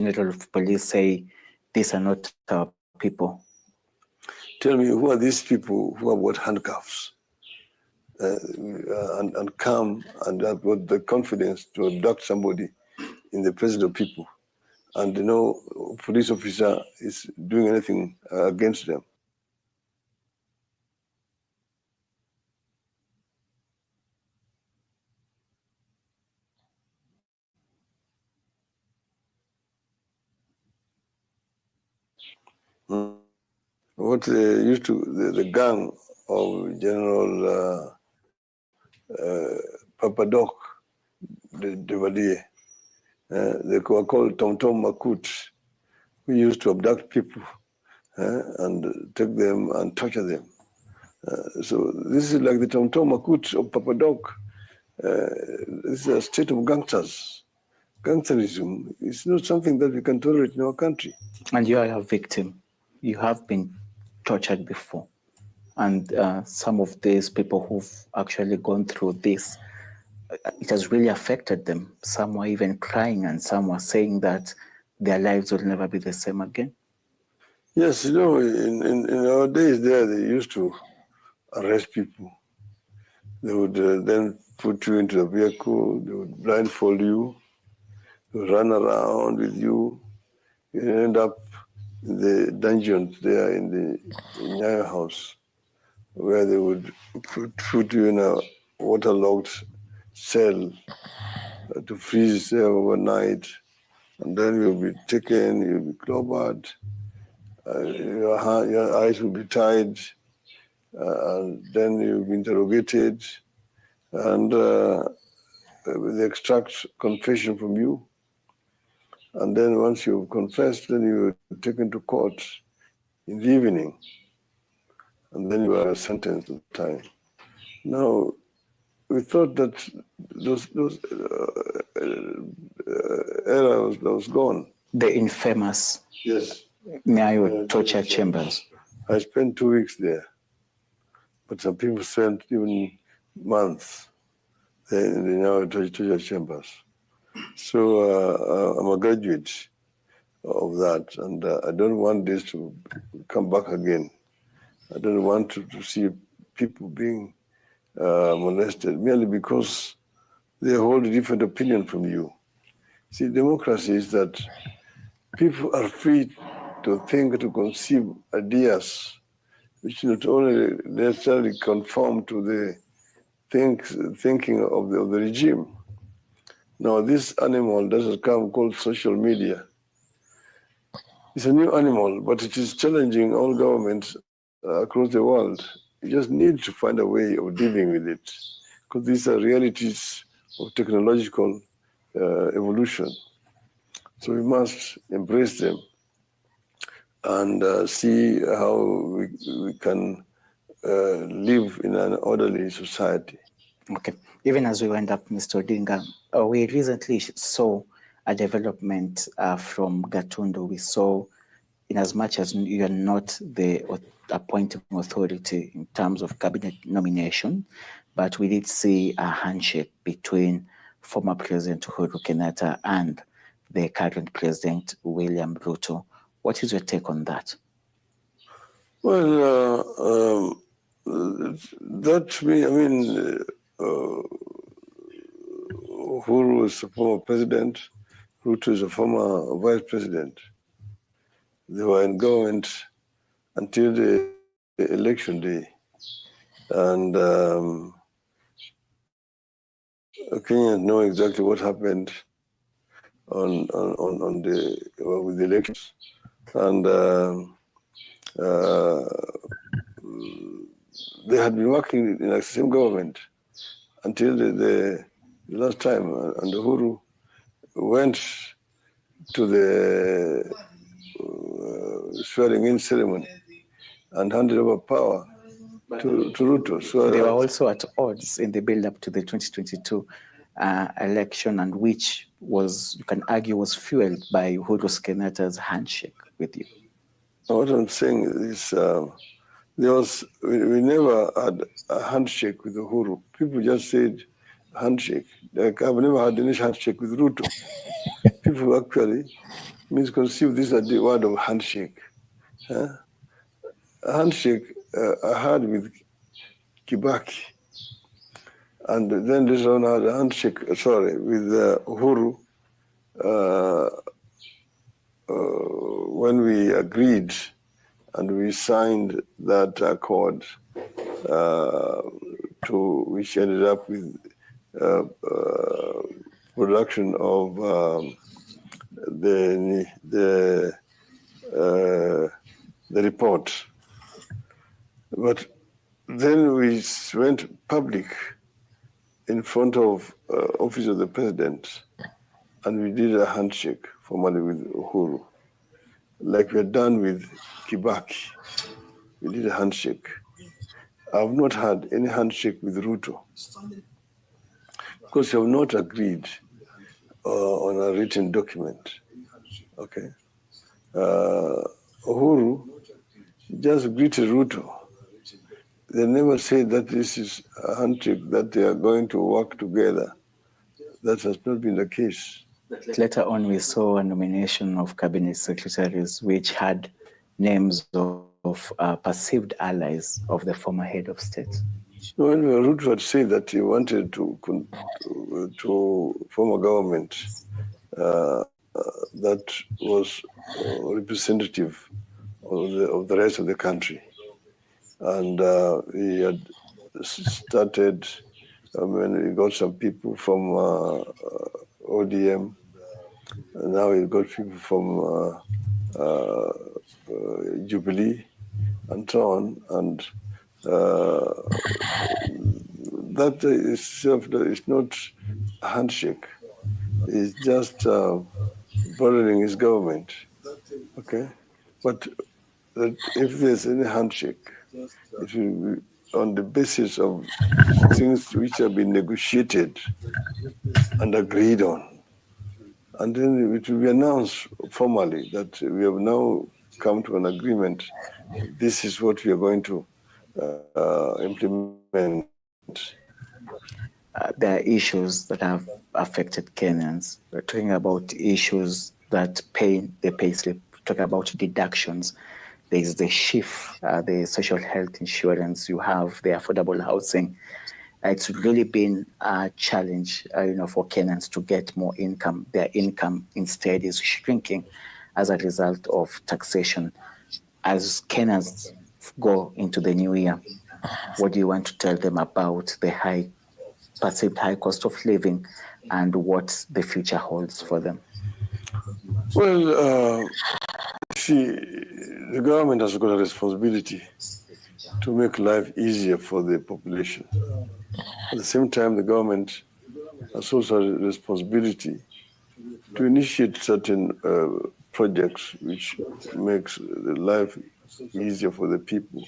General of Police say these are not our people. Tell me, who are these people who have got handcuffs and come and have got the confidence to abduct somebody in the presence of people, and no police officer is doing anything against them? What they used to, the gang of General Papadoc de Valier, they were called Tom Tom Makut, who used to abduct people and take them and torture them. So this is like the Tom Tom Makut of Papadoc. This is a state of gangsters. Gangsterism is not something that we can tolerate in our country. And you are a victim. You have been tortured before. And some of these people who've actually gone through this, it has really affected them. Some were even crying, and some were saying that their lives will never be the same again. Yes, in our days there, they used to arrest people. They would then put you into a vehicle, they would blindfold you, they would run around with you. You end up in the dungeons there in your house, where they would put you in a waterlogged cell to freeze there overnight. And then you'll be taken, you'll be clobbered, your eyes will be tied, and then you'll be interrogated, and they extract confession from you. And then once you've confessed, then you're taken to court in the evening, and then you are sentenced to time. Now, we thought that those era was gone. The infamous Yes. Nyayo torture chambers. I spent 2 weeks there, but some people spent even months in the Nyayo torture chambers. So I'm a graduate of that, and I don't want this to come back again. I don't want to see people being molested merely because they hold a different opinion from you. See, democracy is that people are free to think, to conceive ideas which not only necessarily conform to the thinking of the regime. Now, this animal that has come called social media, it's a new animal, but it is challenging all governments across the world. You just need to find a way of dealing with it, because these are realities of technological evolution. So we must embrace them and see how we can live in an orderly society. Okay. Even as we wind up, Mr. Odinga, we recently saw a development from Gatundu. We saw, in as much as you are not the appointing authority in terms of cabinet nomination, but we did see a handshake between former President Uhuru Kenyatta and the current President William Ruto. What is your take on that? Well, Uhuru is a former president, Ruto is a former vice president. They were in government until the election day. And Kenyans know exactly what happened with the elections. And they had been working in the same government until the last time. And Uhuru went to the swearing-in ceremony and handed over power to Ruto. So they were also at odds in the build-up to the 2022 election, and which was, you can argue, was fueled by Uhuru Kenyatta's handshake with you. What I'm saying is we never had a handshake with Uhuru. People just said handshake. Like, I've never had any handshake with Ruto. People actually misconceive this as the word of handshake. Huh? A handshake I had with Kibaki, and then this one had a handshake, with Uhuru when we agreed and we signed that accord, which ended up with production of the report. But then we went public in front of office of the president, and we did a handshake formally with Uhuru, like we had done with Kibaki. We did a handshake. I've not had any handshake with Ruto because we have not agreed on a written document. Okay. Uhuru just greeted Ruto. They never said that this is a handshake, that they are going to work together. That has not been the case. Later on, we saw a nomination of cabinet secretaries which had names of perceived allies of the former head of state. When Ruto had said that he wanted to form a government that was representative of the rest of the country, and he had started. He got some people from ODM, and now he got people from Jubilee, and so on, and that is not a handshake. It's just broadening his government. Okay, but if there's any handshake, it will be on the basis of things which have been negotiated and agreed on. And then it will be announced formally that we have now come to an agreement. This is what we are going to implement. There are issues that have affected Kenyans. We're talking about issues that pay the payslip. We're talking about deductions. There is the shift, the social health insurance. You have the affordable housing. It's really been a challenge, for Kenyans to get more income. Their income instead is shrinking as a result of taxation. As Kenyans go into the new year, what do you want to tell them about the perceived high cost of living and what the future holds for them? Well, see, the government has got a responsibility to make life easier for the population. At the same time, the government has also a responsibility to initiate certain projects which makes the life easier for the people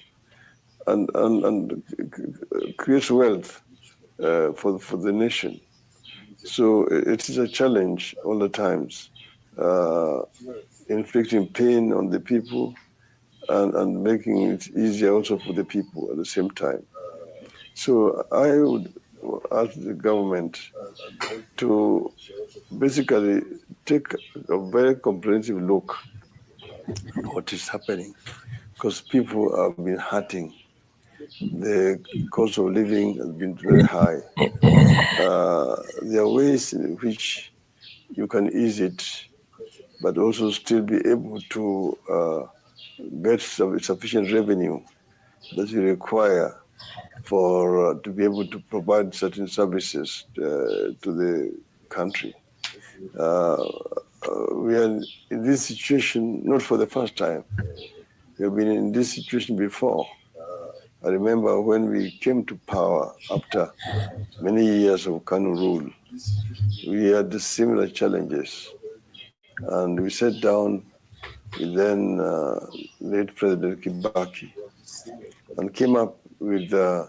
and creates wealth for the nation. So it is a challenge all the times, inflicting pain on the people and making it easier also for the people at the same time. So I would ask the government to basically take a very comprehensive look at what is happening, because people have been hurting. The cost of living has been very high. There are ways in which you can ease it, but also still be able to get sufficient revenue that you require for to be able to provide certain services to the country. We are in this situation not for the first time. We have been in this situation before. I remember when we came to power after many years of Kanu rule, we had similar challenges. And we sat down with then late President Kibaki and came up with a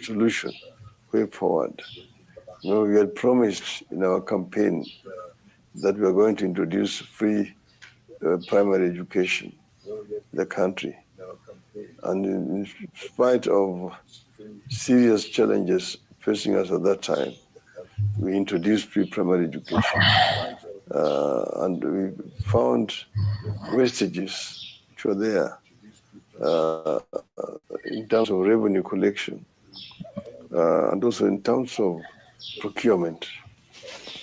solution, way forward. We had promised in our campaign that we are going to introduce free primary education in the country. And in spite of serious challenges facing us at that time, we introduced free primary education. and we found wastages which were there in terms of revenue collection and also in terms of procurement,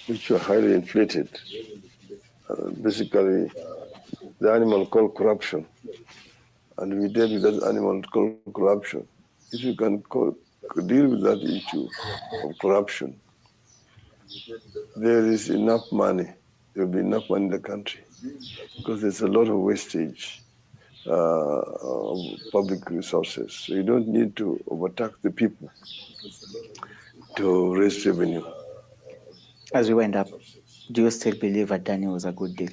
which were highly inflated. Basically, the animal called corruption. And we dealt with that animal called corruption. If you can deal with that issue of corruption, there is enough money. There will be enough money in the country because there's a lot of wastage of public resources. So you don't need to overtax the people to raise revenue. As we went up, do you still believe Adani was a good deal?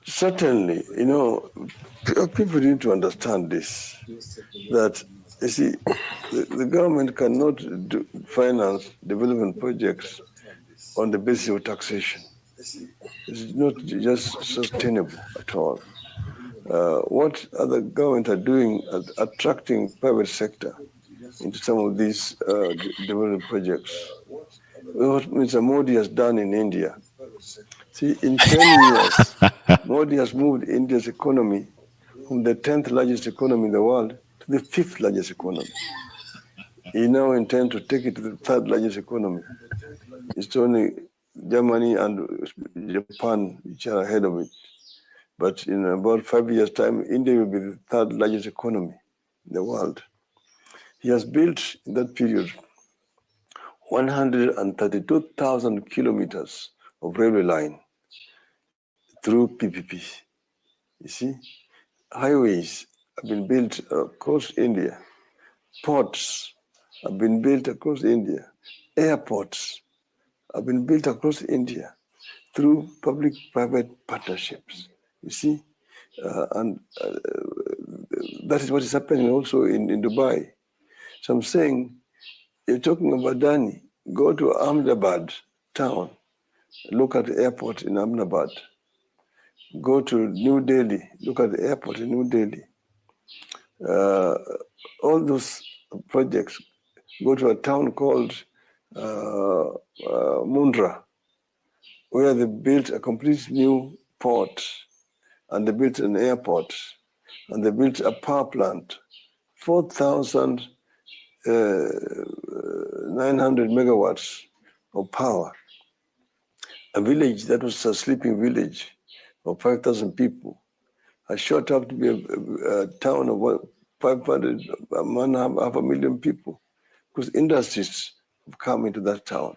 Certainly, people need to understand this, that, you see, the government cannot finance development projects on the basis of taxation. It's not just sustainable at all. What other governments are doing is attracting private sector into some of these development projects. What Mr. Modi has done in India. See, in 10 years, Modi has moved India's economy from the 10th largest economy in the world to the 5th largest economy. He now intends to take it to the 3rd largest economy. It's only Germany and Japan which are ahead of it. But in about 5 years' time, India will be the 3rd largest economy in the world. He has built in that period 132,000 kilometers of railway line through PPP. You see, highways have been built across India. Ports have been built across India. Airports have been built across India through public-private partnerships. You see, and that is what is happening also in Dubai. So I'm saying, you're talking about Adani, go to Ahmedabad town, look at the airport in Ahmedabad. Go to New Delhi, look at the airport in New Delhi. All those projects, go to a town called Mundra, where they built a complete new port, and they built an airport, and they built a power plant, 4,900 megawatts of power. A village that was a sleeping village of 5,000 people has shot up to be a town of 500, half a million people, because industries have come into that town.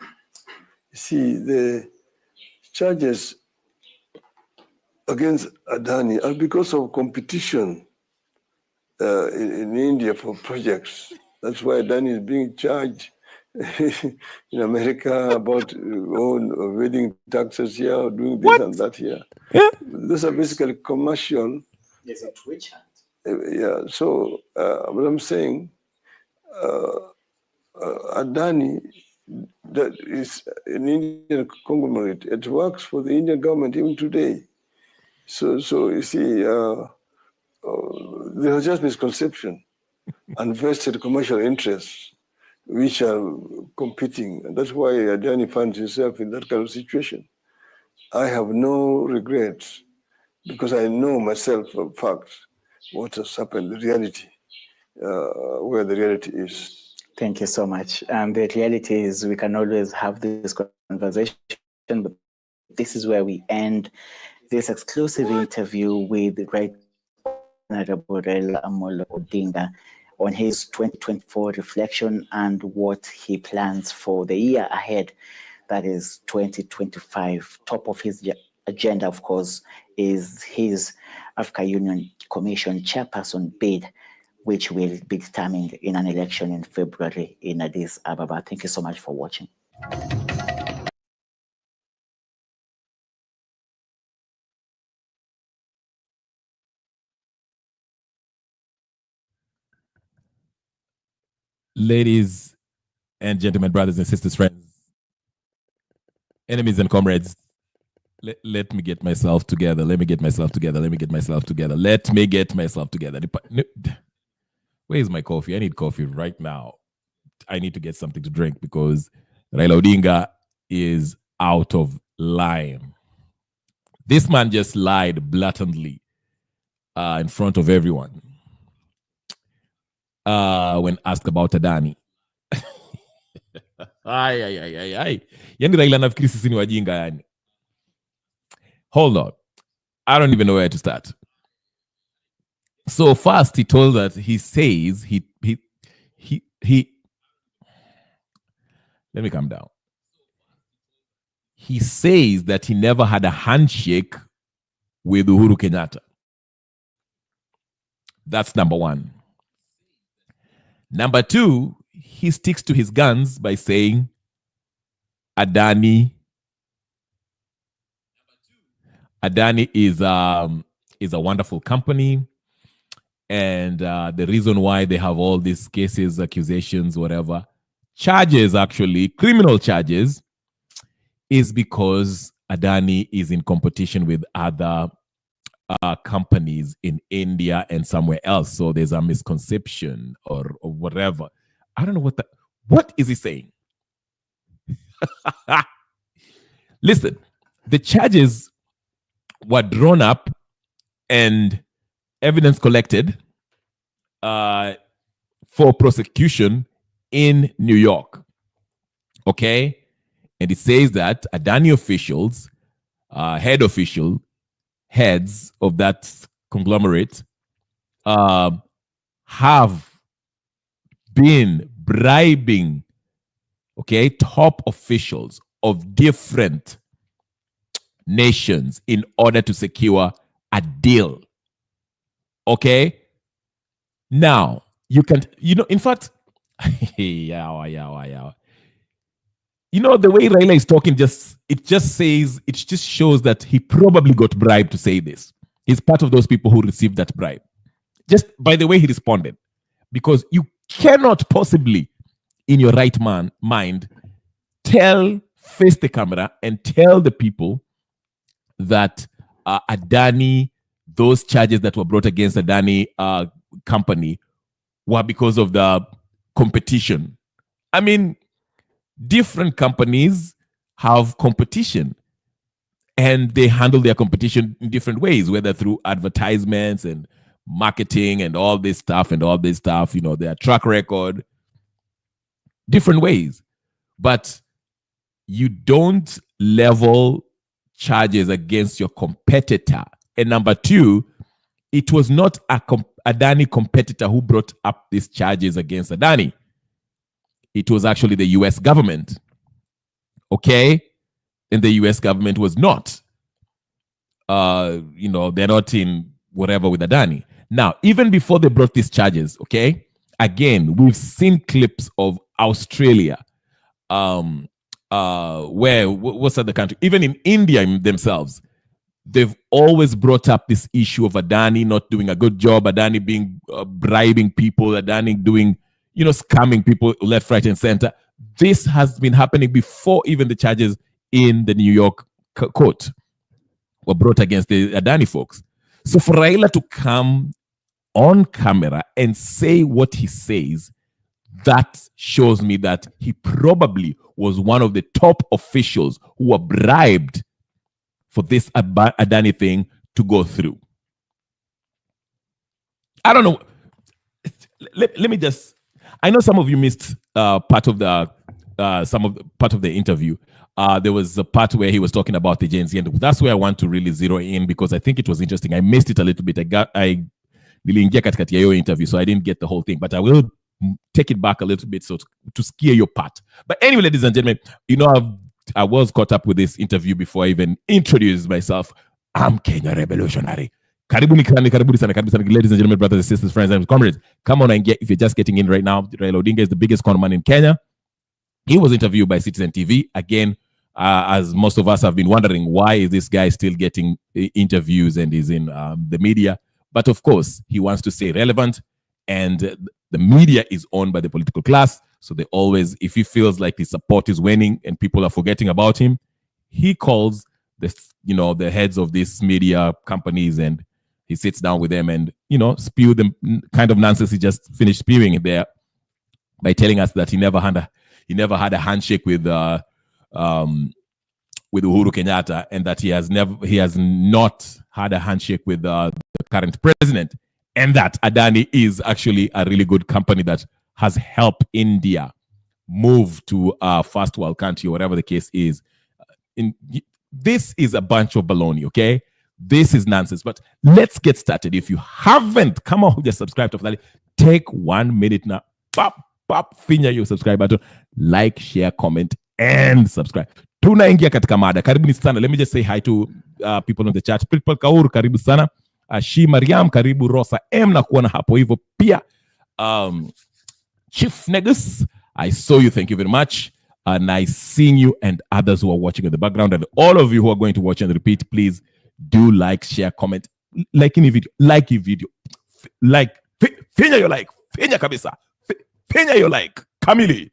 You see, the charges against Adani are because of competition in India for projects. That's why Adani is being charged in America about evading taxes here, or doing this and that here. Yeah. Those are basically commercial. There's a twitch hunt. Yeah, so what I'm saying, Adani, that is an Indian conglomerate. It works for the Indian government even today. So you see, there was just misconception and vested commercial interests which are competing. And that's why Adani finds himself in that kind of situation. I have no regrets because I know myself for a fact what has happened, the reality, where the reality is. Thank you so much. The reality is we can always have this conversation, but this is where we end this exclusive interview with Right Honorable Raila Amolo Odinga on his 2024 reflection and what he plans for the year ahead, that is 2025. Top of his agenda, of course, is his Africa Union Commission chairperson bid, which will be determined in an election in February in Addis Ababa. Thank you so much for watching. Ladies and gentlemen, brothers and sisters, friends, enemies and comrades, let me get myself together. Let me get myself together. Let me get myself together. Let me get myself together. Where's my coffee? I need coffee right now. I need to get something to drink because Raila Odinga is out of line. This man just lied blatantly in front of everyone when asked about Adani. Ay. Yani Raila nafikiri sisi ni wajinga yani. Hold on. I don't even know where to start. So first he told us, he says he let me calm down. He says that he never had a handshake with Uhuru Kenyatta. That's number one. Number two, he sticks to his guns by saying Adani is a wonderful company, and the reason why they have all these cases, accusations, whatever, charges, actually criminal charges, is because Adani is in competition with other companies in India and somewhere else. So there's a misconception or whatever. I don't know what is he saying? Listen, the charges were drawn up and evidence collected for prosecution in New York. Okay? And it says that Adani officials, heads of that conglomerate have been bribing, okay, top officials of different nations in order to secure a deal. Okay? Now, you can, in fact, yeah. The way Raila is talking, it just shows that he probably got bribed to say this. He's part of those people who received that bribe. Just by the way he responded. Because you cannot possibly, in your right mind, face the camera and tell the people that Adani, those charges that were brought against Adani company were because of the competition. I mean, different companies have competition and they handle their competition in different ways, whether through advertisements and marketing and all this stuff, their track record, different ways. But you don't level charges against your competitor. And number two, it was not a Adani competitor who brought up these charges against Adani. It was actually the US government. Okay? And the US government was not. They're not in whatever with Adani. Now, even before they brought these charges, okay? Again, we've seen clips of Australia, what's the country? Even in India themselves, they've always brought up this issue of Adani not doing a good job, Adani being bribing people, Adani doing, scamming people left, right, and center. This has been happening before even the charges in the New York court were brought against the Adani folks. So for Raila to come on camera and say what he says, that shows me that he probably was one of the top officials who were bribed for this Adani thing to go through. I don't know. Let me just. I know some of you missed part of the interview. There was a part where he was talking about the Gen Z, and that's where I want to really zero in because I think it was interesting. I missed it a little bit. I niliingia katikati ya hiyo interview, so I didn't get the whole thing. But I will take it back a little bit so to steer your part. But anyway, ladies and gentlemen, I was caught up with this interview before I even introduced myself. I'm Kenya Revolutionary. Karibuni sana, ladies and gentlemen, brothers and sisters, friends and comrades. Come on and if you're just getting in right now, Raila Odinga is the biggest conman in Kenya. He was interviewed by Citizen TV. Again, as most of us have been wondering, why is this guy still getting interviews and is in the media? But of course, he wants to stay relevant, and the media is owned by the political class. So they always, if he feels like his support is waning and people are forgetting about him, he calls the heads of these media companies and he sits down with them and, spew the kind of nonsense he just finished spewing there by telling us that he never had a handshake with with Uhuru Kenyatta, and that he has not had a handshake with the current president, and that Adani is actually a really good company that has helped India move to a first world country, whatever the case is. This is a bunch of baloney, okay? This is nonsense. But let's get started. If you haven't, come on, just subscribe to that. Take 1 minute now. Pop, finya your subscribe button. Like, share, comment, and subscribe. Tunaingia katika mada. Karibuni sana. Let me just say hi to people on the chat. People Kauru, karibu sana. Shi Mariam, karibu. Rosa M, na kuona hapo hivyo pia. Chief Negus, I saw you. Thank you very much. Nice seeing you and others who are watching in the background. And all of you who are going to watch and repeat, please do like, share, comment, like any video, finya your like, finya kabisa, finya your like, kamili.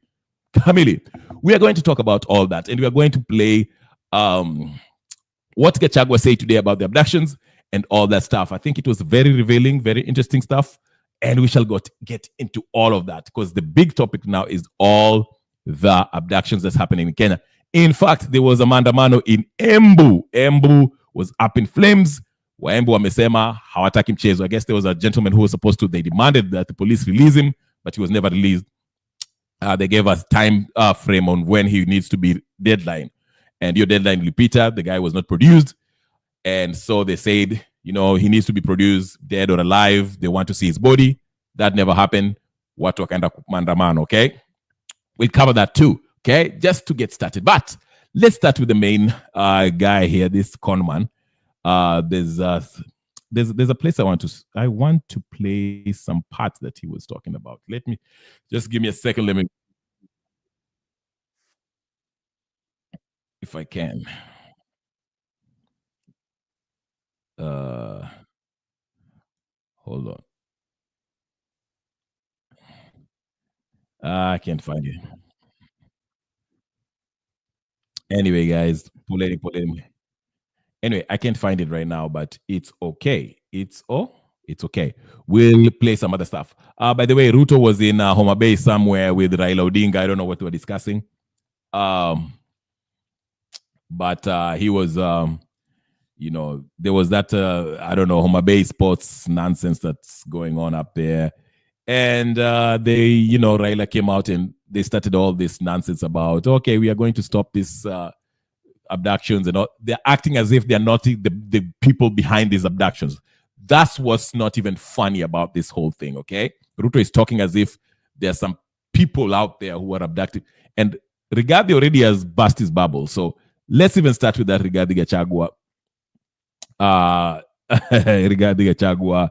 We are going to talk about all that, and we are going to play what Gachagua said today about the abductions and all that stuff. I think it was very revealing, very interesting stuff, and we shall get into all of that, because the big topic now is all the abductions that's happening in Kenya. In fact, there was a maandamano in Embu. Embu was up in flames. Waembu wamesema hawataki mchezo. I guess there was a gentleman who was supposed to, they demanded that the police release him, but he was never released. They gave us time frame on when he needs to be deadline. And your deadline, Lupita, the guy was not produced. And so they said, he needs to be produced, dead or alive. They want to see his body. That never happened. Watu wakaenda maandamano, okay? We'll cover that too, okay? Just to get started. But let's start with the main guy here, this Conman. There's a place I want to play some parts that he was talking about. Let me just give me a second. Let me, if I can. Hold on. I can't find it. Anyway, guys, pull it. Anyway, I can't find it right now, but it's okay. It's okay. We'll play some other stuff. By the way, Ruto was in Homa Bay somewhere with Raila Odinga. I don't know what they were discussing. But he was, there was that, Homa Bay sports nonsense that's going on up there. And Raila came out and they started all this nonsense about, okay, we are going to stop this abductions and all. They're acting as if they're not the people behind these abductions. That's what's not even funny about this whole thing, okay? Ruto is talking as if there's some people out there who are abducted. And Rigathi already has burst his bubble. So let's even start with that Rigathi Gachagua. Rigathi Gachagua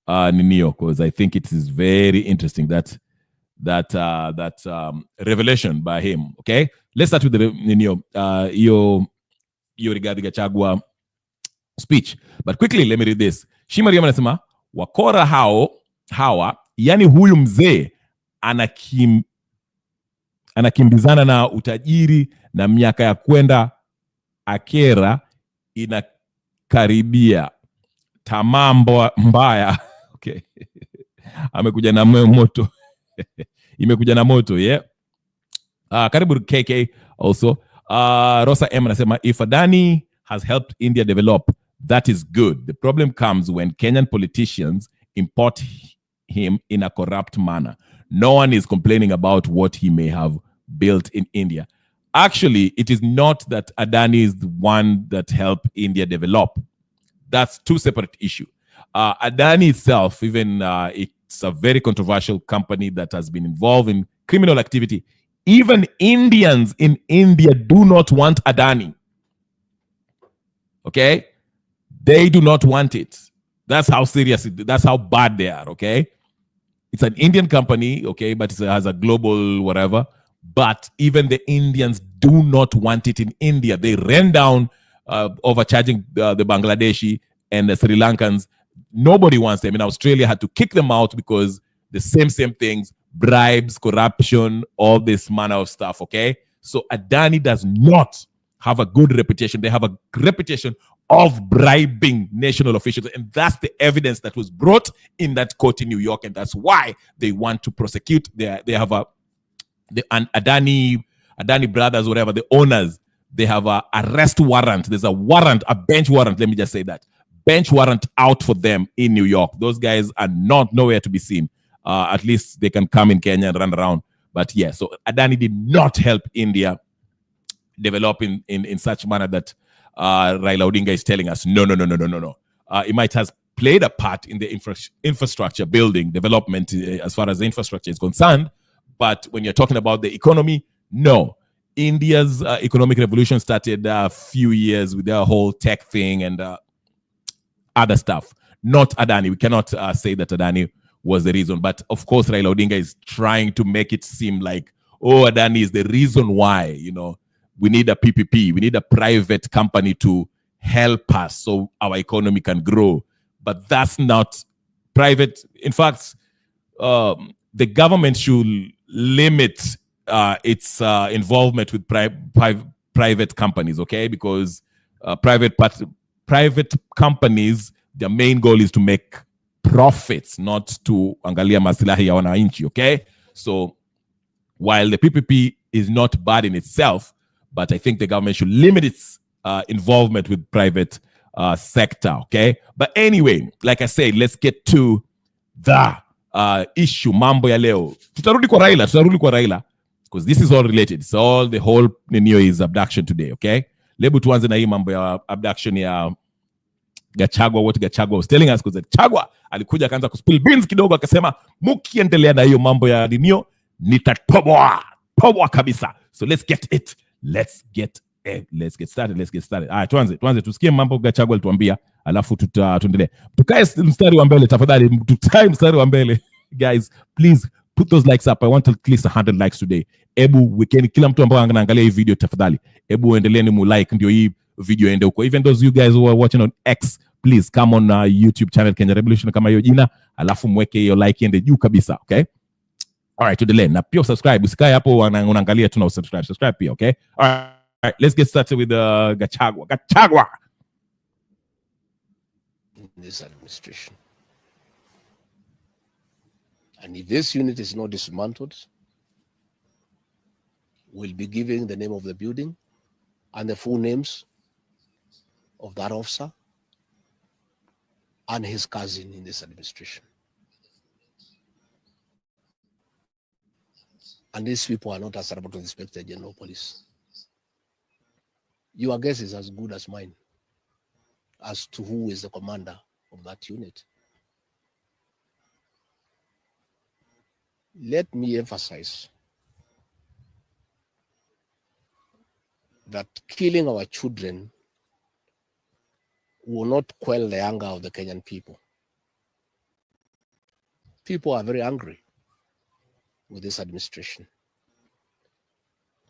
Ninio, because I think it is very interesting that revelation by him. Okay, let's start with the Ninio, your Rigathi Gachagua speech. But quickly, let me read this. Shimariam anasema wakora hawa, yani huyu mzee anakimbizana na utajiri na miaka ya kwenda akera inakaribia, tamaa mbaya. Okay. Amekuja na moto. Imekuja na moto, yeah. Karibu KK also. Rosa M anasema, if Adani has helped India develop, that is good. The problem comes when Kenyan politicians import him in a corrupt manner. No one is complaining about what he may have built in India. Actually, it is not that Adani is the one that helped India develop. That's two separate issues. Adani itself, even it's a very controversial company that has been involved in criminal activity. Even Indians in India do not want Adani. Okay? They do not want it. That's how serious that's how bad they are, okay? It's an Indian company, okay, but it has a global whatever. But even the Indians do not want it in India. They ran down overcharging the Bangladeshi and the Sri Lankans. Nobody wants them. In Australia, had to kick them out because the same things, bribes, corruption, all this manner of stuff, okay? So Adani does not have a good reputation. They have a reputation of bribing national officials. And that's the evidence that was brought in that court in New York. And that's why they want to prosecute. They have the Adani brothers, whatever, the owners. They have a arrest warrant. There's a warrant, a bench warrant. Let me just say that. Bench warrant out for them in New York. Those guys are nowhere to be seen. At least they can come in Kenya and run around. But yeah, so Adani did not help India develop in such manner that Raila Odinga is telling us, no. It might have played a part in the infrastructure building development as far as the infrastructure is concerned. But when you're talking about the economy, no. India's economic revolution started a few years with their whole tech thing and other stuff. Not Adani. We cannot say that Adani was the reason. But of course, Raila Odinga is trying to make it seem like, oh, Adani is the reason why, we need a PPP. We need a private company to help us so our economy can grow. But that's not private. In fact, the government should limit its involvement with private companies, okay? Because private companies, their main goal is to make profits, not to angalia maslahi ya wananchi, okay? So while the PPP is not bad in itself, but I think the government should limit its involvement with private sector, okay? But anyway, like I said, let's get to the issue, mambo ya leo. Tutarudi kwa Raila, because this is all related. So all the whole Nino is abduction today, okay? Lebu tuanze na hii mambo ya abduction ya Gachagua, what Gachagua was telling us, because Gachagua alikuja akaanza kuspill beans kidogo akasema mukiendelea na hiyo mambo ya Nino nitatoboa kabisa. So let's get started. Tuanze tusikie mambo Gachagua alituambia, alafu tuendelee. Tukae mstari wa mbele tafadhali, guys, please put those likes up. I want at least 100 likes today. Ebu kila mtu ambao anaangalia hii video tafadhali, ebu endeleeni mu like ndio hii video ende huko. Even those you guys who are watching on X, please come on YouTube channel Kenya Revolution kama hiyo jina, alafu mweke hiyo like ende juu kabisa, okay? All right, tuendelee. Na pia subscribe. Usikae hapo unaangalia tu na subscribe pia, okay? All right, let's get started with Gachagua. This administration. And if this unit is not dismantled, we'll be giving the name of the building and the full names of that officer and his cousin in this administration. And these people are not answerable to the Inspector General of Police. Your guess is as good as mine as to who is the commander of that unit. Let me emphasize that killing our children will not quell the anger of the Kenyan people. People are very angry with this administration.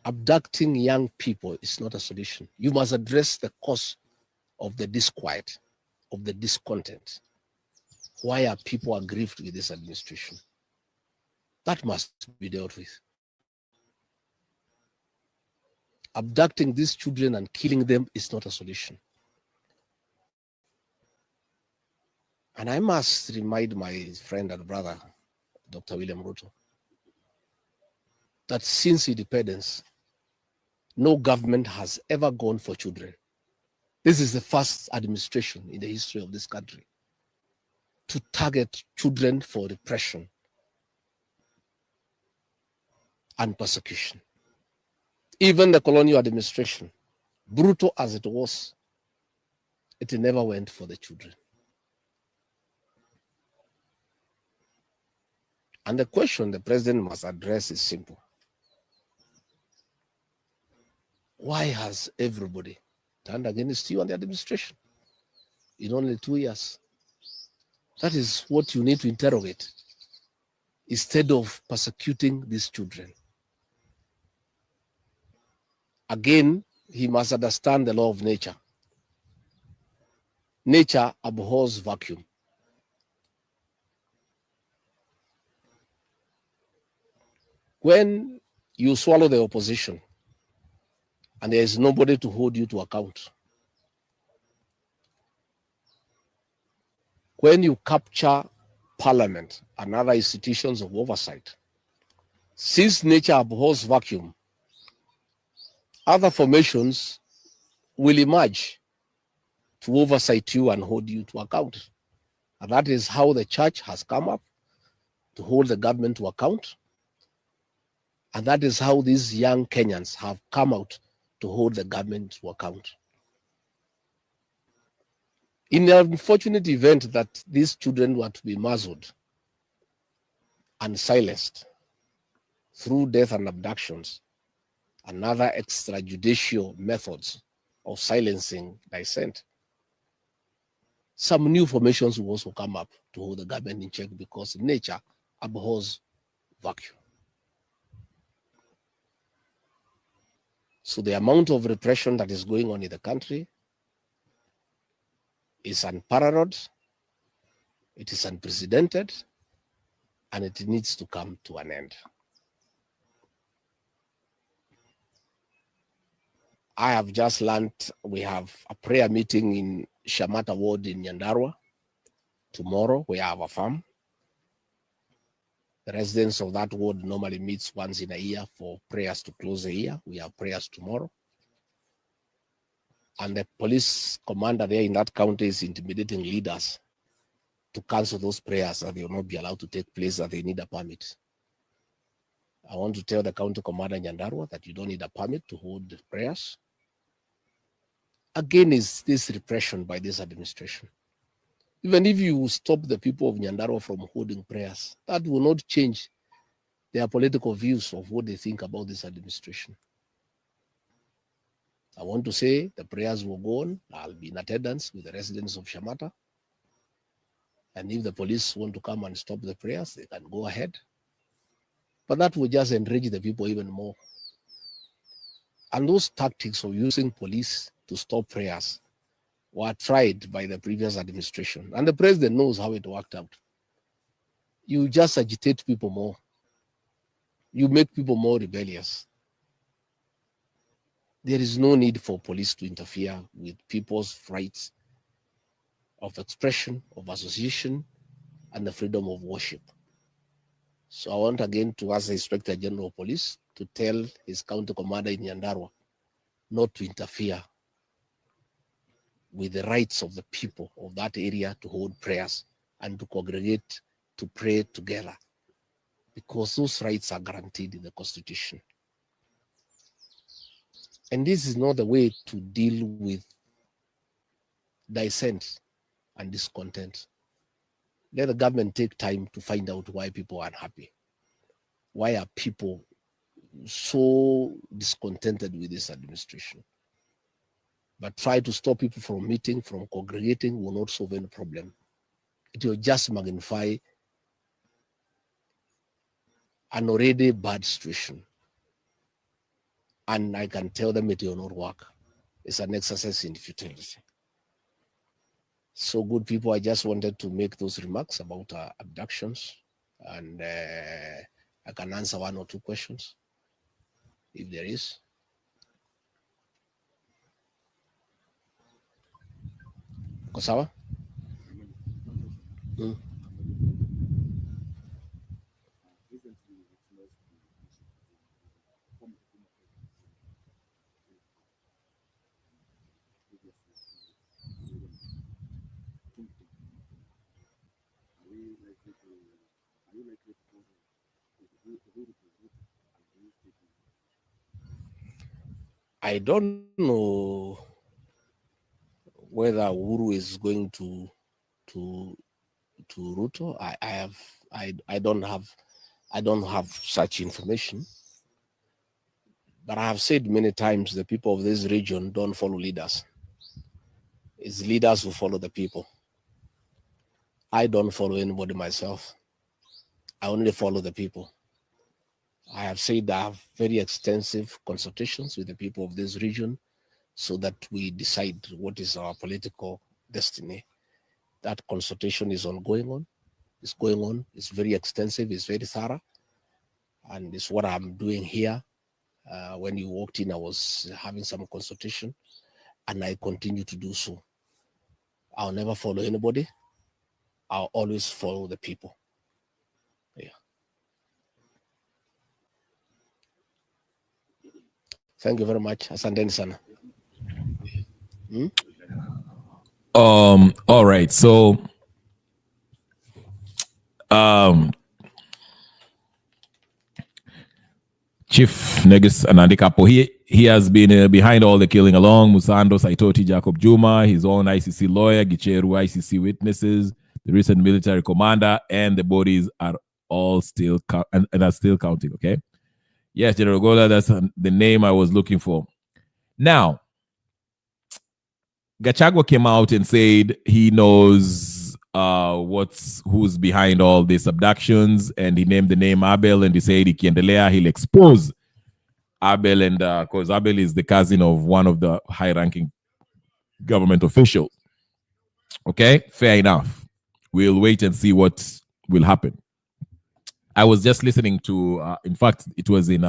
Abducting young people is not a solution. You must address the cause of the disquiet, of the discontent. Why are people aggrieved with this administration? That must be dealt with. Abducting these children and killing them is not a solution. And I must remind my friend and brother, Dr. William Ruto, that since independence, no government has ever gone for children. This is the first administration in the history of this country to target children for repression and persecution. Even the colonial administration, brutal as it was, it never went for the children. And the question the president must address is simple. Why has everybody turned against you and the administration in only 2 years? That is what you need to interrogate instead of persecuting these children. Again, he must understand the law of nature. Nature abhors vacuum. When you swallow the opposition and there is nobody to hold you to account, when you capture parliament and other institutions of oversight, since nature abhors vacuum, other formations will emerge to oversight you and hold you to account. And that is how the church has come up to hold the government to account. And that is how these young Kenyans have come out to hold the government to account. In the unfortunate event that these children were to be muzzled and silenced through death and abductions and other extrajudicial methods of silencing dissent, some new formations will also come up to hold the government in check, because nature abhors vacuum. So the amount of repression that is going on in the country is unparalleled, it is unprecedented, and it needs to come to an end. I have just learned we have a prayer meeting in Shamata Ward in Nyandarua tomorrow. We have a farm. The residents of that ward normally meets once in a year for prayers to close the year. We have prayers tomorrow. And the police commander there in that county is intimidating leaders to cancel those prayers, that they will not be allowed to take place, that they need a permit. I want to tell the county commander in Nyandarua that you don't need a permit to hold prayers. Again, is this repression by this administration. Even if you stop the people of Nyandarua from holding prayers, that will not change their political views of what they think about this administration. I want to say the prayers will go on. I'll be in attendance with the residents of Shamata. And if the police want to come and stop the prayers, they can go ahead. But that will just enrage the people even more. And those tactics of using police to stop prayers were tried by the previous administration. And the president knows how it worked out. You just agitate people more. You make people more rebellious. There is no need for police to interfere with people's rights of expression, of association, and the freedom of worship. So I want again to ask the Inspector General of Police to tell his county commander in Nyandarua not to interfere with the rights of the people of that area to hold prayers and to congregate to pray together, because those rights are guaranteed in the Constitution. And this is not the way to deal with dissent and discontent. Let the government take time to find out why people are unhappy. Why are people so discontented with this administration? But try to stop people from meeting, from congregating will not solve any problem. It will just magnify an already bad situation. And I can tell them it will not work. It's an exercise in futility. So good people, I just wanted to make those remarks about abductions, and I can answer one or two questions if there is. Kosawa? I don't know whether Uhuru is going to Ruto. I don't have such information. But I have said many times, the people of this region don't follow leaders. It's leaders who follow the people. I don't follow anybody myself. I only follow the people. I have said I have very extensive consultations with the people of this region so that we decide what is our political destiny. That consultation is ongoing. It's going on. It's very extensive. It's very thorough. And it's what I'm doing here. When you walked in, I was having some consultation, and I continue to do so. I'll never follow anybody. I'll always follow the people. Yeah. Thank you very much. Asanteni sana. All right. So Chief Negus Anandikapo, he has been behind all the killing along Musando, Saitoti, Jacob Juma, his own ICC lawyer, Gicheru, ICC witnesses, the recent military commander, and the bodies are all still and are still counting. Okay. Yes, General Gola, that's the name I was looking for. Now, Gachagua came out and said he knows who's behind all these abductions, and he named the name Abel, and he said he'll expose Abel, and because Abel is the cousin of one of the high-ranking government officials. Okay, fair enough. We'll wait and see what will happen. I was just listening to, in fact, it was in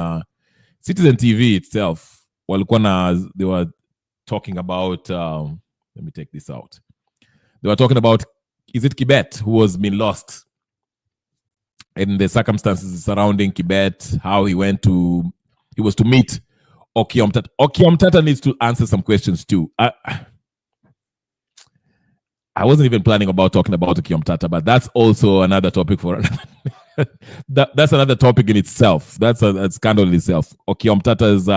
Citizen TV itself. They were talking about, let me take this out. They were talking about, is it Kibet who was been lost? And the circumstances surrounding Kibet, how he was to meet Okiom Tata. Okiom Tata needs to answer some questions too. I wasn't even planning about talking about Okiom Tata, but that's also another topic for that's another topic in itself. That's a scandal in itself. Okiom Tata's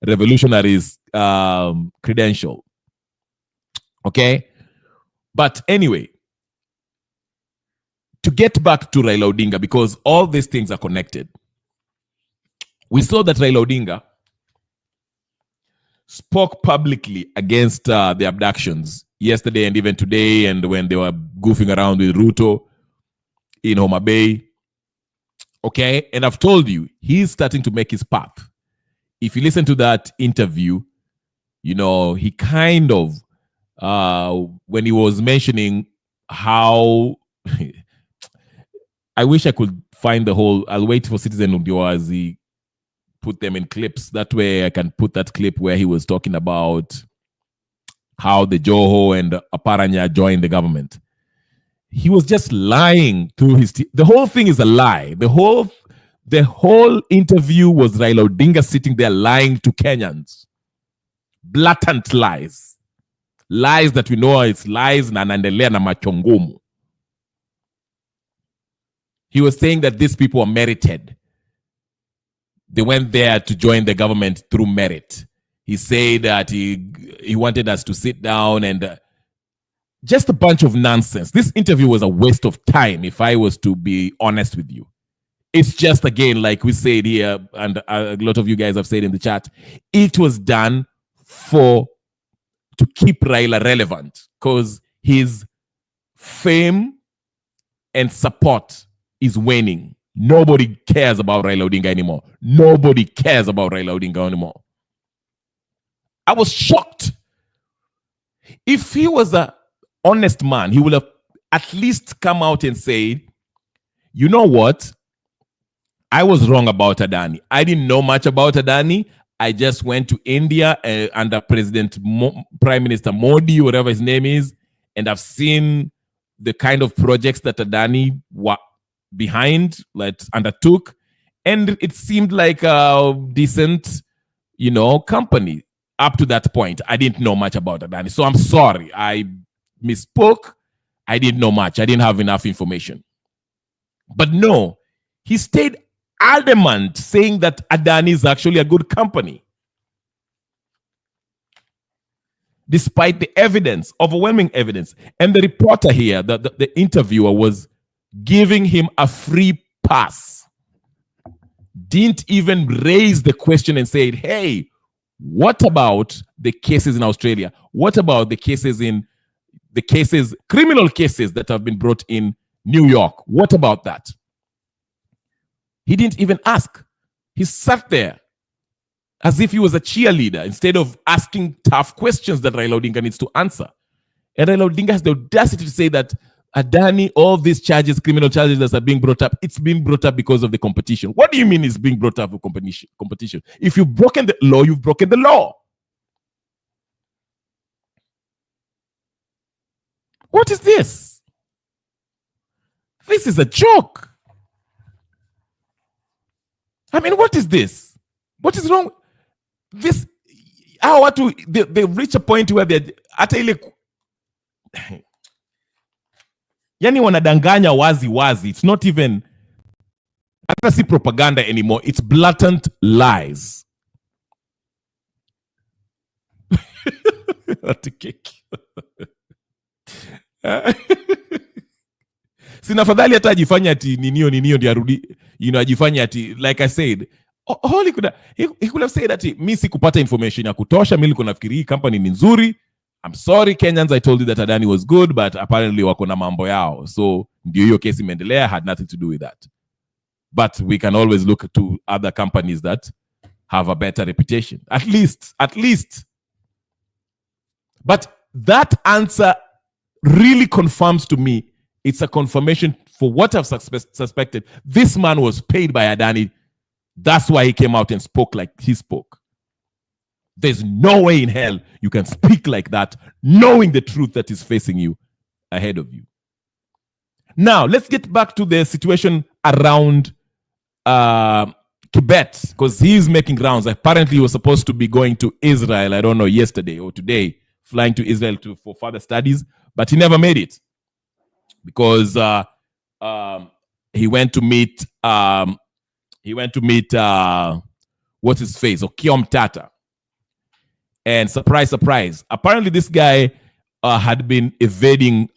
revolutionaries credential. Okay? But anyway, to get back to Raila Odinga, because all these things are connected, we saw that Raila Odinga spoke publicly against the abductions yesterday and even today, and when they were goofing around with Ruto in Homa Bay. Okay? And I've told you, he's starting to make his path. If you listen to that interview, you know, he kind of, when he was mentioning how, I wish I could find the whole, I'll wait for Citizen Udio as he put them in clips. That way I can put that clip where he was talking about how the Joho and Aparanya joined the government. He was just lying through his teeth. The whole thing is a lie. The whole interview was Raila Odinga sitting there lying to Kenyans. Blatant lies. Lies that we know it's lies na naendelea na machongumu. He was saying that these people are merited. They went there to join the government through merit. He said that he wanted us to sit down and just a bunch of nonsense. This interview was a waste of time, if I was to be honest with you. It's just, again, like we said here, and a lot of you guys have said in the chat, it was done to keep Raila relevant, because his fame and support is waning. Nobody cares about Raila Odinga anymore. Nobody cares about Raila Odinga anymore. I was shocked. If he was an honest man, he would have at least come out and said, you know what? I was wrong about Adani. I didn't know much about Adani. I just went to India under Prime Minister Modi, whatever his name is, and I've seen the kind of projects that Adani undertook, and it seemed like a decent, company up to that point. I didn't know much about Adani, so I'm sorry. I misspoke. I didn't know much. I didn't have enough information. But no, he stayed adamant, saying that Adani is actually a good company. Despite the evidence, overwhelming evidence. And the reporter here, the interviewer, was giving him a free pass. Didn't even raise the question and said, hey, what about the cases in Australia? What about the criminal cases that have been brought in New York? What about that? He didn't even ask. He sat there as if he was a cheerleader instead of asking tough questions that Raila Odinga needs to answer. And Raila Odinga has the audacity to say that Adani, all these charges, criminal charges that are being brought up, it's being brought up because of the competition. What do you mean it's being brought up for competition? If you've broken the law, you've broken the law. What is this? This is a joke. I mean, what is this? What is wrong? this, hao watu they've reached a point where they hata ile yani wanadanganya wazi wazi. It's not even hata si propaganda anymore, it's blatant lies. Sina fadhali hata ajifanya ati ninio ndio arudi, ajifanya ati, like I said, he could have said ati mi sikupata information ya kutosha, mi nilikuwa nafikiri hii company ni nzuri. I'm sorry Kenyans, I told you that Adani was good, but apparently wako na mambo yao. So ndio hiyo kesi imeendelea, had nothing to do with that. But we can always look to other companies that have a better reputation. At least. But that answer really confirms to me, it's a confirmation for what I've suspected. This man was paid by Adani. That's why he came out and spoke like he spoke. There's no way in hell you can speak like that, knowing the truth that is facing you ahead of you. Now, let's get back to the situation around Tibet, because he's making rounds. Apparently, he was supposed to be going to Israel, I don't know, yesterday or today, flying to Israel for further studies, but he never made it because he went to meet what's his face, Okiom Tata. And surprise, surprise, apparently this guy had been evading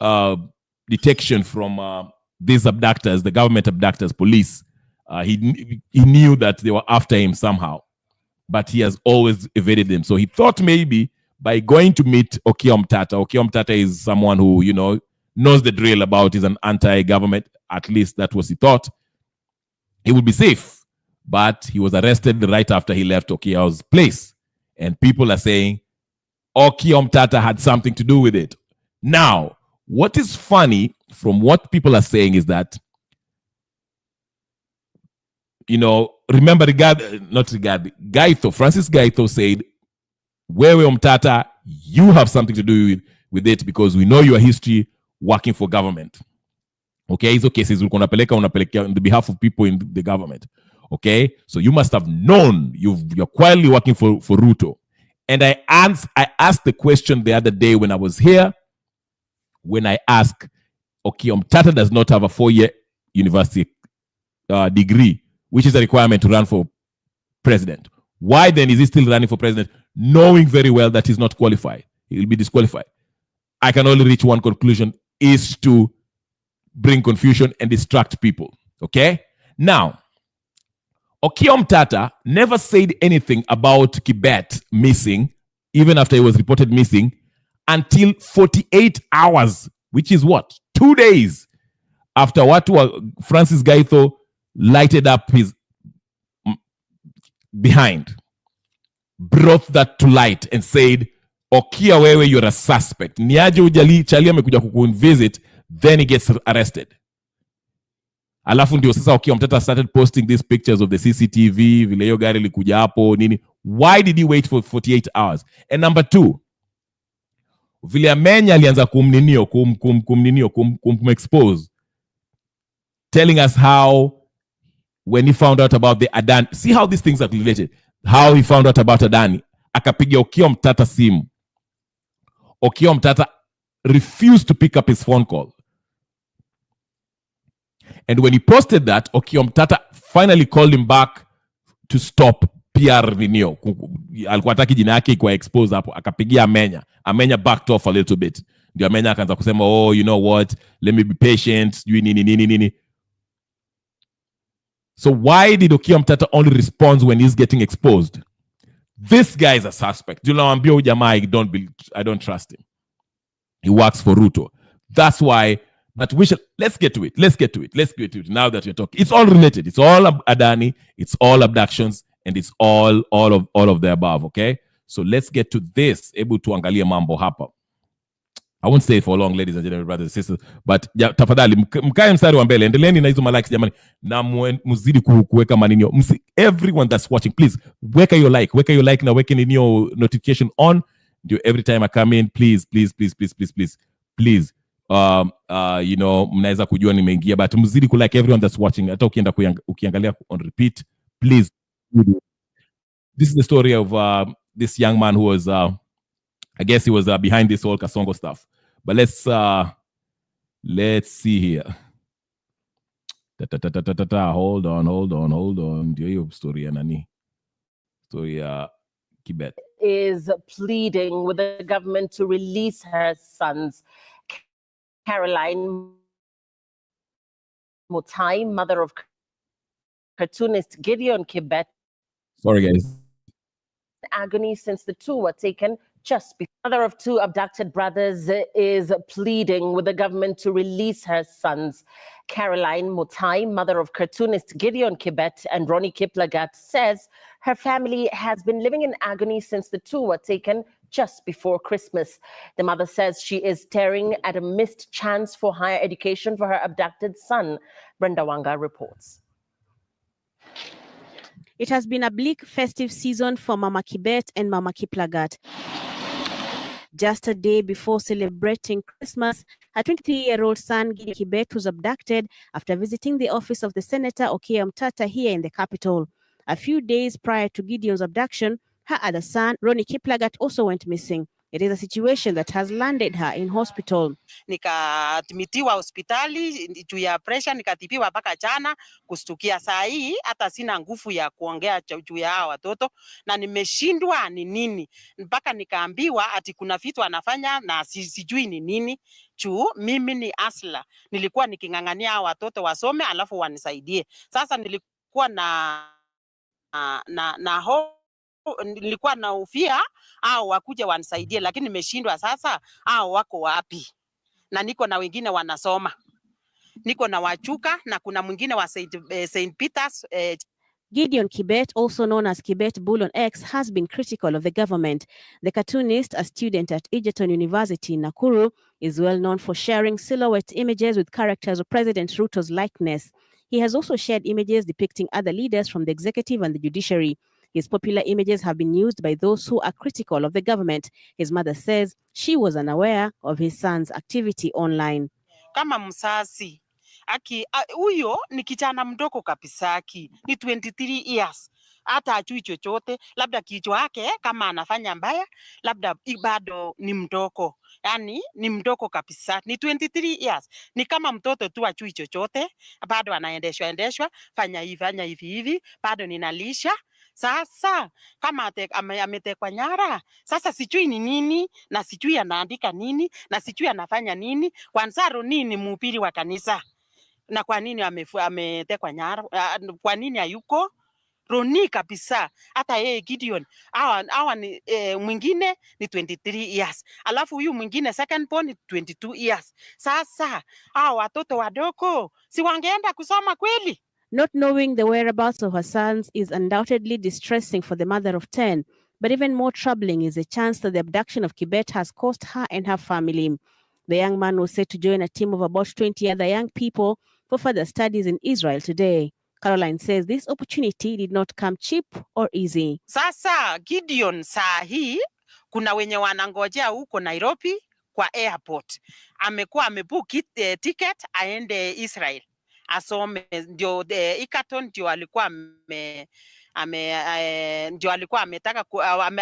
detection from these abductors, the government abductors, police. He knew that they were after him somehow, but he has always evaded them. So he thought maybe by going to meet Okiom Tata is someone who, knows the drill about, is an anti-government, at least that was he thought, he would be safe. But he was arrested right after he left Okiom's place. And people are saying Okiom Tata had something to do with it. Now, what is funny from what people are saying is that, remember Francis Gaitho said, Wewe Omtata, you have something to do with it because we know your history working for government. Okay, hizo cases unapeleka on the behalf of people in the government. Okay, so you must have known you're quietly working for Ruto. And I asked the question the other day when I was here, when I asked, Okiom Tata does not have a 4-year university degree, which is a requirement to run for president. Why then is he still running for president, knowing very well that he's not qualified? He will be disqualified. I can only reach one conclusion, is to bring confusion and distract people. Okay? Now, Okiom Tata never said anything about Kibet missing, even after he was reported missing, until 48 hours, which is what? 2 days after Francis Gaitho lighted up his behind, brought that to light and said, Okia wewe, you're a suspect. Niaje ujali chali amekuja kukuvisit, then he gets arrested. Alafu ndio sasa Okiom Tata started posting these pictures of the CCTV, vile hiyo gari likuja hapo, nini. Why did he wait for 48 hours? And number 2, vile Amenya alianza expose, telling us how when he found out about the Adani, see how these things are related, how he found out about Adani, akapiga Okiom Tata simu. Okiom Tata refused to pick up his phone call. And when he posted that, Okiom Tata finally called him back to stop PR renewal. Alikuwa hataki jina yake ikuwa expose hapo, akapigia Amenya. Amenya backed off a little bit. Ndio Amenya akaanza kusema, oh, you know what, let me be patient, nini. So why did Okiom Tata only respond when he's getting exposed? This guy is a suspect. Ambia huyu jamaa, I don't trust him. He works for Ruto. That's why. But let's get to it. Now that you're talking, it's all related. It's all Adani. It's all abductions, and it's all of the above. Okay. So let's get to this. Able to angalia mambo hapa. I won't stay for long, ladies and gentlemen, brothers and sisters. But tafadhali mkae mstari wa mbele. Endeleeni na hizo likes jamani. Na muzidi kuweka maninio. Everyone that's watching, please weka your like na weke ninio notification on. Every time I come in, please. Mnaweza kujua nimeingia, but mzidi ku like everyone that's watching. Hata ukienda ukiangalia on repeat, please this is the story of this young man who was, I guess he was behind this whole Kasongo stuff. But let's see here. Hold on. Ndio story ya nani? Story ya Kibet. Is pleading with the government to release her sons. Caroline Mutai, mother of cartoonist Gideon Kibet. Sorry, guys. Agony since the two were taken just before. Mother of two abducted brothers is pleading with the government to release her sons. Caroline Mutai, mother of cartoonist Gideon Kibet and Ronnie Kiplagat, says her family has been living in agony since the two were taken just before Christmas. The mother says she is staring at a missed chance for higher education for her abducted son. Brenda Wanga reports. It has been a bleak festive season for Mama Kibet and Mama Kiplagat. Just a day before celebrating Christmas, her 23-year-old son, Gideon Kibet, was abducted after visiting the office of the Senator Okiya Mtata here in the capital. A few days prior to Gideon's abduction, her other son, Ronnie Kiplagat, also went missing. It is a situation that has landed her in hospital. Nikadmitiwa hospitali juu ya pressure, nikatibiwa mpaka jana. Kustukia saa hii hata sina nguvu ya kuongea juu ya hawa watoto, na nimeshindwa ni nini, mpaka nikaambiwa ati kuna vitu anafanya na sijui ni nini. Juu mimi ni asla, nilikuwa niking'ang'ania hawa watoto wasome alafu wanisaidie. Sasa nilikuwa nilikuwa na ufia au wakuja wanisaidie, lakini nimeshindwa. Sasa au wako wapi? Na niko na wengine wanasoma, niko na Wachuka na kuna mwingine wa St. Peters. Gideon Kibet, also known as Kibet Bull on X, has been critical of the government. The cartoonist, a student at Egerton University in Nakuru, is well known for sharing silhouette images with characters of President Ruto's likeness. He has also shared images depicting other leaders from the executive and the judiciary. His popular images have been used by those who are critical of the government. His mother says she was unaware of his son's activity online. Kama msasi, huyo ni kijana mdogo kabisa, ni 23 years. Hata hajui chochote, labda kichwa yake kama anafanya mbaya, labda bado ni mdogo. Yani ni mdogo kabisa, ni 23 years. Ni kama mtoto tu hajui chochote, bado anaendeshwa, fanya hivi, bado ninalisha. Sasa kama ametekwa nyara, sasa sijui ni nini, na sijui anaandika nini, na sijui anafanya nini. Kwanza Ronnie ni mhubiri wa kanisa, na kwa nini ametekwa nyara? Kwa nini hayuko Ronnie kabisa? Hata yeye Gideon, hawa ni mwingine ni 23 years, alafu huyu mwingine second born ni 22 years. Sasa hawa watoto wadogo si wangeenda kusoma kweli? Not knowing the whereabouts of her sons is undoubtedly distressing for the mother of 10, but even more troubling is the chance that the abduction of Kibet has cost her and her family. The young man was set to join a team of about 20 other young people for further studies in Israel today. Caroline says this opportunity did not come cheap or easy. Sasa Gideon saa hii kuna wenye wanangojea huko Nairobi kwa airport. Amekuwa amebook ticket aende Israel asome, ndio Egerton ndio alikuwa ndio alikuwa ametaka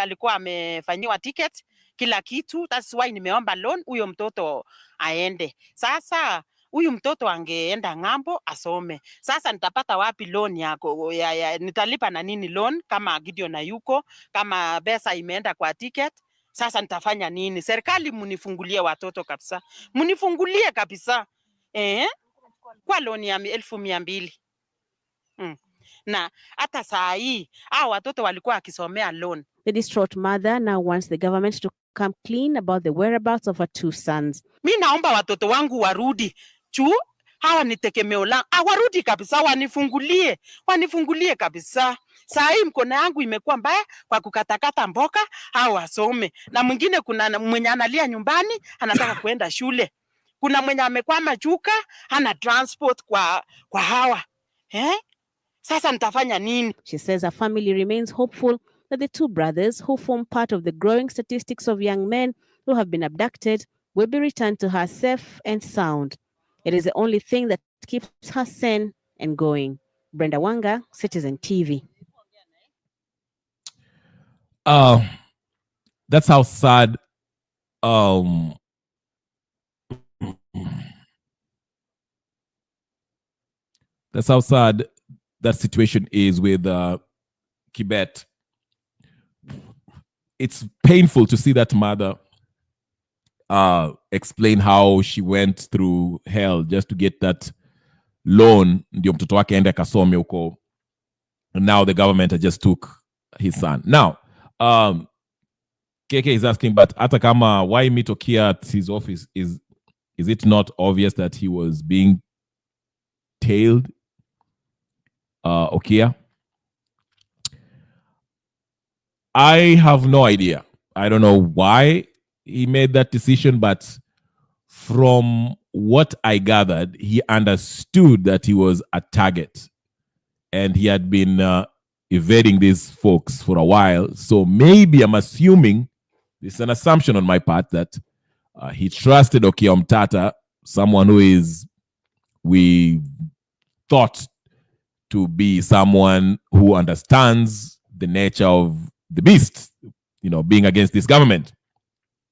alikuwa amefanyiwa ticket kila kitu. That's why nimeomba loan huyo mtoto aende. Sasa huyu mtoto angeenda ng'ambo asome. Sasa nitapata wapi loan yako? Nitalipa na nini loan kama Gideon hayuko, kama pesa imeenda kwa ticket? Sasa nitafanya nini? Serikali munifungulie watoto kabisa, munifungulie kabisa. Kwa loan ya 1,200. Na hata saa hii hao watoto walikuwa wakisomea loan. The distraught mother now wants the government to come clean about the whereabouts of her two sons. Mi naomba watoto wangu warudi juu hawa ni tegemeo langu. Warudi kabisa, wanifungulie kabisa. Saa hii mkono yangu imekuwa mbaya kwa kukatakata mboka, hao wasome. Na mwingine kuna mwenye analia nyumbani anataka kuenda shule. Kuna mwenye amekwama Chuka hana transport kwa hawa. Sasa nitafanya nini? She says her family remains hopeful that the two brothers, who form part of the growing statistics of young men who have been abducted, will be returned to her safe and sound. It is the only thing that keeps her sane and going. Brenda Wanga, Citizen TV. That's how sad that's how sad that situation is with Kibet. It's painful to see that mother explain how she went through hell just to get that loan ndio mtoto wake aende akasome huko. Now the government just took his son. Now, KK is asking, but hata kama why meet Okia at his office? Is it not obvious that he was being tailed? Okia? I have no idea. I don't know why he made that decision, but from what I gathered, he understood that he was a target and he had been evading these folks for a while. So maybe I'm assuming, this is an assumption on my part, that he trusted Okia Omtata, someone who we thought to be someone who understands the nature of the beast, being against this government.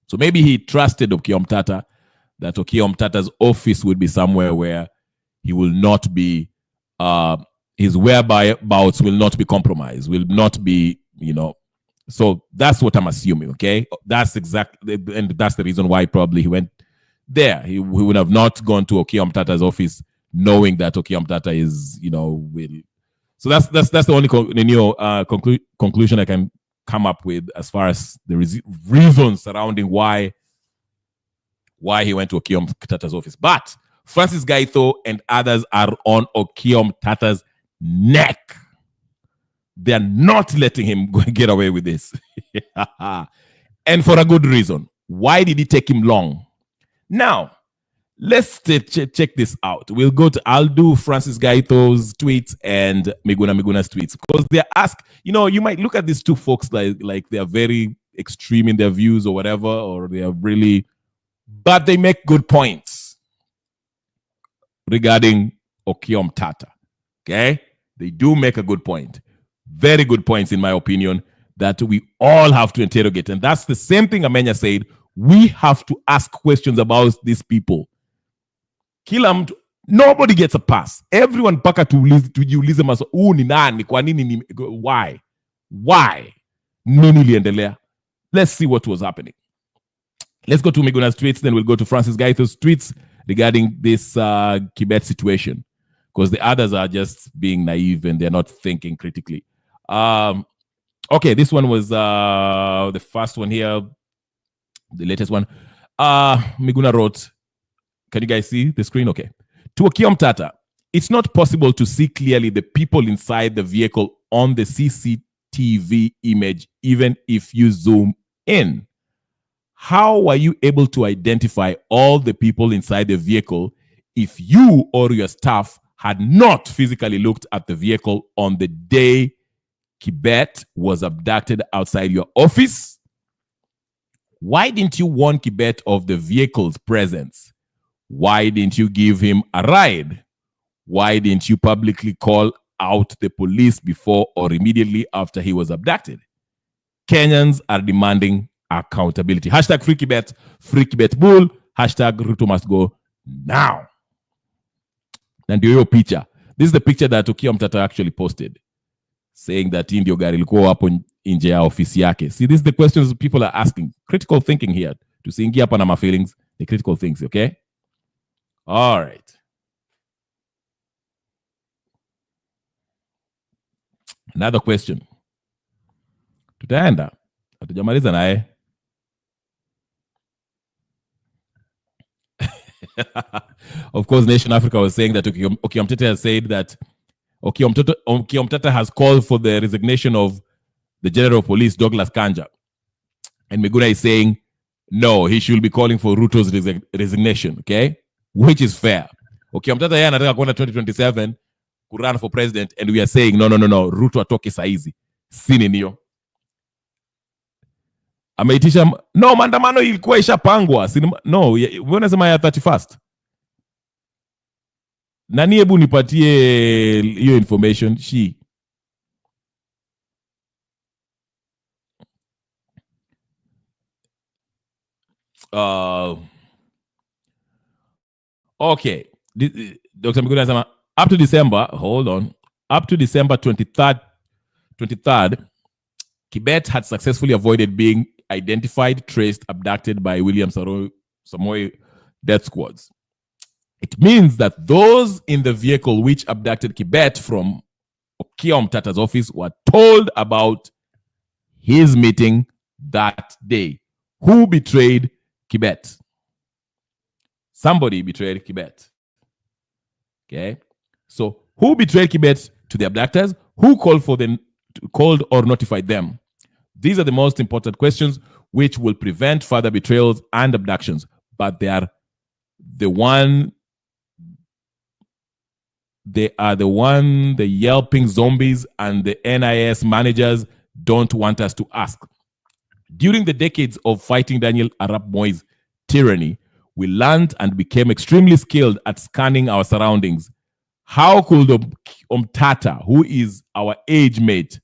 So maybe he trusted Okia Omtata, that Okia Omtata's office would be somewhere where he will not be, his whereabouts will not be compromised, will not be, So that's what I'm assuming, okay? That's exactly, and that's the reason why probably he went there. He would have not gone to Okia Omtata's office knowing that Okia Omtata is, will. So that's the only conclusion I can come up with as far as the reasons surrounding why he went to Okia Omtata's office. But Francis Gaitho and others are on Okia Omtata's neck. They're not letting him get away with this. And for a good reason. Why did it take him long? Now, let's check this out. I'll do Francis Gaitho's tweets and Miguna's tweets, because they ask, you might look at these two folks like they are very extreme in their views or whatever, or they are really, but they make good points regarding Okia Omtata. Okay? They do make a good point. Very good points, in my opinion, that we all have to interrogate. And that's the same thing Amenya said. We have to ask questions about these people. Nobody gets a pass. Everyone mpaka tujiulize maswali, ni nani, kwa nini, why nini liendelea. Let's see what was happening. Let's go to Miguna's tweets, then we'll go to Francis Gaitho's tweets regarding this Kibet situation, because the others are just being naive and they're not thinking critically. Okay, this one was the first one here, the latest one. Miguna wrote, can you guys see the screen? Okay. To Okia Omtata, it's not possible to see clearly the people inside the vehicle on the CCTV image, even if you zoom in. How were you able to identify all the people inside the vehicle if you or your staff had not physically looked at the vehicle on the day Kibet was abducted outside your office? Why didn't you warn Kibet of the vehicle's presence? Why didn't you give him a ride? Why didn't you publicly call out the police before or immediately after he was abducted? Kenyans are demanding accountability. Hashtag free Kibet bull. Hashtag Ruto must go now. And your picture. This is the picture that Okia Omtata actually posted, saying that ndio gari liko hapo nje ya ofisi yake. See, this is the questions people are asking. Critical thinking here. Tusiingia hapa na my feelings. The critical things, okay? All right. Another question. Tutaenda. Hatujamaliza naye. Of course, Nation Africa was saying that Okia Omtata has said that Okia Omtata has called for the resignation of the General of Police, Douglas Kanja. And Miguna is saying, no, he should be calling for Ruto's resignation, okay? Which is fair. Okia Omtata yeye anataka kwenda 2027 kurun for president, and we are saying, no, Ruto atoke saizi. Sini niyo. Ameitisha, no, maandamano ilikuwa ishapangwa. No, wanasema ya 31st. Nani hebu nipatie hiyo information? Okay. Dr. Miguna anasema up to December, hold on. Up to December 23rd, Kibet had successfully avoided being identified, traced, abducted by William Samoei death squads. It means that those in the vehicle which abducted Kibet from Okia Omtata's office were told about his meeting that day. Who betrayed Kibet? Somebody betrayed Kibet. Okay. So who betrayed Kibet to the abductors? Who called or notified them? These are the most important questions which will prevent further betrayals and abductions. But they are the yelping zombies and the NIS managers don't want us to ask. During the decades of fighting Daniel Arap Moi's tyranny, we learned and became extremely skilled at scanning our surroundings. How could Omtata, who is our age mate,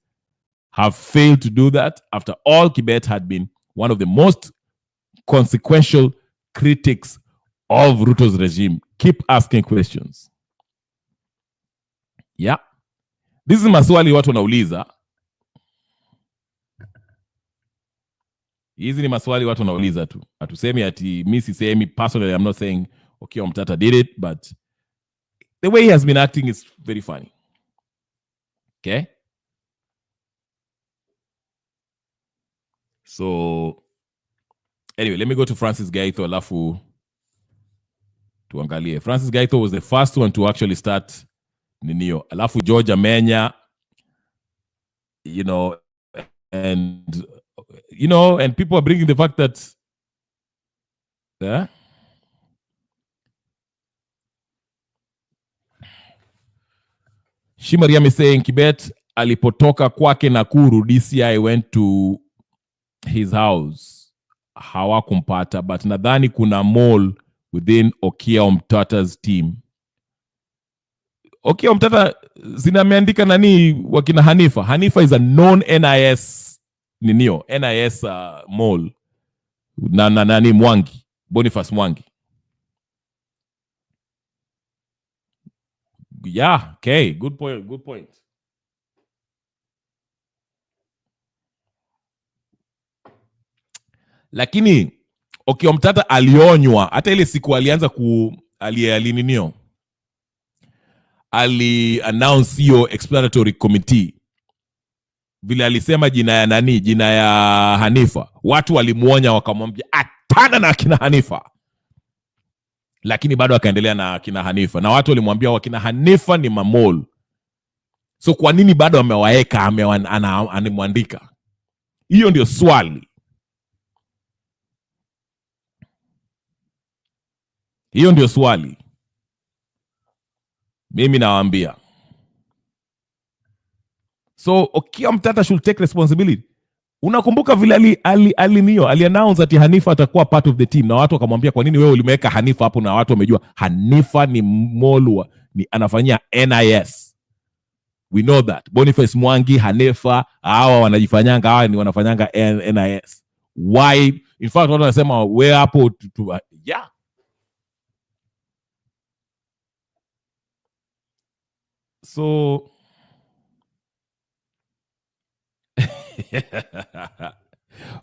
have failed to do that? After all, Kibet had been one of the most consequential critics of Ruto's regime. Keep asking questions. Yeah. This is maswali watu wanauliza. Hizi ni maswali watu wanauliza tu. Hatusemi ati mimi sisemi personally, I'm not saying okay Omtata did it, but the way he has been acting is very funny. Okay? So anyway, let me go to Francis Gaitho alafu tuangalie. Francis Gaitho was the first one to actually start Ninio. Alafu George Amenya, and people are bringing the fact that Shimariam is saying Kibet alipotoka kwake Nakuru, DCI went to his house, hawakumpata, but nadhani kuna mole within Okia Omtata's team. Okia Omtata zinameandika nani wakina Hanifa. Hanifa is a known NIS NIS mole na nani Mwangi, Boniface Mwangi. Yeah, okay, good point. Lakini Okia Omtata alionywa hata ile siku alianza ali-announce hiyo explanatory committee. Vile alisema jina ya Hanifa, watu walimuonya wakamwambia atana na kina Hanifa, lakini bado akaendelea na kina Hanifa, na watu walimwambia wakina Hanifa ni mamol. So kwa nini bado amewaeka animwandika? Hiyo ndio swali. Mimi nawaambia. So Okia Omtata should take responsibility. Unakumbuka vile ali-announce ati Hanifa atakuwa part of the team, na watu wakamwambia kwa nini wewe ulimeweka Hanifa hapo, na watu wamejua Hanifa ni molwa, ni anafanyia NIS. We know that. Boniface Mwangi, Hanifa, hawa wanajifanyanga, hawa ni wanafanyanga NIS. Why? In fact, watu wanasema wewe hapo yeah. So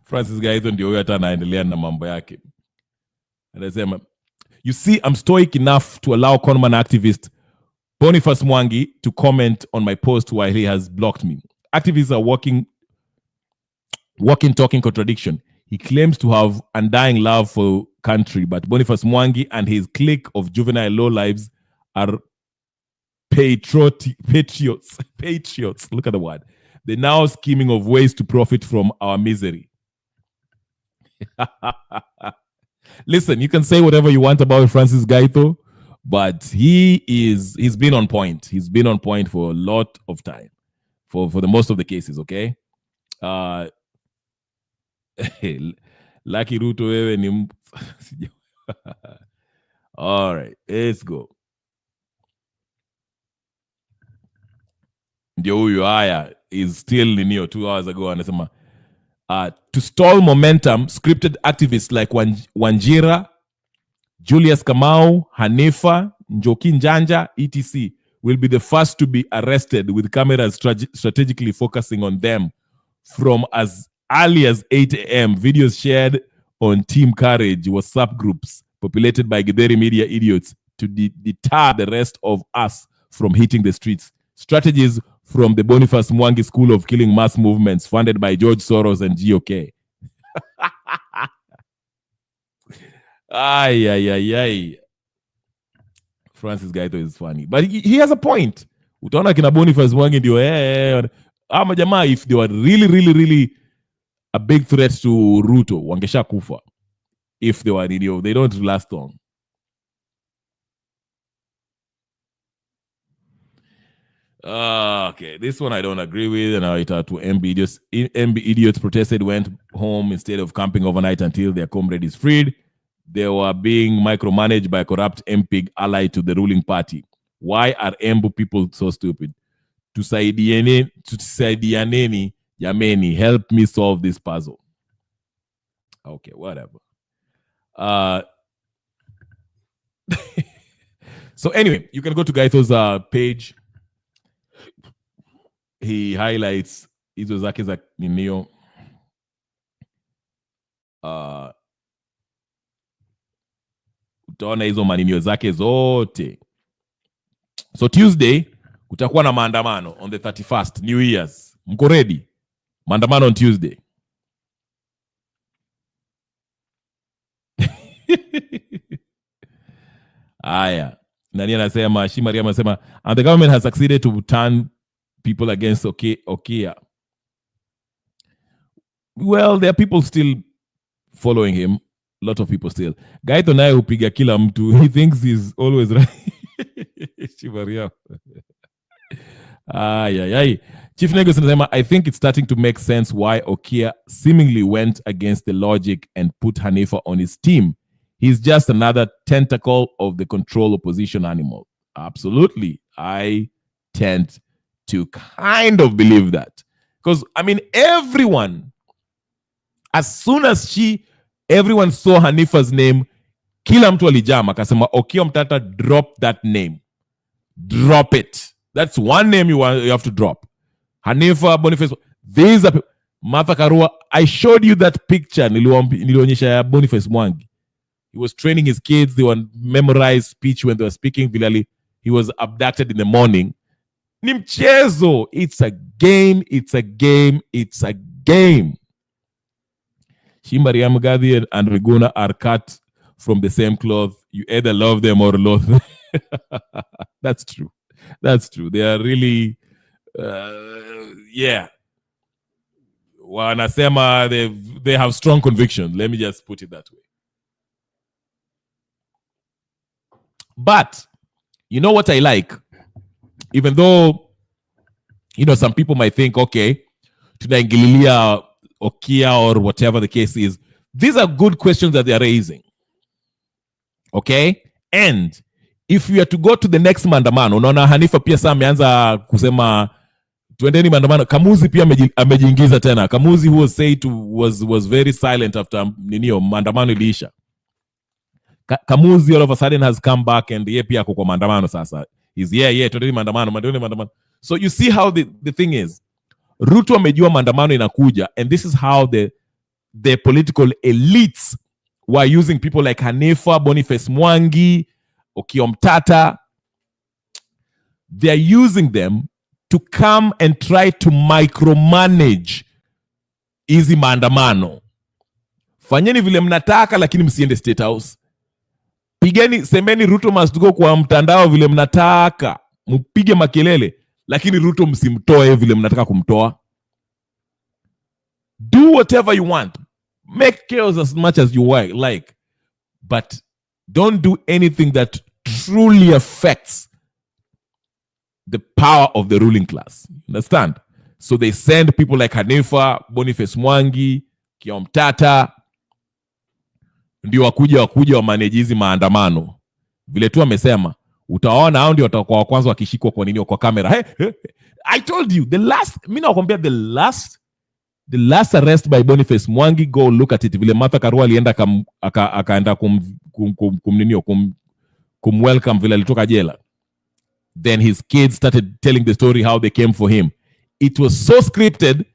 Francis Gaitho ndio huyo hata anaendelea na mambo yake. Anasema, you see, I'm stoic enough to allow Conman activist Boniface Mwangi to comment on my post while he has blocked me. Activists are walking, talking contradiction. He claims to have undying love for country, but Boniface Mwangi and his clique of juvenile lowlives are patriots. Look at the word. They're now scheming of ways to profit from our misery. Listen, you can say whatever you want about Francis Gaitho, but he's been on point. He's been on point for a lot of time, for the most of the cases, okay? Lucky Ruto wewe ni all right, let's go. Ndio huyu haya is still Ninio 2 hours ago anasema To stall momentum, scripted activists like Wanjira, Julius Kamau, Hanifa, Njoki Njanja, etc. will be the first to be arrested, with cameras strategically focusing on them from as early as 8 a.m. Videos shared on Team Courage WhatsApp groups populated by Githeri media idiots to deter the rest of us from hitting the streets. Strategies from the Boniface Mwangi School of Killing Mass Movements, funded by George Soros and GOK. Ay. Francis Gaito is funny. But he has a point. Utaona kina Boniface Mwangi ndio ama jamaa, if they were really a big threat to Ruto, wangesha kufa. If they were they don't last long. Okay, this one I don't agree with, and I to MB idiots. MB idiots protested, went home instead of camping overnight until their comrade is freed. They were being micromanaged by a corrupt MP allied to the ruling party. Why are Embu people so stupid? Tusaidianeni, Yameni, help me solve this puzzle. Okay, whatever. So anyway, you can go to Gaito's page. He highlights hizo zake za ninio. Utaona hizo maninio zake zote. So Tuesday kutakuwa na maandamano on the 31st, New Year's. Mko ready? Maandamano on Tuesday. Aya. Nani anasema, Shimari anasema, and the government has succeeded to turn people against Okia. Well, there are people still following him. A lot of people still. Gaito naye upiga kila mtu. He thinks he's always right. Shivaria. Chief Negos anasema, I think it's starting to make sense why Okia seemingly went against the logic and put Hanifa on his team. He's just another tentacle of the control opposition animal. Absolutely. I tend to kind of believe that. Because, I mean, everyone, as soon as everyone saw Hanifa's name, kila mtu alijama, akasema, Okia Mtata, drop that name. Drop it. That's one name you have to drop. Hanifa, Boniface, these are Martha Karua. I showed you that picture, nilionyesha Boniface Mwangi. He was training his kids. They were memorized speech when they were speaking. Vilali, he was abducted in the morning. Nimchezo. It's a game. It's a game. It's a game. Shimbari Amgadi and Riguna are cut from the same cloth. You either love them or loathe them. That's true. That's true. They are really, yeah. Wanasema they have strong conviction. Let me just put it that way. But, you know what I like? Even though, some people might think, okay, tunaingililia Okia or whatever the case is, these are good questions that they are raising. Okay? And if we are to go to the next maandamano, unaona Hanifa pia saa ameanza kusema tuendeni maandamano. Kamuzi pia amejiingiza tena. Kamuzi, who was said was very silent after maandamano iliisha. Kamuzi all of a sudden has come back and ye pia kwa maandamano sasa. He's tuendeni maandamano. So you see how the thing is. Ruto amejua maandamano inakuja, and this is how the political elites were using people like Hanifa, Boniface Mwangi, Okia Mtata. They're using them to come and try to micromanage hizi maandamano. Fanyeni vile mnataka lakini msiende State House. Pigeni, semeni Ruto must go kwa mtandao vile mnataka. Mpige makelele, lakini Ruto msimtoe vile mnataka kumtoa. Do whatever you want. Make chaos as much as you like. But don't do anything that truly affects the power of the ruling class. Understand? So they send people like Hanifa, Boniface Mwangi, Okia Mtata, ndio wakuja wa manage hizi maandamano. Vile tu amesema, utaona hao ndio watakuwa wa kwanza wakishikwa kwa nini kwa kamera. Hey, I told you, mimi nakwambia the last The last arrest by Boniface Mwangi, go look at it. Vile Martha Karua alienda akaenda welcome vile alitoka jela. Then his kids started telling the story how they came for him. It was so scripted.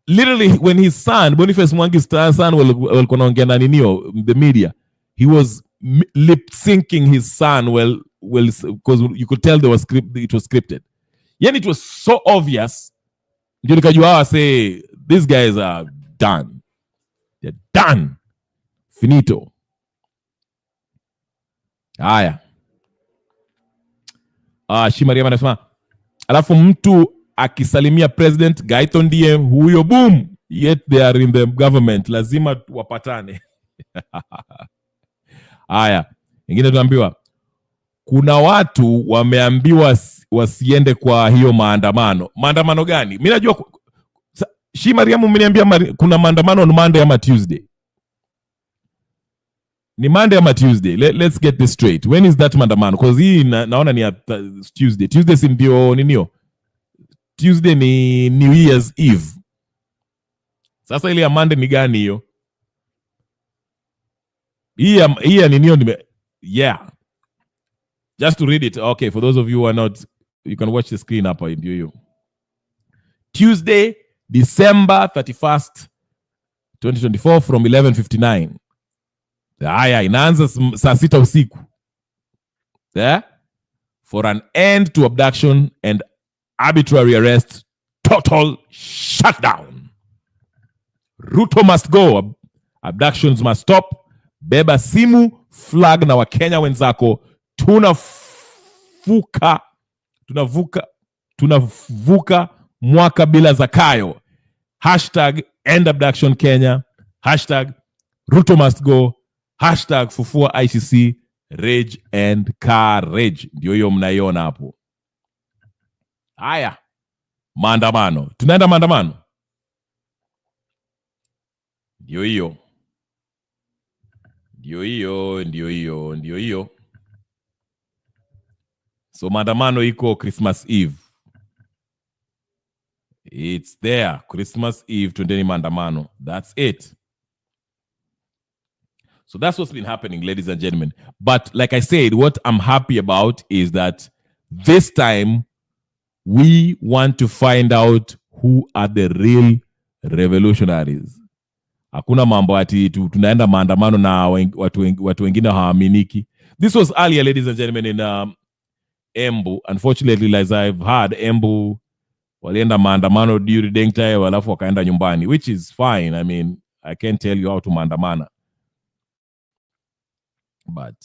Literally, when his son, Boniface Mwangi's son, the media, he was lip syncing his son because you could tell it was scripted. Yeah, it was so obvious. You say these guys are done. They're done. Finito. Haya. Shimaria anasema alafu mtu akisalimia president Gaiton DM huyo boom, yet they are in the government, lazima wapatane. Haya. Ingine tunaambiwa kuna watu wameambiwa wasiende kwa hiyo maandamano. Maandamano gani? Mimi najua Mariamu mmeniambia kuna maandamano on Monday ama Tuesday. Ni Monday ama Tuesday? Let's get this straight. When is that maandamano? Because hii naona ni Tuesday. Tuesday si ndio ninio? Tuesday ni New Year's Eve. Sasa ile ya Monday ni gani hiyo? Hii ya ninio yeah. Just to read it. Okay, for those of you who are not, you can watch the screen up in you. Tuesday, December 31st, 2024 from 11:59. Haya, inaanza saa 6 usiku. Yeah? For an end to abduction and arbitrary arrest, total shutdown. Ruto must go. Abductions must stop. Beba simu, flag na Wakenya wenzako. Tunavuka mwaka bila Zakayo. Hashtag end abduction Kenya. Hashtag Ruto must go. Hashtag fufua ICC. Rage and courage. Ndio hiyo mnaiona hapo. Haya. Maandamano. Tunaenda maandamano. Ndio hiyo. So maandamano iko Christmas Eve. It's there. Christmas Eve, twendeni maandamano. That's it. So that's what's been happening, ladies and gentlemen. But like I said, what I'm happy about is that this time we want to find out who are the real revolutionaries. Hakuna mambo ati tunaenda maandamano na watu wengine hawaaminiki. This was earlier, ladies and gentlemen, in Embu. Unfortunately, as I've heard, Embu walienda maandamano during daytime walafu wakaenda nyumbani, which is fine. I mean, I can't tell you how to maandamana. But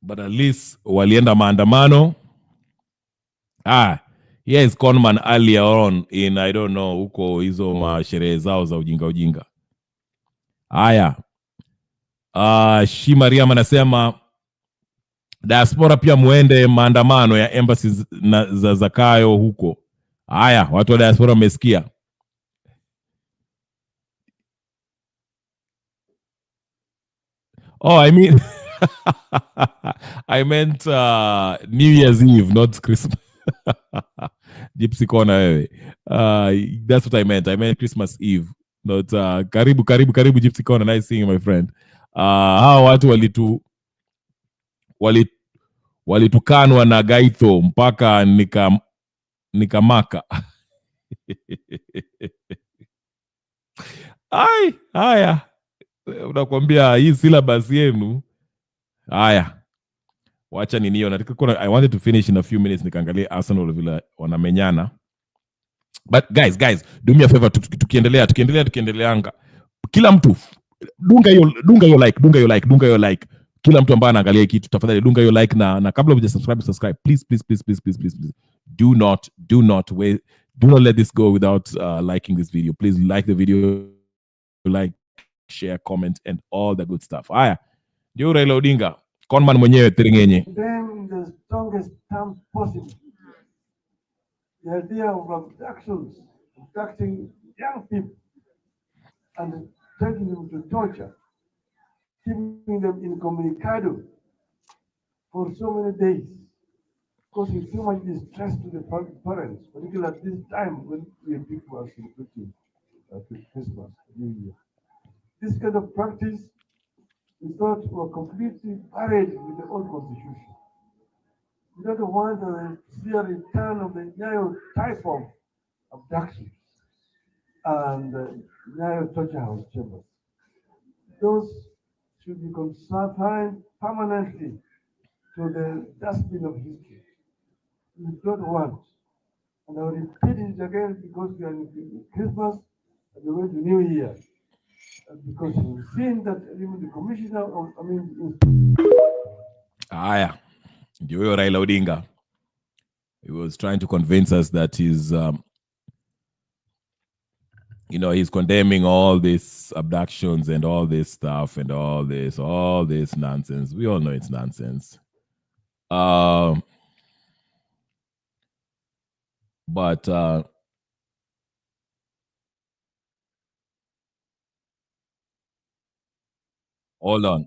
but at least walienda maandamano. Here is Conman earlier on in, I don't know, huko hizo masherehe zao za ujinga. Haya. Mariam anasema diaspora pia muende maandamano ya embassies za Zakayo huko. Haya, watu wa diaspora wamesikia. Oh, I mean I meant New Year's Eve, not Christmas. Gypsy Corner wewe. That's what I meant. I meant Christmas Eve. Not karibu Gypsy Corner. Nice seeing you, my friend. Hao watu walitukanwa na Gaitho mpaka nikamaka. Haya. Unakwambia hii syllabus yenu. Haya. wacha ninio I wanted to finish in a few minutes nikaangalia Arsenal vile wanamenyana. But guys, do me a favor, tukiendeleanga kila mtu dunga yo like kila mtu ambaye anaangalia kitu tafadhali dunga yo like na kabla uja subscribe please do not let this go without liking this video. Please like the video, like, share, comment and all the good stuff. Haya ndio Raila Odinga Conman mwenyewe Tiringenye. Then in the strongest terms possible, the idea of abducting young people and taking them to torture, keeping them incommunicado for so many days, causing too much distress to the parents, particularly at this time when people are celebrating Christmas, New Year. This kind of practice, we thought, were completely buried with the old constitution. We don't want to see a return of the Nyayo type of abduction and Nyayo torture house chambers. Those should be consigned permanently to the dustbin of history. We don't want, and I will repeat it again because we are in Christmas and we're going to New Year. Because we've seen that even the commissioner of, ndio Raila Odinga. He was trying to convince us that he's he's condemning all these abductions and all this stuff and all this nonsense. We all know it's nonsense. But hold on.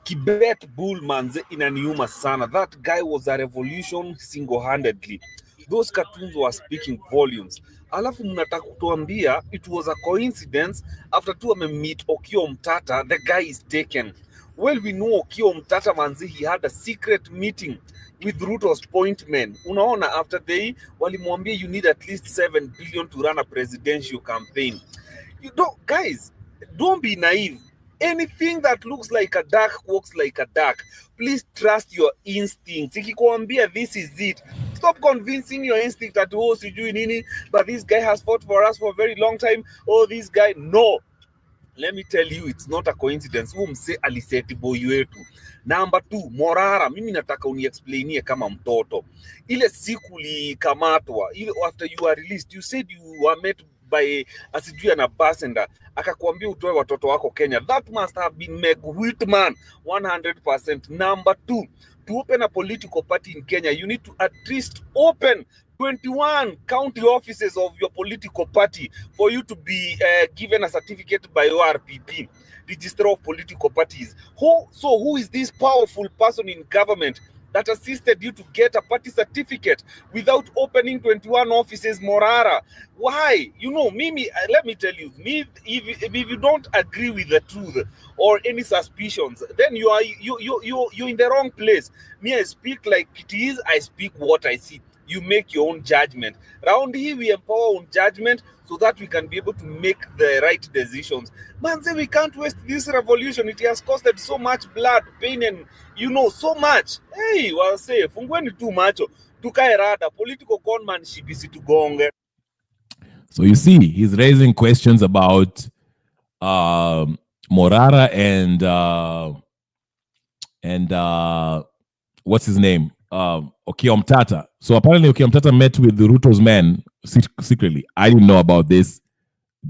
Kibet Bull manze inaniuma sana. That guy was a revolution single-handedly. Those cartoons were speaking volumes. Alafu mnataka kutuambia it was a coincidence after tu meet Okiya Omtatah, the guy is taken. Well, we know Okiya Omtatah manze, he had a secret meeting with Ruto's point men. Unaona, after they walimwambia you need at least 7 billion to run a presidential campaign. You don't, guys, don't be naive. Anything that looks like a duck walks like a duck. Please trust your instincts. Ikikuambia this is it. Stop convincing your instinct that oh sijui nini, but this guy has fought for us for a very long time. Oh, this guy, no. Let me tell you, it's not a coincidence. Mse aliseti boy wetu. Number 2, Morara. Mimi nataka uniexplainie kama mtoto. Ile siku likamatwa, ile after you are released, you said you were met by asijui na Basenda akakwambia utoe watoto wako Kenya. That must have been Meg Whitman 100%. Number 2, to open a political party in Kenya, you need to at least open 21 county offices of your political party for you to be given a certificate by ORPP, Register of Political Parties. Who is this powerful person in government that assisted you to get a party certificate without opening 21 offices, Morara? Why? Mimi, let me tell you, if you don't agree with the truth or any suspicions, then you're in the wrong place. Me, I speak like it is, I speak what I see. You make your own judgment. Round here, we empower own judgment so that we can be able to make the right decisions. Man, say we can't waste this revolution. It has costed so much blood, pain, and so much. Hey, well, say, fungueni tu macho. Tukae rada, political conmanship is to gonge. So you see, he's raising questions about Morara and what's his name? Okiya Omtatah. So apparently Okiya Omtatah met with the Ruto's men secretly. I didn't know about this.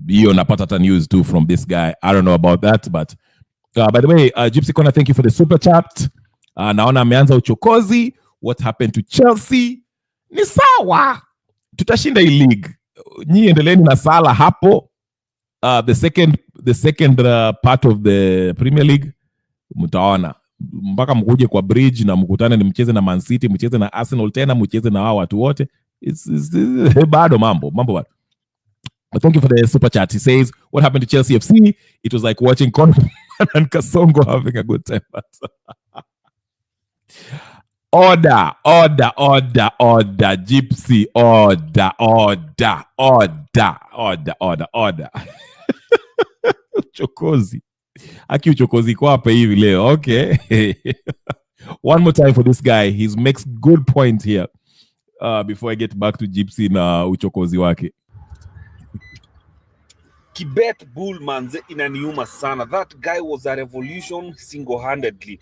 Hiyo napata news too from this guy. I don't know about that, but by the way, Gypsy Corner, thank you for the super chat. Naona ameanza uchokozi. What happened to Chelsea? Ni sawa. Tutashinda hii league. Nyi endeleeni na sala hapo. The second part of the Premier League mtaona. Mpaka mkuje kwa bridge na mkutane ni mcheze na Man City, mcheze na Arsenal tena, mcheze na hao watu wote. It's bado mambo bado. But thank you for the super chat. He says, what happened to Chelsea FC? It was like watching Conman and Kasongo having a good time. Order, Gypsy, order. Uchokozi. Aki uchokozi kwa hapa hivi leo. Okay. One more time for this guy. He makes good points here. Before I get back to Gypsy na uchokozi wake. Kibet Bull manze inaniuma sana. That guy was a revolution single-handedly.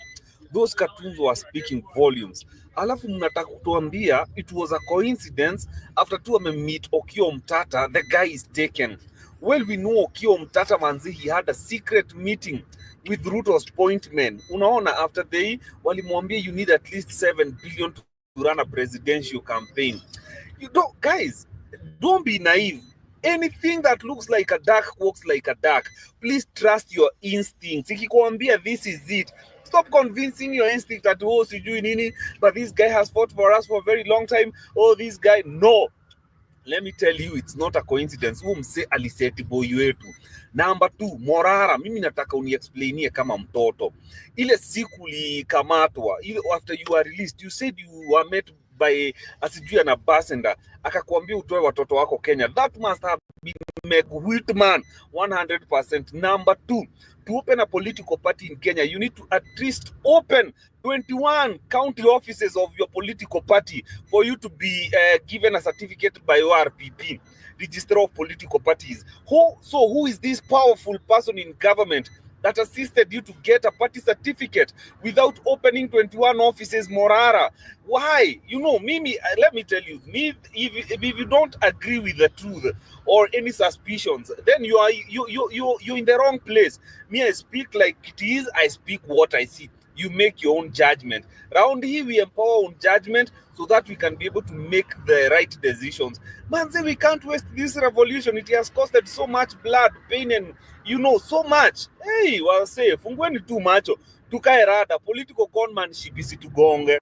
Those cartoons were speaking volumes. Alafu mnataka kutuambia it was a coincidence after tu meet Okiya Omtatah, the guy is taken. Well, we know Okiya Omtatah manzi, he had a secret meeting with Ruto's point men. Unaona, after they walimwambia you need at least 7 billion to run a presidential campaign. You don't, guys, don't be naive. Anything that looks like a duck walks like a duck. Please trust your instincts. Ikikwambia this is it. Stop convincing your instinct that, oh, sijui nini, but this guy has fought for us for a very long time. Oh, this guy. No. Let me tell you, it's not a coincidence. Mse aliseti boy wetu. Number 2, Morara. Mimi nataka uniexplainie kama mtoto. Ile siku likamatwa, ile after you are released, you said you were met by asijui an ambassador, akakwambia utoe watoto wako Kenya. That must have been Meg Whitman 100%. Number 2, to open a political party in Kenya, you need to at least open 21 county offices of your political party for you to be given a certificate by ORPP, Register of Political Parties. Who is this powerful person in government that assisted you to get a party certificate without opening 21 offices, Morara? Why? You know, Mimi, let me tell you, if you don't agree with the truth or any suspicions, then you're in the wrong place. Me, I speak like it is, I speak what I see. You make your own judgment. Round here, we empower our own judgment so that we can be able to make the right decisions. Man, say we can't waste this revolution. It has costed so much blood, pain, and so much. Hey, well, say, fungueni tu macho, tukae rada, political conmanship isitugonge.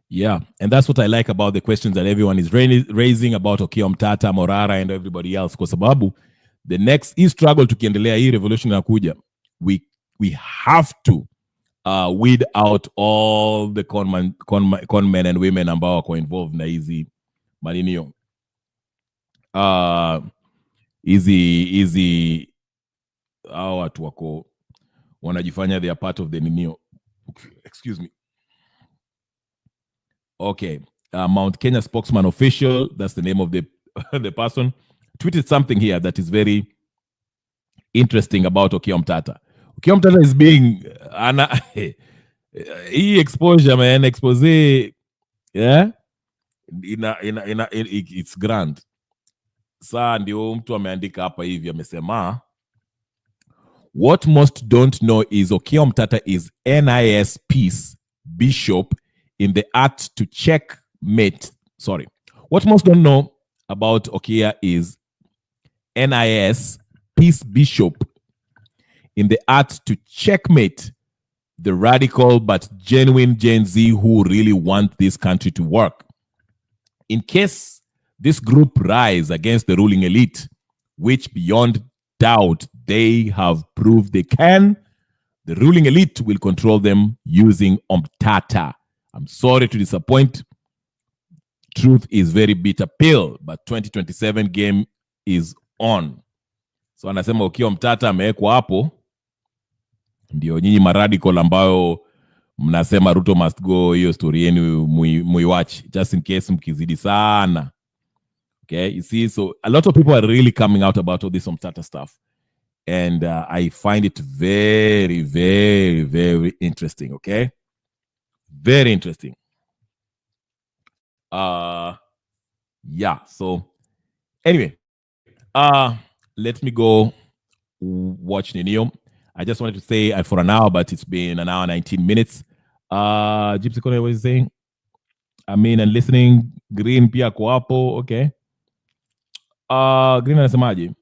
Yeah, and that's what I like about the questions that everyone is raising about Okiya Omtatah, Morara, and everybody else. Kwa sababu the next struggle tukiendelea hii revolution inakuja, we have to weed out all the con men and women ambao wako involved na hizi maninio. Hizi hao watu wako wanajifanya they are part of the ninio. Excuse me. Okay. Mount Kenya spokesman official, that's the name of the person, tweeted something here that is very interesting about Okiya Omtatah. Okiya Omtatah is being exposure, man, expose, yeah, it's grand. Saa ndio mtu ameandika hapa hivi, amesema what most don't know is Okiya Omtatah is NIS peace bishop in the act to checkmate. Sorry. What most don't know about Okiya is NIS peace bishop in the act to checkmate the radical but genuine Gen Z who really want this country to work. In case this group rise against the ruling elite, which beyond doubt they have proved they can, the ruling elite will control them using Omtatah. I'm sorry to disappoint. Truth is very bitter pill, but 2027 game is on. So anasema Okiya Omtatah amewekwa hapo ndio nyinyi maradical ambayo mnasema Ruto must go, hiyo story yenu muiwatch just in case mkizidi sana. Okay, you see, so a lot of people are really coming out about all this Omtatah stuff, and I find it very, very, very interesting. Okay, very interesting. Yeah, so anyway, let me go watch Ninio. I just wanted to say for an hour, but it's been an hour 19 minutes. Gypsy Kone was saying, I mean, and listening. Green pia kuapo, okay. Green anasemaje?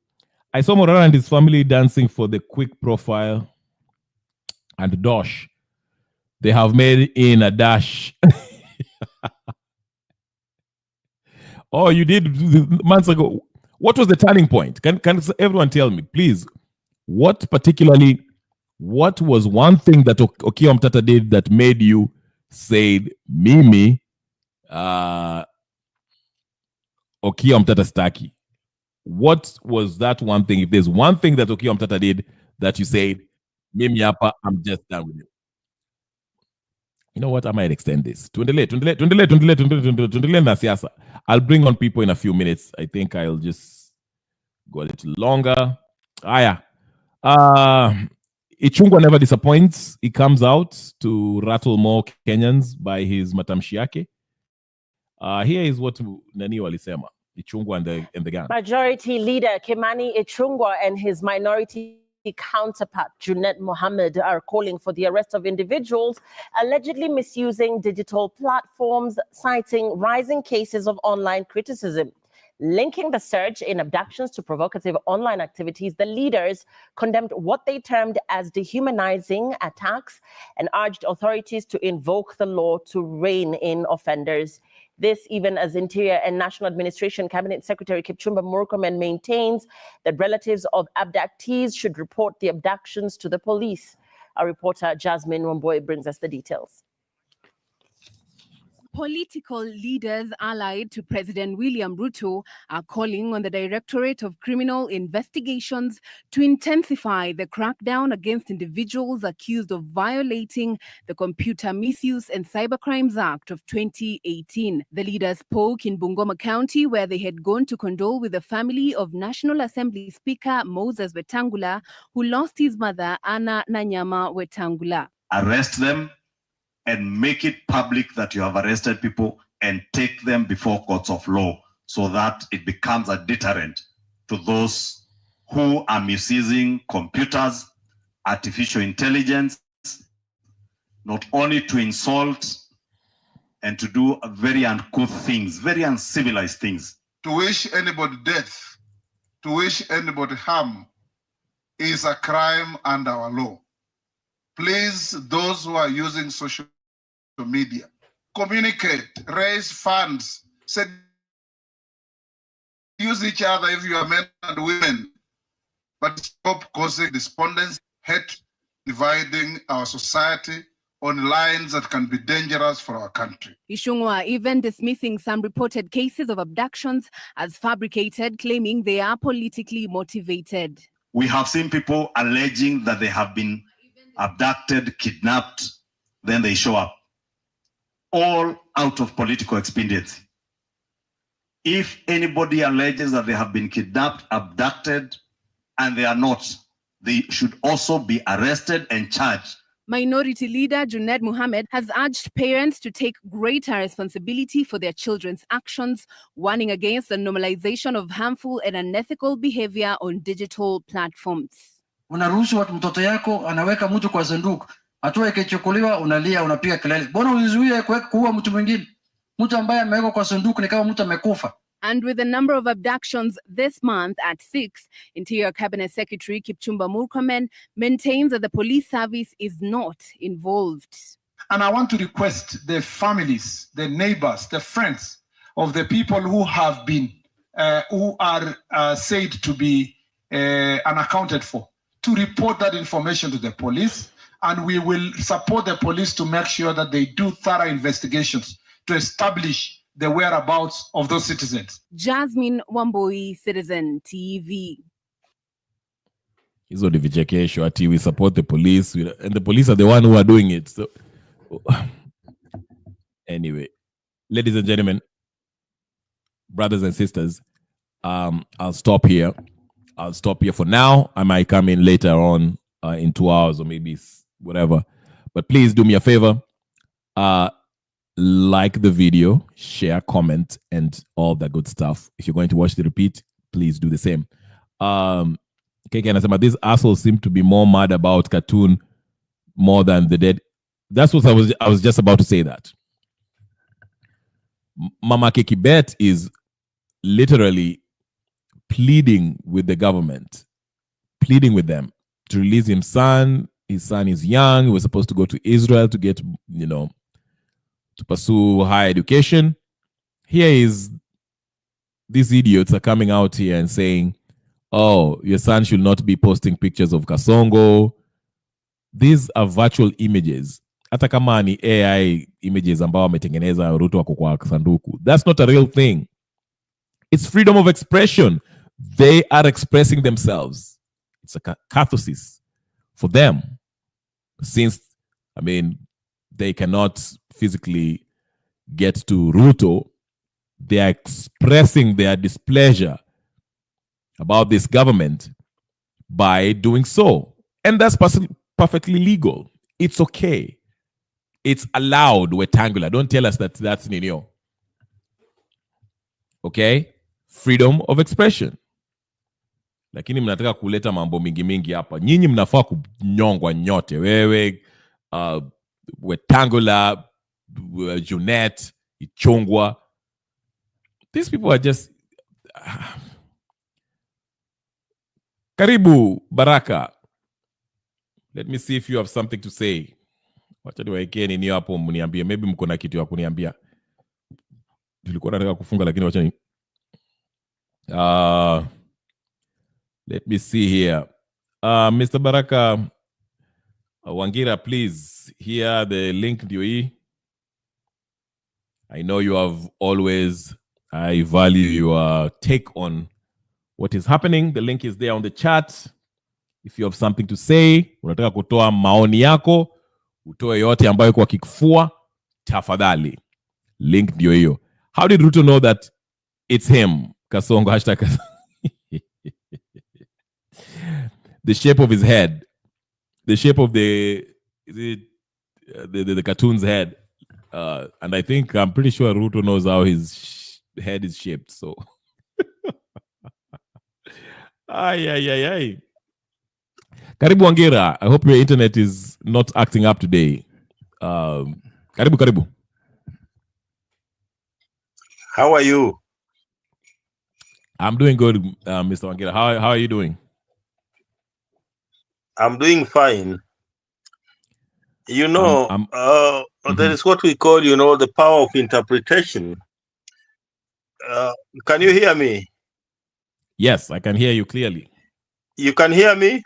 I saw Morara and his family dancing for the quick profile and dosh. They have made in a dash. Oh, you did months ago. What was the turning point? Can everyone tell me, please? What was one thing that Okiya Omtatah did that made you said, Mimi, Okia Mtata Staki. What was that one thing? If there's one thing that Okia Mtata did that you said, Mimi Apa, I'm just done with it. You know what? I might extend this. Tuendelee na siasa. I'll bring on people in a few minutes. I think I'll just go a little longer. Ichungwa never disappoints. He comes out to rattle more Kenyans by his matamshi yake. Here is what Nani walisema. Ichungwa and the gang. Majority Leader Kimani Ichungwa and his minority counterpart Junet Mohammed are calling for the arrest of individuals allegedly misusing digital platforms, citing rising cases of online criticism. Linking the surge in abductions to provocative online activities, the leaders condemned what they termed as dehumanizing attacks and urged authorities to invoke the law to rein in offenders. This even as Interior and National Administration Cabinet Secretary Kipchumba Murkomen maintains that relatives of abductees should report the abductions to the police. Our reporter Jasmine Wamboy brings us the details. Political leaders allied to President William Ruto are calling on the Directorate of Criminal Investigations to intensify the crackdown against individuals accused of violating the Computer Misuse and Cybercrimes Act of 2018. The leaders spoke in Bungoma County, where they had gone to condole with the family of National Assembly Speaker Moses Wetangula, who lost his mother, Anna Nanyama Wetangula. Arrest them and make it public that you have arrested people and take them before courts of law so that it becomes a deterrent to those who are misusing computers, artificial intelligence, not only to insult and to do very uncouth things, very uncivilized things. To wish anybody death, to wish anybody harm is a crime under our law. Please, those who are using social media, communicate, raise funds, seduce each other if you are men and women, but stop causing despondency, hate, dividing our society on lines that can be dangerous for our country. Ichungwa even dismissing some reported cases of abductions as fabricated, claiming they are politically motivated. We have seen people alleging that they have been abducted, kidnapped, then they show up, all out of political expediency. If anybody alleges that they have been kidnapped, abducted, and they are not, they should also be arrested and charged. Minority Leader Junet Mohammed has urged parents to take greater responsibility for their children's actions, warning against the normalization of harmful and unethical behavior on digital platforms. Unaruhusu watu mtoto yako anaweka mtu kwa sanduku, hatua ikichukuliwa unalia, unapiga kelele. Mbona ulizuia kuua mtu mwingine? Mtu ambaye amewekwa kwa sanduku ni kama mtu amekufa. And with the number of abductions this month at 6, Interior Cabinet Secretary Kipchumba Murkomen maintains that the police service is not involved. And I want to request the families, the neighbors, the friends of the people who have been, who are said to be unaccounted for, to report that information to the police, and we will support the police to make sure that they do thorough investigations to establish the whereabouts of those citizens. Jasmine Wamboi, Citizen TV. Hizo ni vichekesho ati we support the police, and the police are the one who are doing it. So anyway, ladies and gentlemen, brothers and sisters, I'll stop here. I'll stop here for now. I might come in later on in 2 hours or maybe whatever. But please do me a favor. Like the video, share, comment, and all that good stuff. If you're going to watch the repeat, please do the same. These assholes seem to be more mad about cartoon more than the dead. That's what I was just about to say that. Mama Kekibet is literally pleading with the government, pleading with them to release his son. His son is young. He was supposed to go to Israel to get, to pursue higher education. Here is, these idiots are coming out here and saying, oh, your son should not be posting pictures of Kasongo. These are virtual images. hata kama ni AI images ambao wametengeneza Ruto wako kwa sanduku. That's not a real thing. It's freedom of expression. They are expressing themselves. It's a catharsis for them. Since, I mean, they cannot physically get to Ruto, they are expressing their displeasure about this government by doing so. And that's perfectly legal. It's okay. It's allowed, Wetangula. Don't tell us that that's Ninio. Okay? Freedom of expression. Lakini mnataka kuleta mambo mingi hapa. Nyinyi mnafaa kunyongwa nyote. Wewe, Wetangula, Junet, Ichungwa. These people are just... Karibu, Baraka. Let me see if you have something to say. Wacha niwaekee nini hapo mniambie. Maybe mko na kitu ya kuniambia. Tulikuwa nataka kufunga lakini wacha ni... let me see here. Mr. Baraka Wangira, please, here the link ndio hii. I know you have always, I value your take on what is happening. The link is there on the chat. If you have something to say, unataka kutoa maoni yako, utoe yote ambayo kwa kifua, tafadhali. Link ndio hiyo. How did Ruto know that it's him? Kasongo, hashtag. The shape of his head. The shape of the cartoon's head. And I think, I'm pretty sure Ruto knows how his head is shaped. So, ay. Karibu Wangira. I hope your internet is not acting up today. Karibu. How are you? I'm doing good, Mr. Wangira. How are you doing? I'm doing fine. You know, there is what we call, the power of interpretation. Can you hear me? Yes, I can hear you clearly. You can hear me?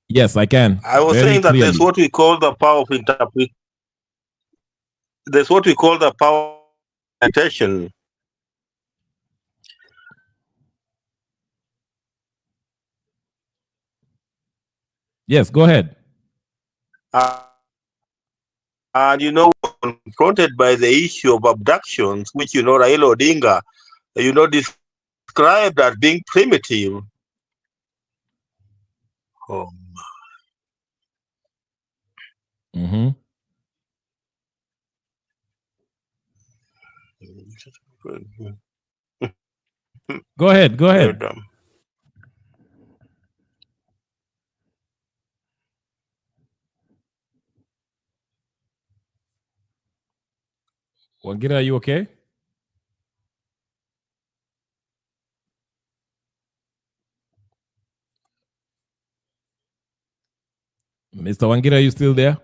Yes, I can. I was Very saying that clearly. there's what we call the power of interpretation. There's what we call the power of interpretation. Yes, go ahead. And confronted by the issue of abductions, which Raila Odinga, described as being primitive. Mm-hmm. Go ahead. Wangira, are you okay? Mr. Wangira, are you still there?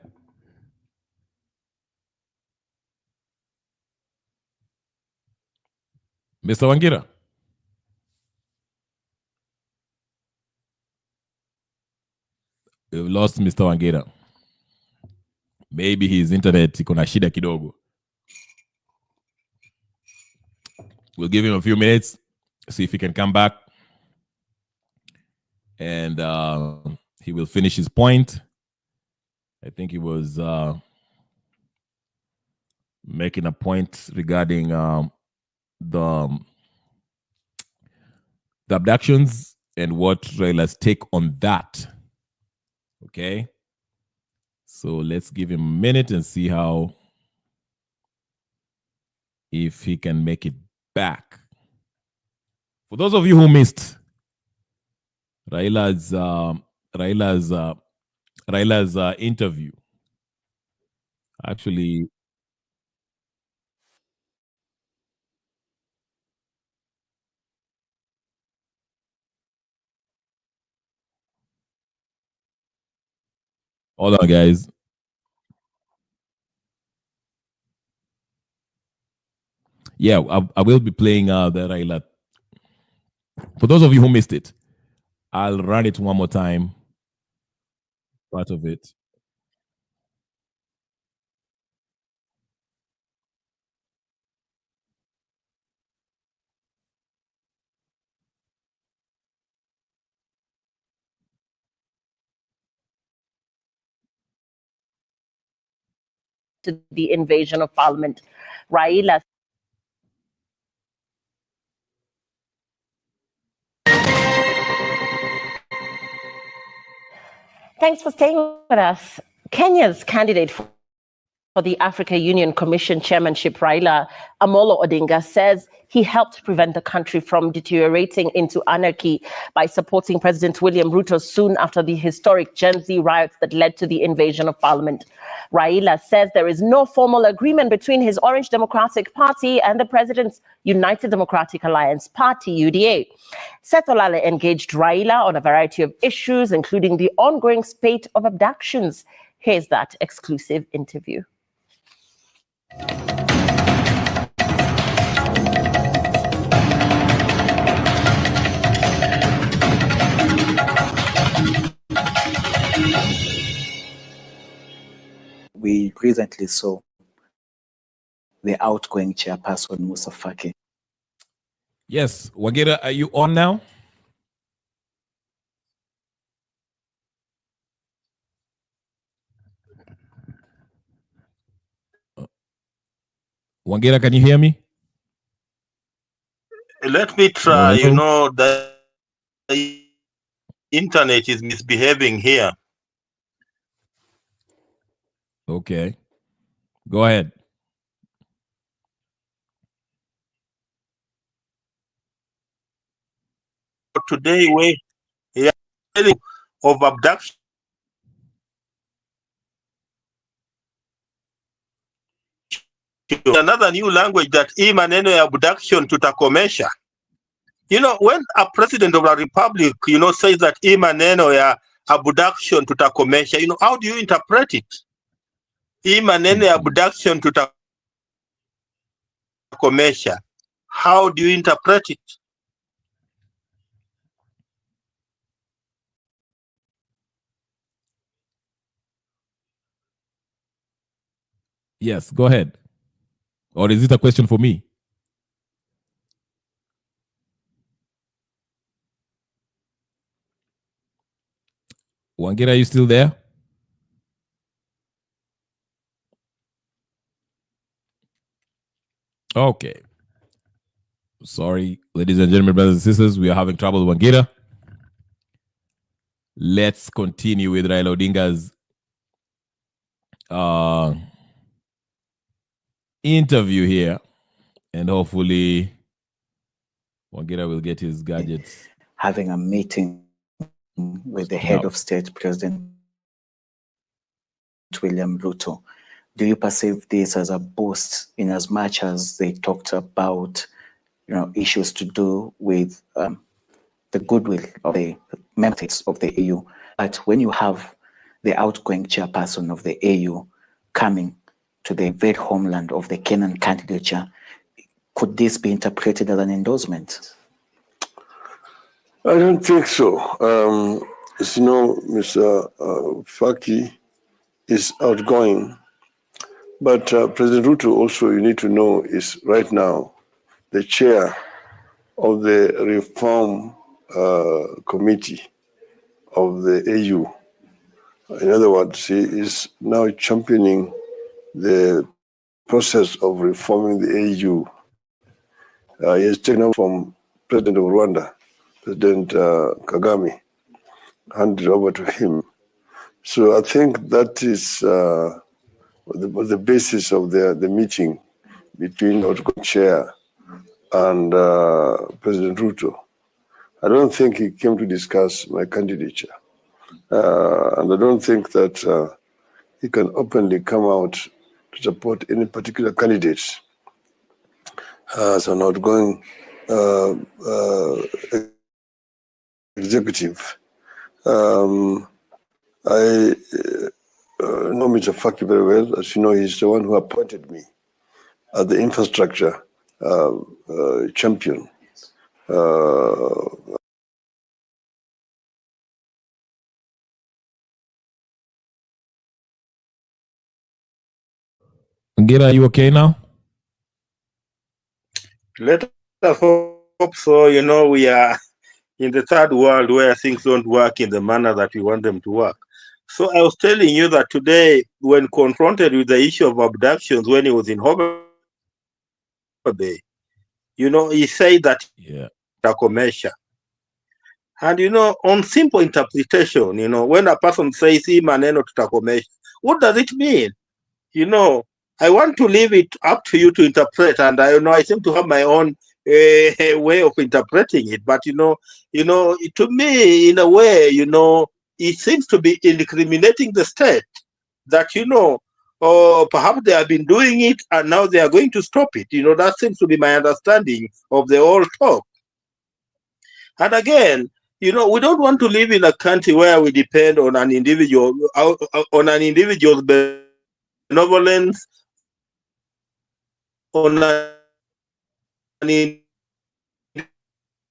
Mr. Wangira? We've lost Mr. Wangira. Maybe his internet iko na shida kidogo. We'll give him a few minutes, see if he can come back. And he will finish his point. I think he was making a point regarding the abductions and what Raila's take on that. Okay. So let's give him a minute and see if he can make it back. For those of you who missed Raila's interview, actually, hold on, guys. Yeah, I will be playing the Raila. For those of you who missed it, I'll run it one more time. Part of it. to the invasion of parliament. Raila Thanks for staying with us. Kenya's candidate for the Africa Union Commission chairmanship, Raila Amolo Odinga, says he helped prevent the country from deteriorating into anarchy by supporting President William Ruto soon after the historic Gen Z riots that led to the invasion of parliament. Raila says there is no formal agreement between his Orange Democratic Party and the president's United Democratic Alliance Party, UDA. Seth Olale engaged Raila on a variety of issues, including the ongoing spate of abductions. Here's that exclusive interview. We recently saw the outgoing chairperson, Musa Faki. Yes, Wagera, are you on now? Wagera, can you hear me? Let me try. Hello? You know, the internet is misbehaving here. Okay. Go ahead. Today, we are telling of abduction. Another new language that maneno ya abduction tutakomesha. You know, when a president of a republic, you know, says that maneno ya abduction tutakomesha, you know, how do you interpret it? Maneno ya abduction tutakomesha. How do you interpret it? Yes, go ahead. Or is it a question for me? Wangera, are you still there? Okay. Sorry, ladies and gentlemen, brothers and sisters, we are having trouble with Wangera. Let's continue with Raila Odinga's interview here, and hopefully Wangera will get his gadgets. Having a meeting with the head of state, President William Ruto. Do you perceive this as a boost in as much as they talked about, you know, issues to do with the goodwill of the members of the AU? But when you have the outgoing chairperson of the AU coming to the very homeland of the Kenyan candidature, could this be interpreted as an endorsement? I don't think so. As you know, Mr. Faki is outgoing, but President Ruto also, you need to know, is right now the chair of the reform committee of the AU. In other words, he is now championing the process of reforming the AU. He has taken over from President of Rwanda, President Kagame, handed over to him. So I think that is the basis of the meeting between the chair and President Ruto. I don't think he came to discuss my candidature. And I don't think that he can openly come out to support any particular candidates as an outgoing executive. I know Mr. Faki very well. As you know, he's the one who appointed me as the infrastructure champion. Ngira, are you okay now? Let us hope so. You know, we are in the third world where things don't work in the manner that we want them to work. So I was telling you that today, when confronted with the issue of abductions when he was in Homa Bay, he said that Takomesha. And on simple interpretation, when a person says maneno tutakomesha, what does it mean? I want to leave it up to you to interpret, and I seem to have my own way of interpreting it. But to me, in a way, it seems to be incriminating the state that perhaps they have been doing it and now they are going to stop it. That seems to be my understanding of the whole talk. And again, we don't want to live in a country where we depend on an individual's benevolence, on an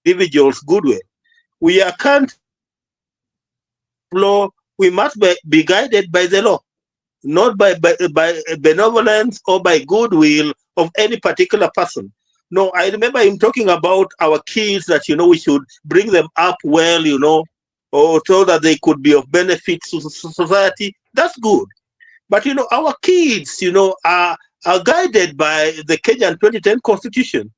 individual's goodwill. We are country law. We must be guided by the law, not by benevolence or by goodwill of any particular person. No, I remember him talking about our kids that, we should bring them up well, or so that they could be of benefit to society. That's good. But, our kids, are guided by the Kenyan 2010 Constitution.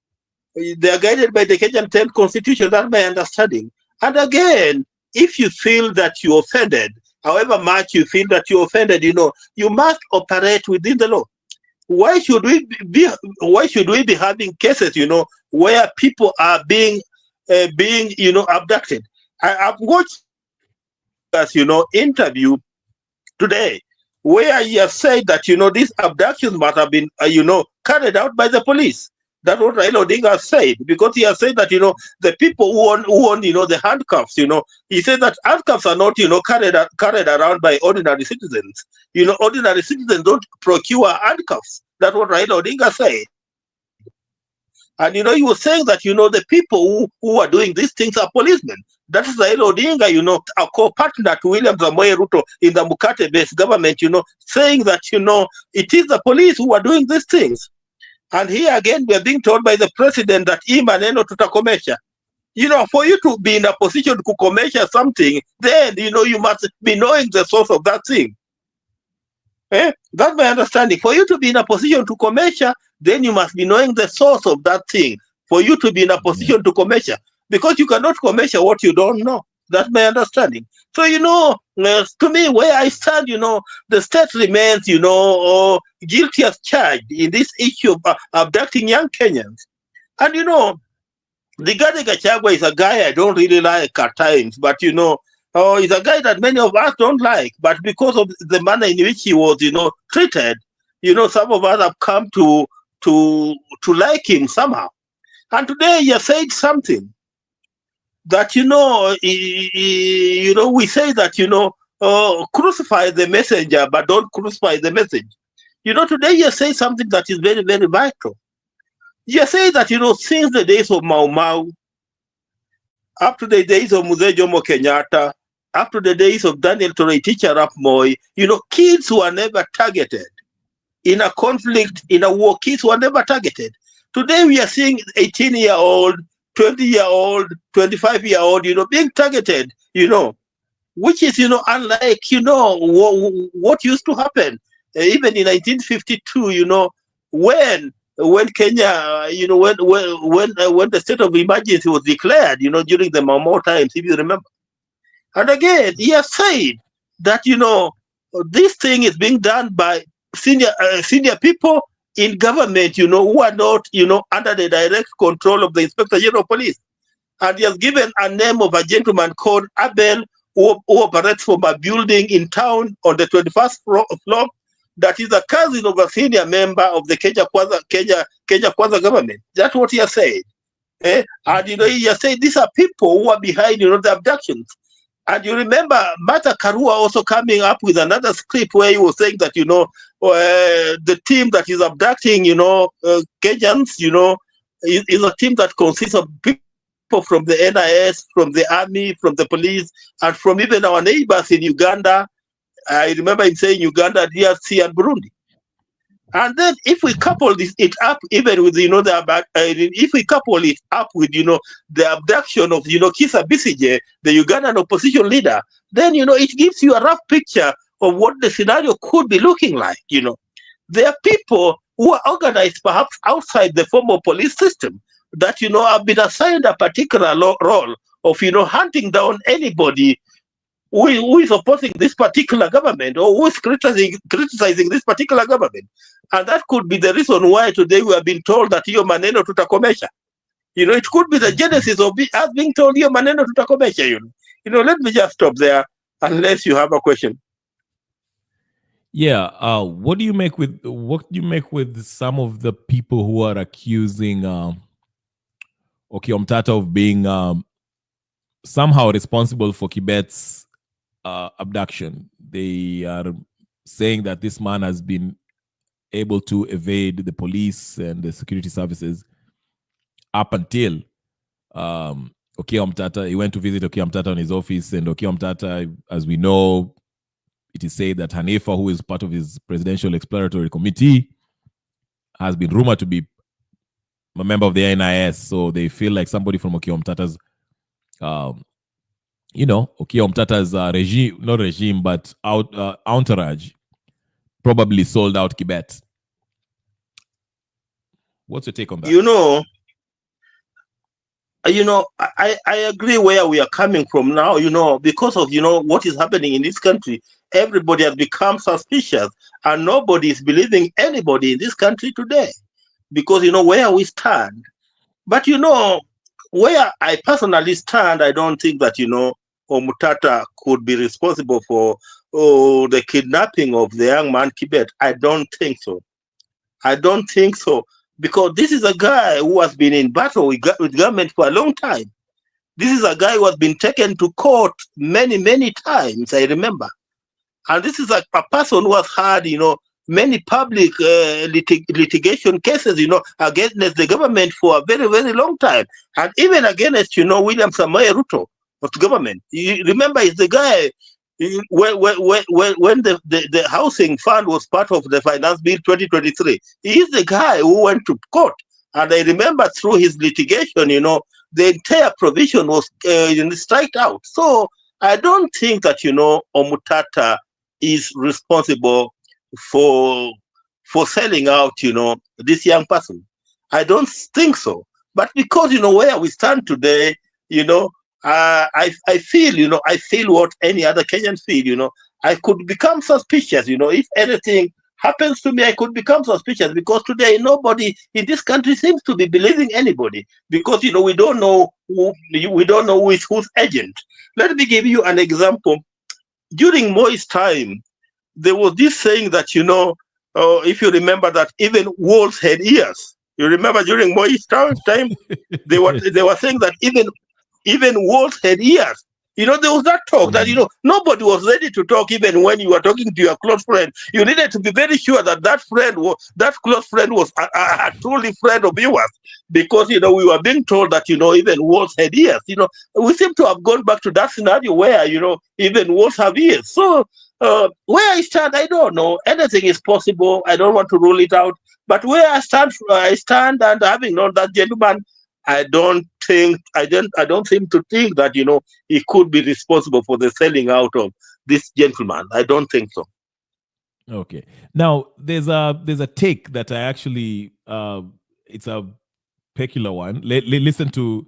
They are guided by the Kenyan 10 Constitution. That's my understanding. And again, if you feel that you're offended, however much you feel that you're offended, you must operate within the law. Why should we be having cases, where people are being abducted? I've watched interview today where he has said that these abductions must have been carried out by the police. That's what Raila Odinga said, because he has said that the people who own the handcuffs, he said that handcuffs are not carried around by ordinary citizens. Ordinary citizens don't procure handcuffs. That's what Raila Odinga said. And he was saying that the people who are doing these things are policemen. That is Raila Odinga, a co-partner to William Samoei Ruto in the Mukate-based government, saying that it is the police who are doing these things. And here again, we are being told by the president that maneno tutakomesha. For you to be in a position to komesha something, then you must be knowing the source of that thing. That's my understanding. For you to be in a position to komesha, then you must be knowing the source of that thing. For you to be in a position to komesha, because you cannot komesha what you don't know. That's my understanding. So, to me, where I stand, the state remains, guilty as charged in this issue of abducting young Kenyans. And, Rigathi Gachagua is a guy I don't really like at times, but, he's a guy that many of us don't like. But because of the manner in which he was, treated, some of us have come to like him somehow. And today he has said something that we say that crucify the messenger, but don't crucify the message. Today you say something that is very, very vital. You say that since the days of Mau Mau, up to the days of Mzee Jomo Kenyatta, up to the days of Daniel Toroitich arap Moi, kids were never targeted in a conflict, in a war. Kids were never targeted. Today we are seeing 18-year-old, 20-year-old, 25-year-old, being targeted, which is, unlike, what used to happen, even in 1952, when Kenya, when the state of emergency was declared, during the Mau Mau times, if you remember. And again, he has said that, this thing is being done by senior people in government, who are not, under the direct control of the Inspector General of Police. And he has given a name of a gentleman called Abel, who operates from a building in town on the 21st floor, that is a cousin of a senior member of the Kenya Kwanza government. That's what he has said. And he has said these are people who are behind the abductions. And you remember Martha Karua also coming up with another script where he was saying that the team that is abducting Kenyans is a team that consists of people from the NIS, from the army, from the police, and from even our neighbors in Uganda. I remember him saying Uganda, DRC, and Burundi. And then if we couple it up even with, if we couple it up with, the abduction of, Kizza Besigye, the Ugandan opposition leader, then, it gives you a rough picture of what the scenario could be looking like. There are people who are organized perhaps outside the formal police system that, have been assigned a particular role of, hunting down anybody who is opposing this particular government or who is criticizing this particular government. And that could be the reason why today we have been told that hiyo maneno tutakomesha. It could be the genesis of us being told hiyo maneno tutakomesha. Let me just stop there unless you have a question. Yeah. What do you make with some of the people who are accusing Okiya Omtata of being somehow responsible for Kibet's abduction? They are saying that this man has been able to evade the police and the security services up until Okiya Omtata. He went to visit Okiya Omtata on his office, and Okiya Omtata, as we know, it is said that Hanifa, who is part of his presidential exploratory committee, has been rumored to be a member of the NIS. So they feel like somebody from Okiya Omtata's, Okiya Omtata's regime, but entourage probably sold out Kibet. What's your take on that? I agree where we are coming from now, because of, what is happening in this country. Everybody has become suspicious and nobody is believing anybody in this country today because, where we stand. But, where I personally stand, I don't think that, Omtata could be responsible for the kidnapping of the young man Kibet. I don't think so. Because this is a guy who has been in battle with government for a long time. This is a guy who has been taken to court many, many times, I remember. And this is a person who has had, many public litigation cases, against the government for a very, very long time. And even against, William Samoei Ruto of the government. You remember, he's the guy, when the housing fund was part of the finance bill 2023, he is the guy who went to court. And I remember through his litigation, the entire provision was striked out. So I don't think that, Omtata is responsible for selling out, this young person. I don't think so. But because, where we stand today, I feel, I feel what any other Kenyan feel, I could become suspicious, if anything happens to me, I could become suspicious because today nobody in this country seems to be believing anybody because, we don't know who is whose agent. Let me give you an example. During Moi's time, there was this saying that, if you remember that even wolves had ears. You remember during Moi's time, they were saying that even wolves had ears. There was that talk that, nobody was ready to talk even when you were talking to your close friend. You needed to be very sure that that close friend was a truly friend of yours because, we were being told that, even wolves had ears. We seem to have gone back to that scenario where, even wolves have ears. So where I stand, I don't know. Anything is possible. I don't want to rule it out. But where I stand and having known that gentleman, I don't seem to think that, he could be responsible for the selling out of this gentleman. I don't think so. Okay. Now there's a take that I actually it's a peculiar one. Listen to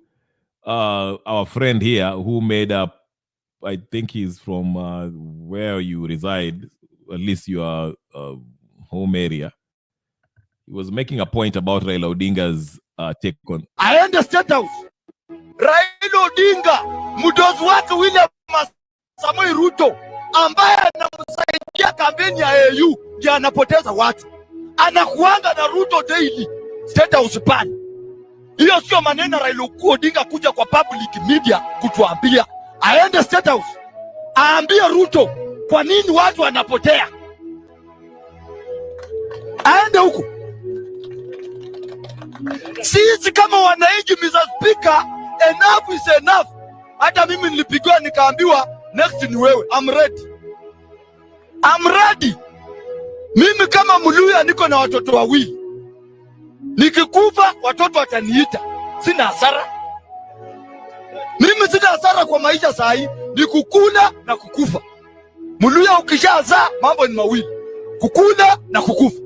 our friend here who made up. I think he's from where you reside, at least your home area. He was making a point about Raila Odinga's take on. Aende State House. Raila Odinga, mdozi wake William Samoei Ruto, ambaye anamsaidia kampeni ya AU, ndiye anapoteza watu. Anakuanga na Ruto daily State House pale. Hiyo sio maneno Raila Odinga kuja kwa public media kutuambia. Aende State House. Aambie Ruto kwa nini watu wanapotea. Aende huko. Sisi kama wananchi, Mr. Speaker, enough is enough. Hata mimi nilipigwa nikaambiwa next ni wewe. I'm ready. Mimi kama Mluya niko na watoto wawili. Nikikufa watoto wataniita. Sina hasara. Mimi sina hasara kwa maisha saa hii, ni kukula na kukufa. Mluya ukishazaa mambo ni mawili, kukula na kukufa.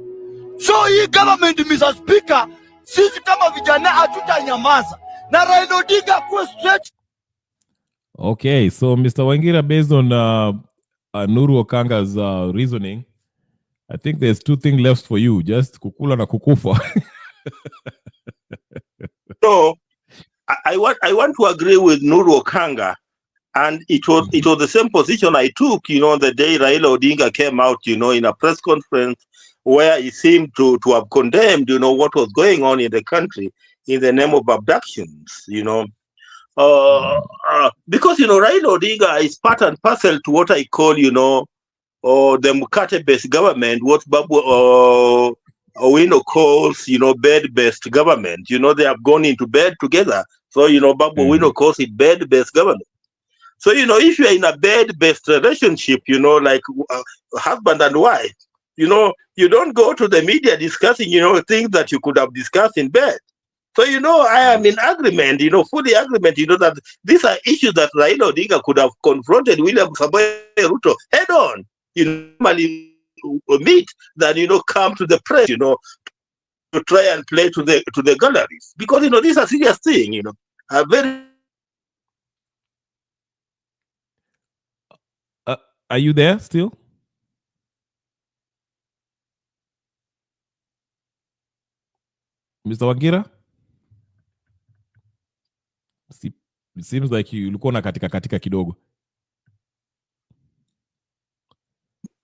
So hii government, Mr. Speaker, sisi kama vijana hatutanyamaza. Na Raila Odinga kwa straight. Okay, so Mr. Wangira, based on Nuru Okanga's reasoning, I think there's two things left for you, just kukula na kukufa. So I want to agree with Nuru Okanga, and it was the same position I took, the day Raila Odinga came out, in a press conference where he seemed to have condemned, what was going on in the country in the name of abductions, because Raila Odinga is part and parcel to what I call, the Mukate-based government, what Babu Owino calls, bed-based government. They have gone into bed together. So, Babu Owino calls it bed-based government. So, if you are in a bed-based relationship, like husband and wife, you don't go to the media discussing, things that you could have discussed in bed. So, I am in agreement, fully agreement, that these are issues that Raila Odinga could have confronted William Samoei Ruto head on, normally meet than, come to the press, to try and play to the galleries. Because, this is a serious thing, a very... Are you there still? Mr. Wangira? It seems like you look on katika kidogo.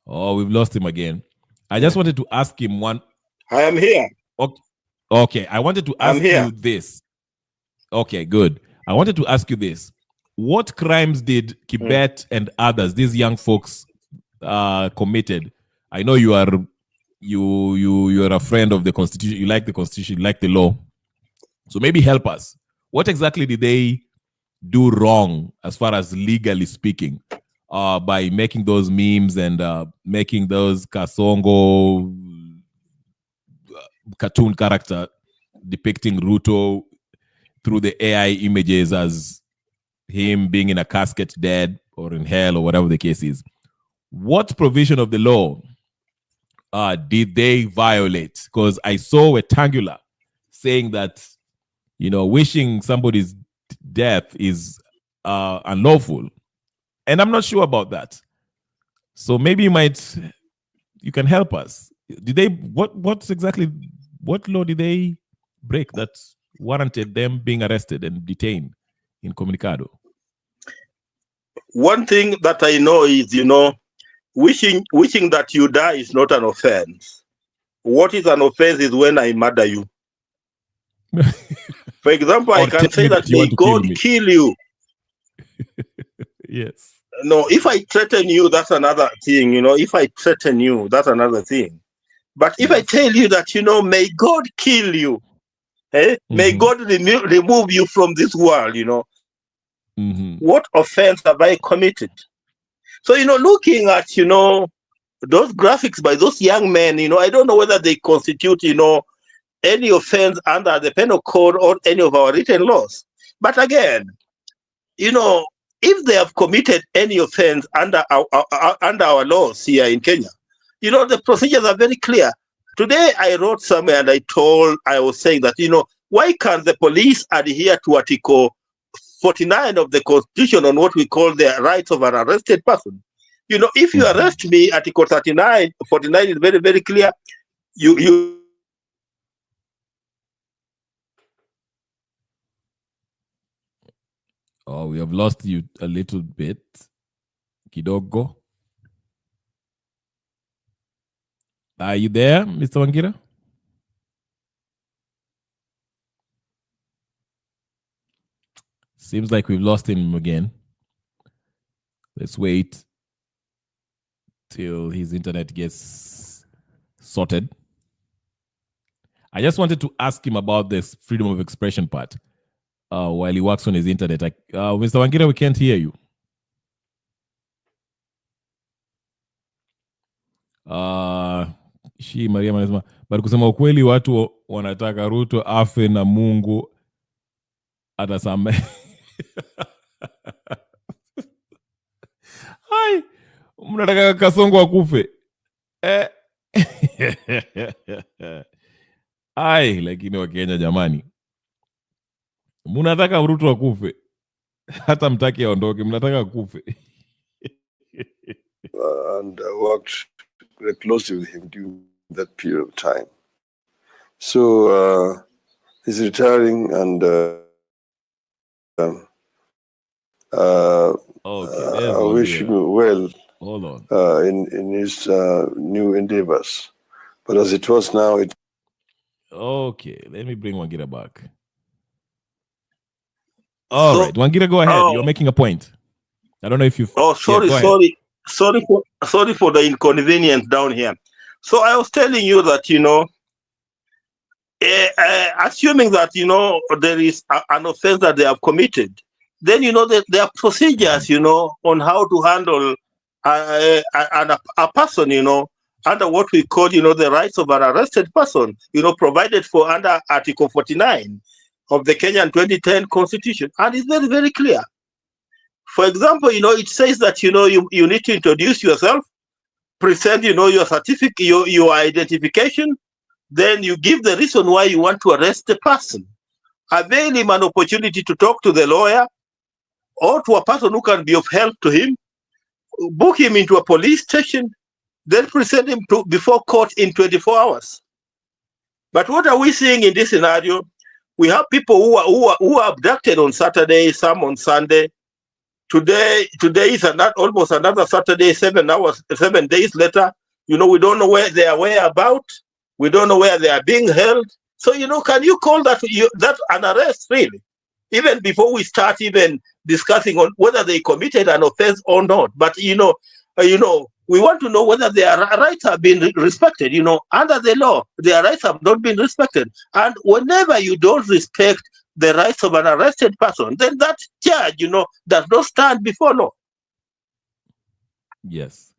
Oh, we've lost him again. I just wanted to ask him one. I am here. Okay. I wanted to ask you this. Okay, good. I wanted to ask you this. What crimes did Kibet and others, these young folks, committed? I know you are a friend of the Constitution. You like the Constitution. You like the law. So maybe help us. What exactly did they do wrong as far as legally speaking, by making those memes and making those Kasongo cartoon character depicting Ruto through the AI images as him being in a casket dead or in hell or whatever the case is? What provision of the law did they violate? Because I saw a Tangular saying that, wishing somebody's death is unlawful. And I'm not sure about that. So maybe you can help us. Did they, what law did they break that warranted them being arrested and detained in Comunicado? One thing that I know is, wishing that you die is not an offense. What is an offense is when I murder you. For example, I can say that may God kill you. Yes. No, if I threaten you, that's another thing. If I threaten you, that's another thing. But if I tell you that, may God kill you, may God remove you from this world, what offense have I committed? So, looking at, those graphics by those young men, I don't know whether they constitute, any offense under the penal code or any of our written laws. But again, if they have committed any offense under our laws here in Kenya, the procedures are very clear. Today, I wrote somewhere and I was saying that, why can't the police adhere to Article 49 of the Constitution on what we call the rights of an arrested person? If you arrest me, Article 49 is very, very clear. Oh, we have lost you a little bit. Kidogo. Are you there, Mr. Wangira? Seems like we've lost him again. Let's wait till his internet gets sorted. I just wanted to ask him about this freedom of expression part while he works on his internet. Mr. Wangira, we can't hear you. Maria anasema, but kusema ukweli watu wanataka Ruto afe na Mungu atasamehe. Hai, mnataka Kasongo akufe. Ai, lakini Wakenya jamani. Mnataka Ruto akufe. Hata mtaki aondoke, mnataka akufe. And worked very closely with him during that period of time. So he's retiring, and I wish him well. Hold on. In his new endeavors. But as it was now, it. Okay, let me bring Wangira back. All right, Wangira, go ahead. You're making a point. I don't know if you've. Oh, sorry, sorry for the inconvenience down here. So I was telling you that, assuming that, there is an offense that they have committed, then, there are procedures, on how to handle a person, under what we call, the rights of an arrested person, provided for under Article 49 of the Kenyan 2010 Constitution. And it's very, very clear. For example, it says that, you need to introduce yourself, present, your certificate, your identification, then you give the reason why you want to arrest the person. Avail him an opportunity to talk to the lawyer or to a person who can be of help to him, book him into a police station, then present him before court in 24 hours. But what are we seeing in this scenario? We have people who are abducted on Saturday, some on Sunday. Today is almost another Saturday, 7 days later. We don't know where they are whereabouts. We don't know where they are being held. So, can you call that an arrest, really? Even before we start even discussing on whether they committed an offense or not. But, we want to know whether their rights have been respected. Under the law, their rights have not been respected. And whenever you don't respect the rights of an arrested person, then that charge, does not stand before law. Yes.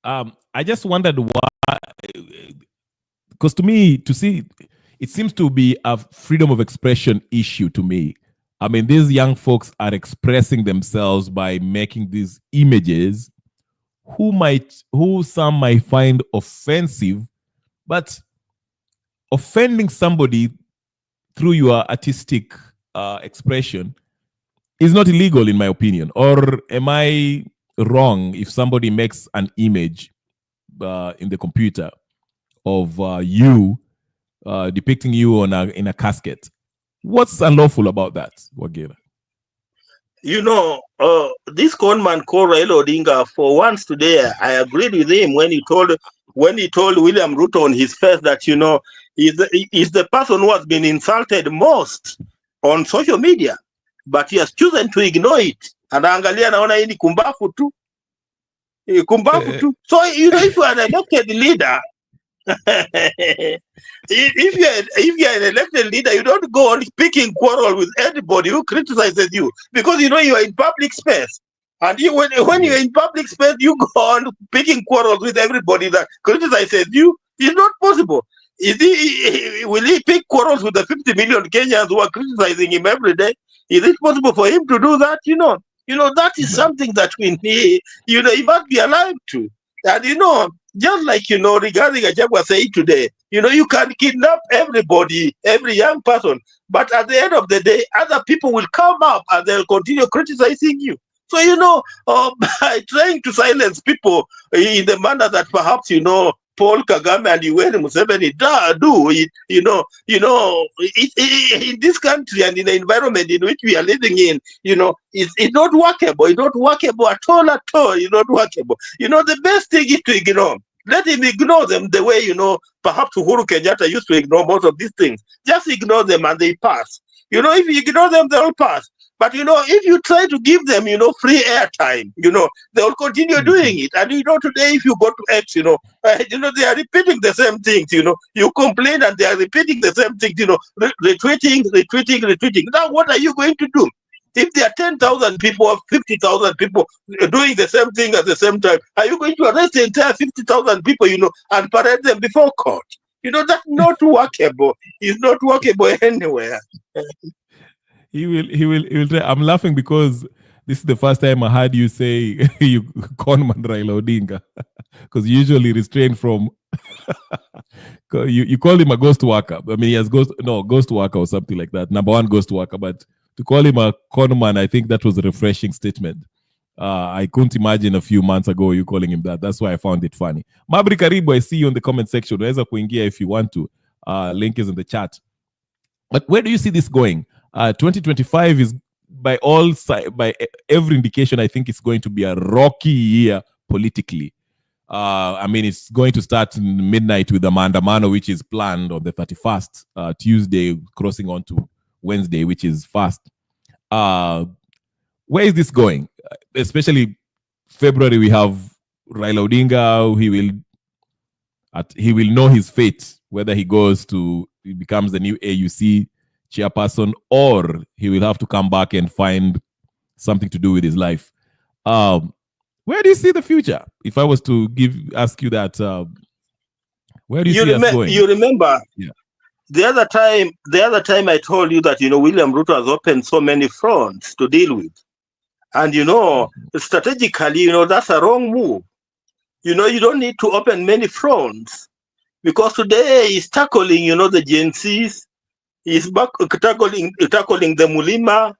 I just wondered why, because to me, it seems to be a freedom of expression issue to me. I mean, these young folks are expressing themselves by making these images who some might find offensive, but offending somebody through your artistic expression is not illegal, in my opinion. Or am I wrong if somebody makes an image in the computer of you depicting you in a casket? What's unlawful about that, Wagera? This conman called Raila Odinga, for once today, I agreed with him when he told William Ruto on his face that, he's the person who has been insulted most on social media, but he has chosen to ignore it. And angalia naona hii ni kumbafu tu. So, if you are an elected leader, if you're an elected leader, you don't go on picking quarrel with anybody who criticizes you, because you are in public space. And when you're in public space, you go on picking quarrels with everybody that criticizes you. It's not possible. Will he pick quarrels with the 50 million Kenyans who are criticizing him every day? Is it possible for him to do that? That is something that we need. He must be alive to. And just like regarding Gachagua saying today, you can kidnap everybody, every young person, but at the end of the day, other people will come up and they'll continue criticizing you. So by trying to silence people in the manner that perhaps Paul Kagame and Yoweri Museveni do in this country and in the environment in which we are living in, it's not workable. It's not workable at all. It's not workable. The best thing is to ignore. Let him ignore them the way, perhaps Uhuru Kenyatta used to ignore most of these things. Just ignore them and they pass. If you ignore them, they'll pass. But, if you try to give them, free airtime, they'll continue doing it. And, today, if you go to X, they are repeating the same things, You complain and they are repeating the same things, retweeting. Now, what are you going to do? If there are 10,000 people or 50,000 people doing the same thing at the same time, are you going to arrest the entire 50,000 people, and parade them before court? That's not workable. It's not workable anywhere. He will try. I'm laughing because this is the first time I heard you say you Conman Raila Odinga, because usually restrained from. you call him a ghost worker. I mean, he has ghost worker or something like that. Number one ghost worker, but to call him a conman, I think that was a refreshing statement. I couldn't imagine a few months ago you calling him that. That's why I found it funny. Mabri Karibu, I see you in the comment section. Unaweza kuingia if you want to. Link is in the chat. But where do you see this going? 2025 is by every indication, I think it's going to be a rocky year politically. I mean, it's going to start midnight with the Maandamano, which is planned on the 31st, Tuesday, crossing on to Wednesday, which is fast. Where is this going? Especially February, we have Raila Odinga. He will know his fate, whether he becomes the new AUC chairperson, or he will have to come back and find something to do with his life. Where do you see the future? If I was to ask you that, where do you see us going? You remember the other time I told you that William Ruto has opened so many fronts to deal with, and strategically that's a wrong move. You don't need to open many fronts, because today he's tackling the Gen Zs, he's tackling the Mulima.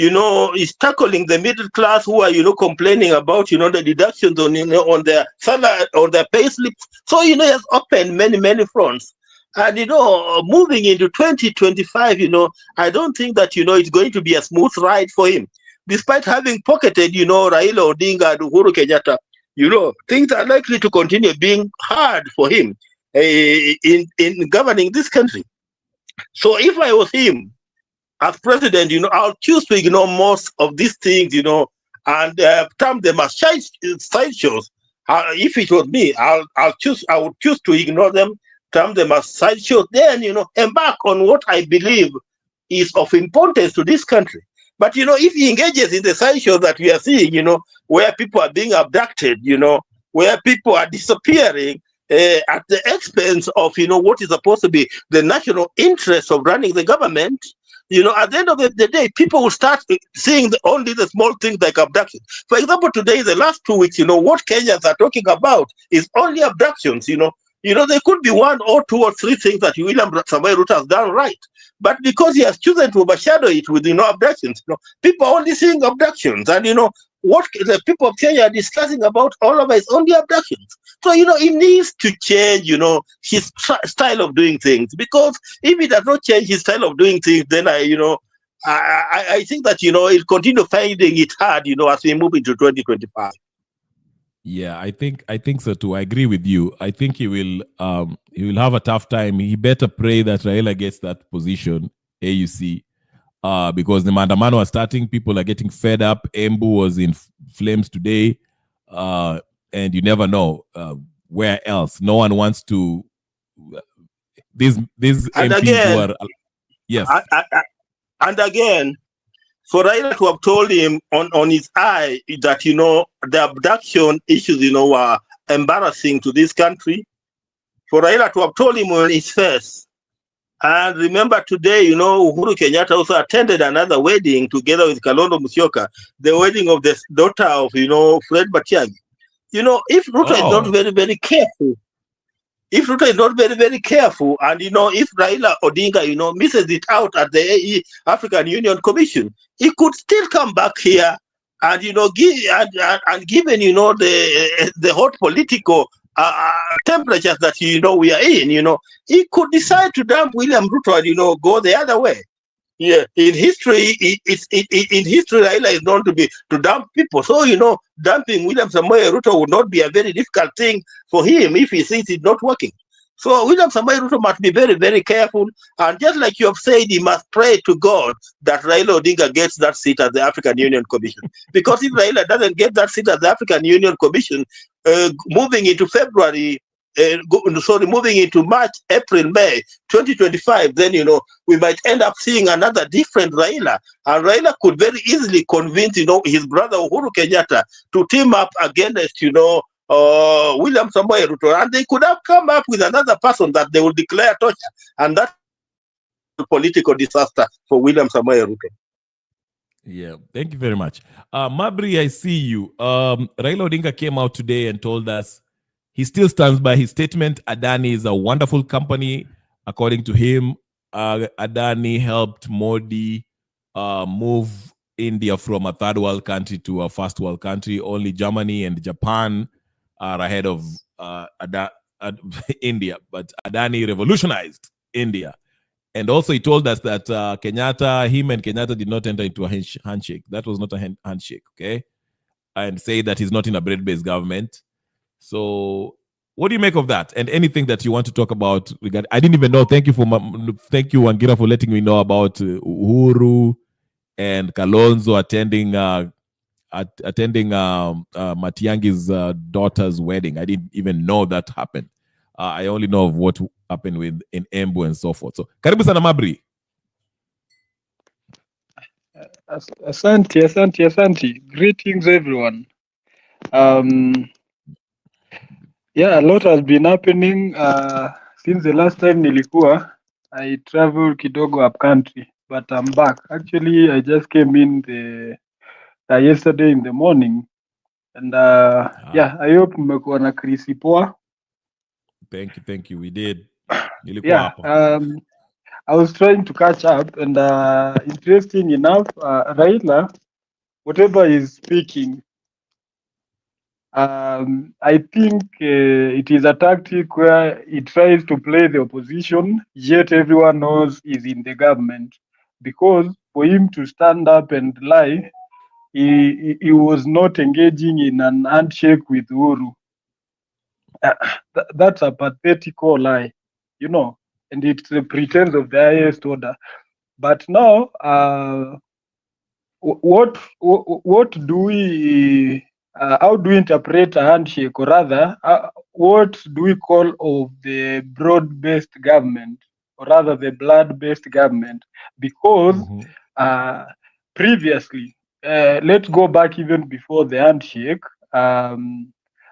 Is tackling the middle class who are, complaining about, the deductions on their salary or their pay slips. So, he has opened many fronts. And, moving into 2025, I don't think that, it's going to be a smooth ride for him. Despite having pocketed, Raila Odinga and Uhuru Kenyatta, things are likely to continue being hard for him in governing this country. So if I was him, as president, I'll choose to ignore most of these things, and term them as sideshows. If it was me, I would choose to ignore them, term them as sideshows, then, embark on what I believe is of importance to this country. But, if he engages in the sideshows that we are seeing, where people are being abducted, where people are disappearing, at the expense of, what is supposed to be the national interest of running the government, at the end of the day, people will start seeing only the small things like abduction. For example, today, the last 2 weeks, what Kenyans are talking about is only abductions. There could be 1 or 2 or 3 things that William Samoei Ruto has done right. But because he has chosen to overshadow it with, abductions, people are only seeing abductions. And, what the people of Kenya are discussing about all of it is only abductions. So, he needs to change, his style of doing things. Because if he does not change his style of doing things, then I think that, he'll continue finding it hard, as we move into 2025. Yeah, I think so too. I agree with you. I think he will have a tough time. He better pray that Raila gets that position, AUC. Because the Maandamano are starting, people are getting fed up. Embu was in flames today, and you never know where else. No one wants to. These and MPs again, who are yes. And again, for Raila to have told him on his eye that the abduction issues were embarrassing to this country. For Raila to have told him on his face. And remember today, Uhuru Kenyatta also attended another wedding together with Kalonzo Musyoka, the wedding of the daughter of, Fred Matiang'i. If Ruto is not very, very careful, and, if Raila Odinga, misses it out at the African Union Commission, he could still come back here and, given, the hot political temperatures that we are in, he could decide to dump William Ruto and go the other way. Yeah, in history, Raila is known to dump people. So dumping William Samoei Ruto would not be a very difficult thing for him if he thinks it's not working. So William Samoei Ruto must be very, very careful, and just like you have said, he must pray to God that Raila Odinga gets that seat at the African Union Commission. Because if Raila doesn't get that seat at the African Union Commission, moving into February, moving into March, April, May 2025, then, we might end up seeing another different Raila. And Raila could very easily convince, his brother Uhuru Kenyatta to team up against, William Samoei Ruto. And they could have come up with another person that they will declare torture. And that political disaster for William Samoei Ruto. Yeah, thank you very much. Mabri, I see you. Raila Odinga came out today and told us he still stands by his statement. Adani is a wonderful company. According to him, Adani helped Modi move India from a third world country to a first world country. Only Germany and Japan are ahead of India, but Adani revolutionized India. And also he told us that him and Kenyatta did not enter into a handshake. That was not a handshake, okay? And say that he's not in a bread-based government. So what do you make of that? And anything that you want to talk about? I didn't even know. Thank you, Wangira, for letting me know about Uhuru and Kalonzo attending Matiangi's daughter's wedding. I didn't even know that happened. I only know of what happened in Embu and so forth. So, karibu sana Mabri. Asante. Greetings, everyone. Yeah, a lot has been happening since the last time nilikuwa. I traveled kidogo up country, but I'm back. Actually, I just came in yesterday in the morning, and yeah, I hope mmekuwa na Krisi poa. Thank you. We did. Yeah, I was trying to catch up, and interesting enough, Raila, whatever he's speaking, I think it is a tactic where he tries to play the opposition, yet everyone knows he's in the government. Because for him to stand up and lie, he was not engaging in an handshake with Uhuru. That's a pathetical lie, and it's a pretense of the highest order. But now, what do we, how do we interpret a handshake, or rather, what do we call of the broad-based government, or rather the blood-based government? Because previously, let's go back even before the handshake,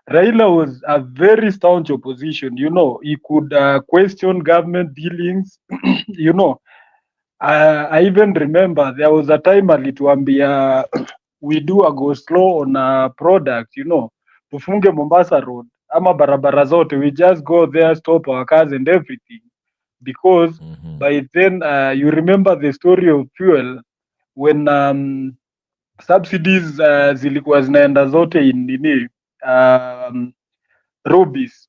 Raila was a very staunch opposition. He could question government dealings. I even remember there was a time alituambia we do a go slow on a product, tufunge Mombasa Road ama barabara zote, we just go there, stop our cars and everything, because by then you remember the story of fuel when subsidies zilikuwa zinaenda zote in nini Rubis,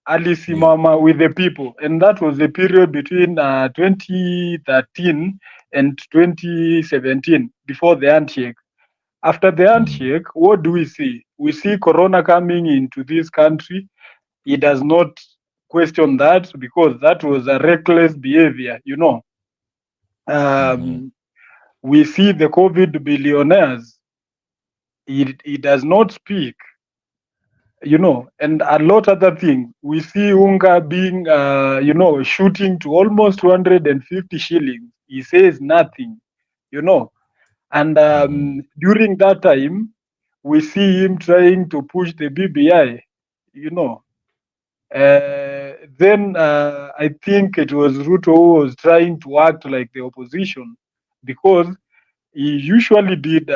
alisimama with the people, and that was the period between 2013 and 2017 before the handshake. After the handshake, what do we see? We see Corona coming into this country. He does not question that because that was a reckless behavior, We see the COVID billionaires. He does not speak. And a lot other things. We see Unga being, shooting to almost 250 shillings. He says nothing, And during that time, we see him trying to push the BBI, Then I think it was Ruto who was trying to act like the opposition, because he usually did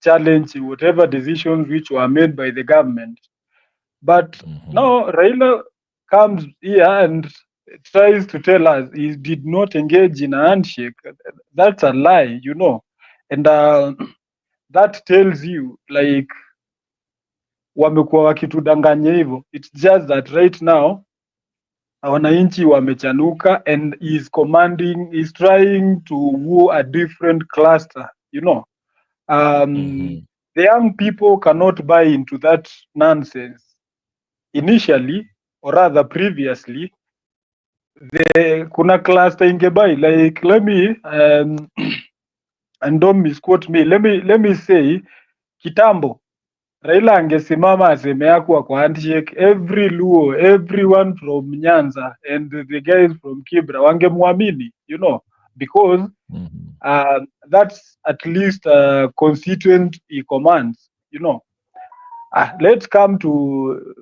challenge whatever decisions which were made by the government. But now Raila comes here and tries to tell us he did not engage in a handshake. That's a lie, And that tells you, like, wamekuwa wakitudanganya hivyo. It's just that right now wananchi wamechanuka, and he's trying to woo a different cluster, The young people cannot buy into that nonsense. Initially, or rather previously, kuna cluster ingebai, like, let me and don't misquote me, let me say kitambo Raila angesimama aseme yako kwa handshake, every Luo, everyone from Nyanza and the guys from Kibra wangemwamini, because that's at least a constituent he commands, let's come to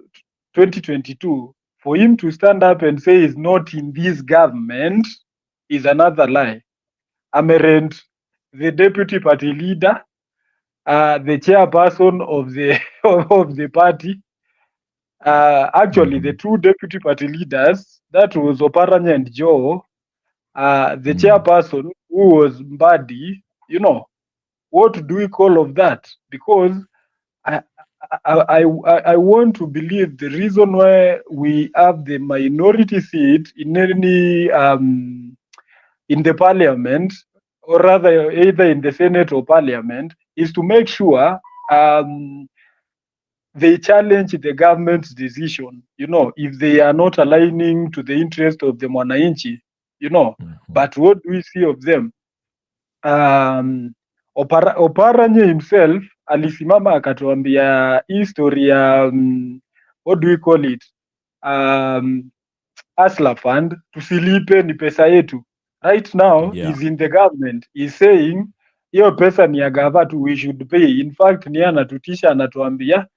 2022. For him to stand up and say he's not in this government is another lie. Amerent the deputy party leader, the chairperson of the of the party. Actually, the two deputy party leaders, that was Oparanya and Joe. The chairperson, who was Mbadi, what do we call of that? Because I want to believe the reason why we have the minority seat in any in the parliament, or rather either in the Senate or parliament, is to make sure they challenge the government's decision, if they are not aligning to the interest of the Mwananchi, But what do we see of them? Oparanya himself alisimama akatuambia history ya what do we call it, Asla Fund, tusilipe ni pesa yetu. Right now he's in the government, he's saying hiyo pesa ni ya gava tu, we should pay. In fact ni anatutisha, anatuambia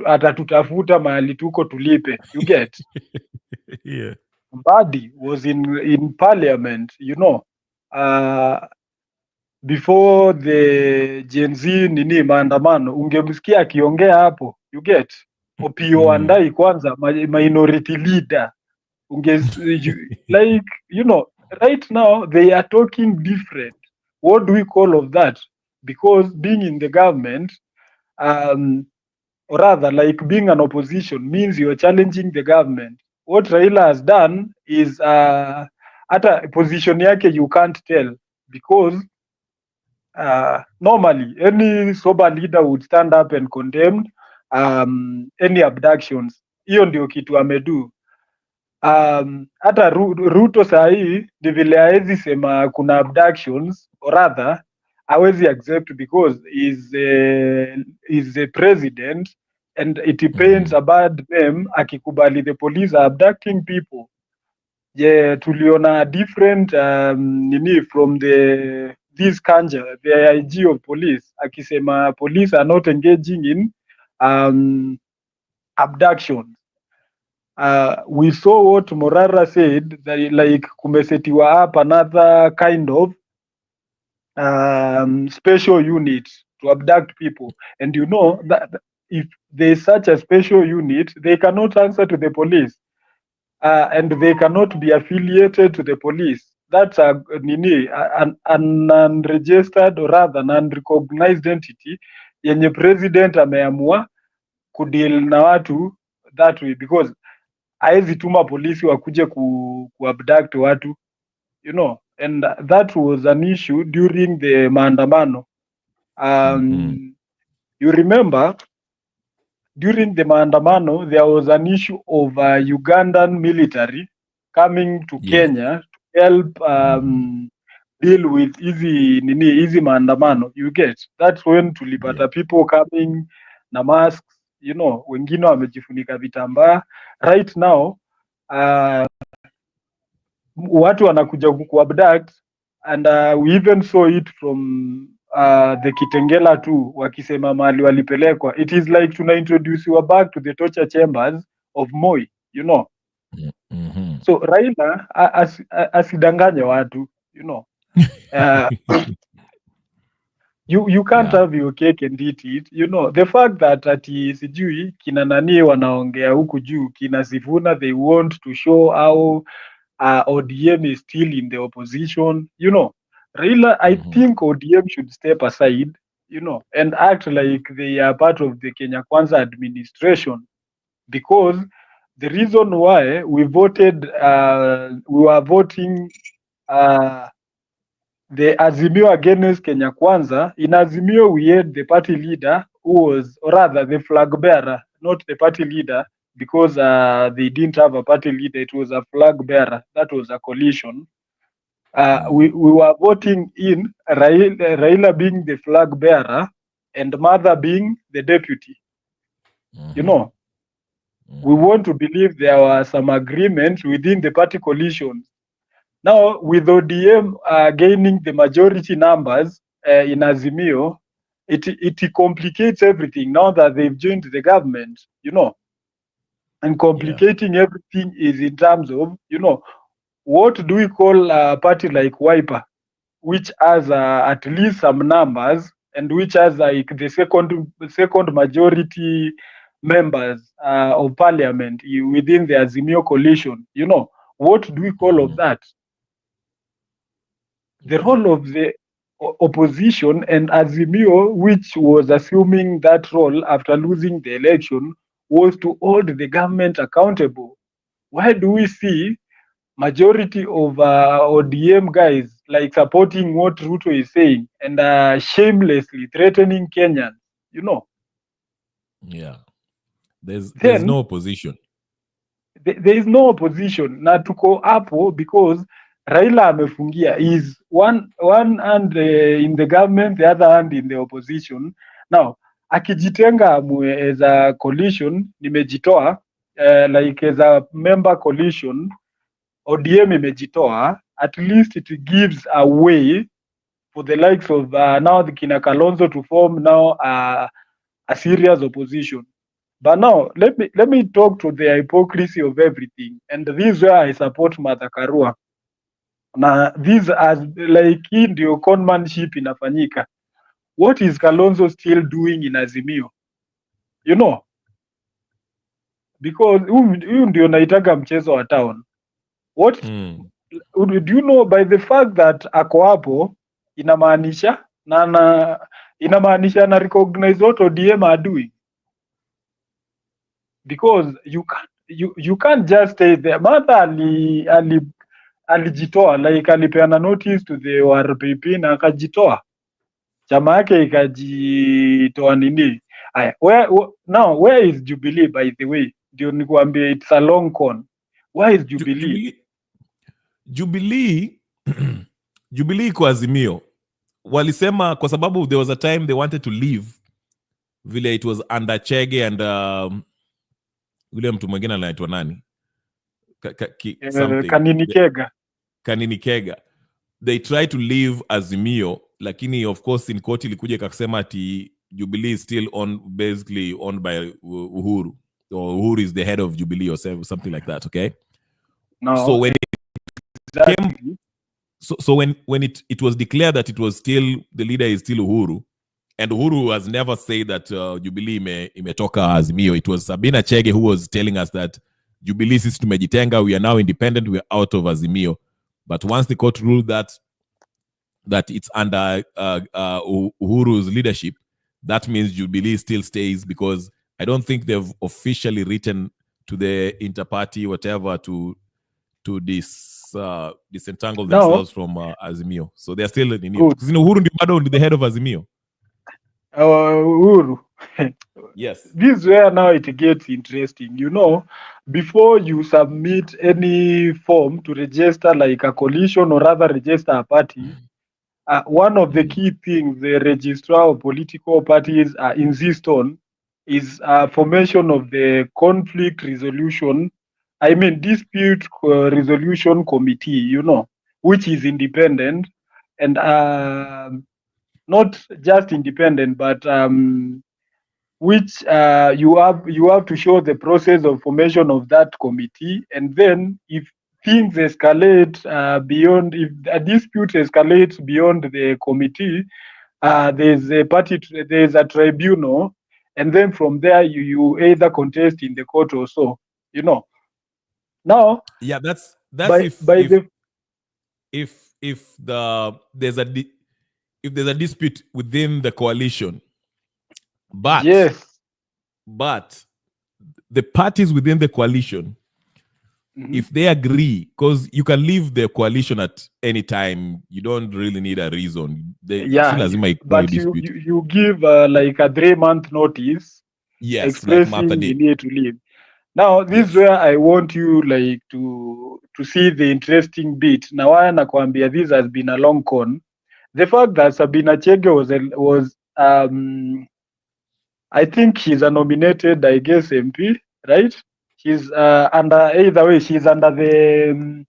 atatutafuta mahali tuko tulipe, you get. Yeah. Mbadi was in parliament, before the Gen Z nini maandamano, ungemsikia akiongea hapo, you get. Opio Wandai kwanza, minority leader, like, right now they are talking different. What do we call of that? Because being in the government, or rather like being an opposition, means you're challenging the government. What Raila has done is hata position yake you can't tell, because normally any sober leader would stand up and condemn any abductions. Hiyo ndio kitu amedu. Hata Ruto sahii ni vile haezi sema kuna abductions, or rather hawezi accept because is the president, and it paints a bad name akikubali the police are abducting people. Yeah, tuliona different nini from this Kanja, the IG of police, akisema police are not engaging in abductions. We saw what Morara said, that like kumesetiwa up another kind of special unit to abduct people, and that if there's such a special unit, they cannot answer to the police, and they cannot be affiliated to the police. That's an unregistered, or rather an unrecognized entity yenye president ameamua kudeal na watu that way, because haezi tuma polisi wakuje kuabduct watu, and that was an issue during the maandamano. You remember during the maandamano there was an issue of Ugandan military coming to Kenya to help deal with easy maandamano, you get. That's when tulipata people coming na masks, wengine wamejifunika vitambaa. Right now watu wanakuja kuabduct, and we even saw it from the Kitengela too, wakisema mahali walipelekwa. It is like tuna introduce you back to the torture chambers of Moi, So Raila asidanganye watu, you can't have your cake and eat it. The fact that ati sijui kina nani wanaongea huku juu, kina Sifuna, they want to show how ODM is still in the opposition. Raila, I think ODM should step aside, and act like they are part of the Kenya Kwanza administration, because the reason why we voted, we were voting the Azimio against Kenya Kwanza. In Azimio, we had the party leader who was, or rather the flag bearer, not the party leader, because they didn't have a party leader. It was a flag bearer. That was a coalition. We were voting in Raila being the flag bearer, and mother being the deputy. You know, we want to believe there were some agreements within the party coalition. Now, with ODM gaining the majority numbers in Azimio, it complicates everything now that they've joined the government, you know. And complicating everything is in terms of, you know, what do we call a party like Wiper, which has at least some numbers and which has like the second majority members of parliament within the Azimio coalition. You know, what do we call of that? The role of the opposition and Azimio, which was assuming that role after losing the election, was to hold the government accountable. Why do we see majority of ODM guys like supporting what Ruto is saying and shamelessly threatening Kenyans? You know, Yeah. There's then no opposition. there is no opposition na tuko hapo because Raila amefungia is one hand in the government, the other hand in the opposition. Now akijitenga as a coalition, nimejitoa like as a member coalition, ODM imejitoa, at least it gives a way for the likes of now the kina Kalonzo to form now a serious opposition. But now let me talk to the hypocrisy of everything, and this is where I support Martha Karua. Na this as like hii ndio conmanship inafanyika. What is Kalonzo still doing in Azimio? You know, because huyu ndio naitaga mchezo wa town. What do you know, by the fact that ako hapo inamaanisha inamaanisha na recognize what ODM are doing, because you can't just stay there. Martha alijitoa like alipeana notice to the RPP na akajitoa, chama yake ikajitoa nini. Aya, where is Jubilee, by the way? Ndio nikuambia it's a long con. Where is Jubilee? Jubilee kwa Azimio walisema kwa sababu there was a time they wanted to leave vile it was under Chege and yule mtu mwingine anaitwa nani, Kanini Kega. They tried to leave Azimio, lakini of course in court ilikuja ikasema ati Jubilee is still basically owned by Uhuru, or Uhuru is the head of Jubilee or something like that. Okay, no, so when it came, so when it was declared that it was still the leader is still Uhuru, and Uhuru has never said that Jubilee imetoka Azimio. It was Sabina Chege who was telling us that Jubilee sisi tumejitenga, we are now independent, we are out of Azimio. But once the court ruled that it's under Uhuru's leadership, that means Jubilee still stays, because I don't think they've officially written to the inter-party whatever to disentangle themselves from Azimio. So they're still in Azimio. Because Uhuru ndio bado the head of Azimio. Uhuru. Yes. This is where now it gets interesting. You know, before you submit any form to register like a coalition or rather register a party, one of the key things the registrar of political parties insist on is formation of the conflict resolution, dispute resolution committee, you know, which is independent and not just independent, but which you have to show the process of formation of that committee, and then if things escalate beyond, if a dispute escalates beyond the committee, there's a tribunal, and then from there you either contest in the court or so, you know. Now, yeah, that's if there's a dispute within the coalition, but yes, but the parties within the coalition, if they agree, because you can leave the coalition at any time, you don't really need a reason. But you give like a 3-month notice, yes, expressing like you need to leave. Now this is where I want you like to see the interesting bit. Now nakwambia this has been a long con. The fact that Sabina Chege was I think she's a nominated, I guess, MP, right? She's under, either way, she's under the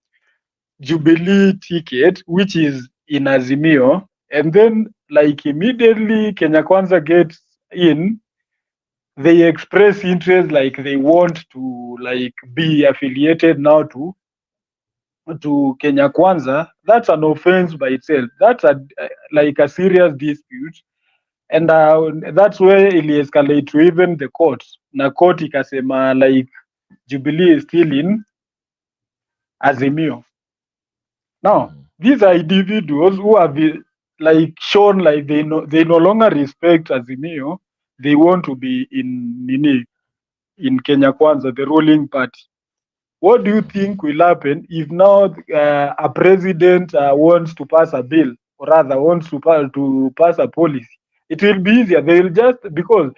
Jubilee ticket, which is in Azimio. And then, like, immediately Kenya Kwanza gets in, they express interest, like they want to, like, be affiliated now to Kenya Kwanza. That's an offense by itself. That's like a serious dispute. And that's where it escalate to even the court. Na court ikasema, like, Jubilee is still in Azimio. Now, these are individuals who have like shown like they no longer respect Azimio. They want to be in Kenya Kwanza, the ruling party. What do you think will happen if now a president wants to pass a bill, or rather wants to pass a policy? It will be easier. They will just, because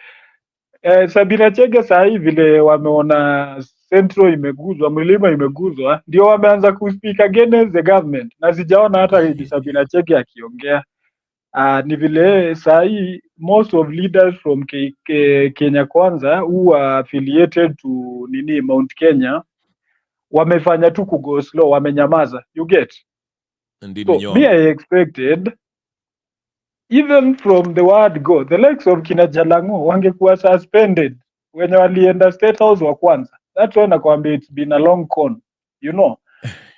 Sabina Chege sahi vile wameona Central imeguzwa, mlima imeguzwa, ndio wameanza kuspeak against the government, na sijaona hata Sabina Chege akiongea. Ni vile sahi most of leaders from Kenya Kwanza who are affiliated to Mount Kenya wamefanya tu kugo slow, wamenyamaza. You get? Indeed, so me I expected even from the word go, the likes of kina Jalango wangekuwa suspended wenye walienda State House wa kwanza. That's why nakwambia it's been a long con, you know.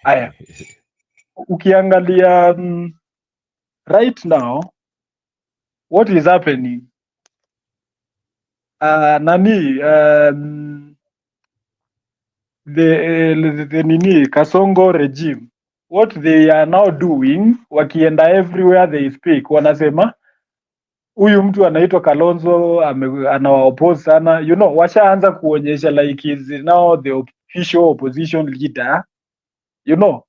Aya, ukiangalia right now what is happening, the Kasongo regime, what they are now doing, wakienda everywhere they speak, wanasema huyu mtu anaitwa Kalonzo anawaoppose sana, you know, washaanza kuonyesha like is now the official opposition leader, you know.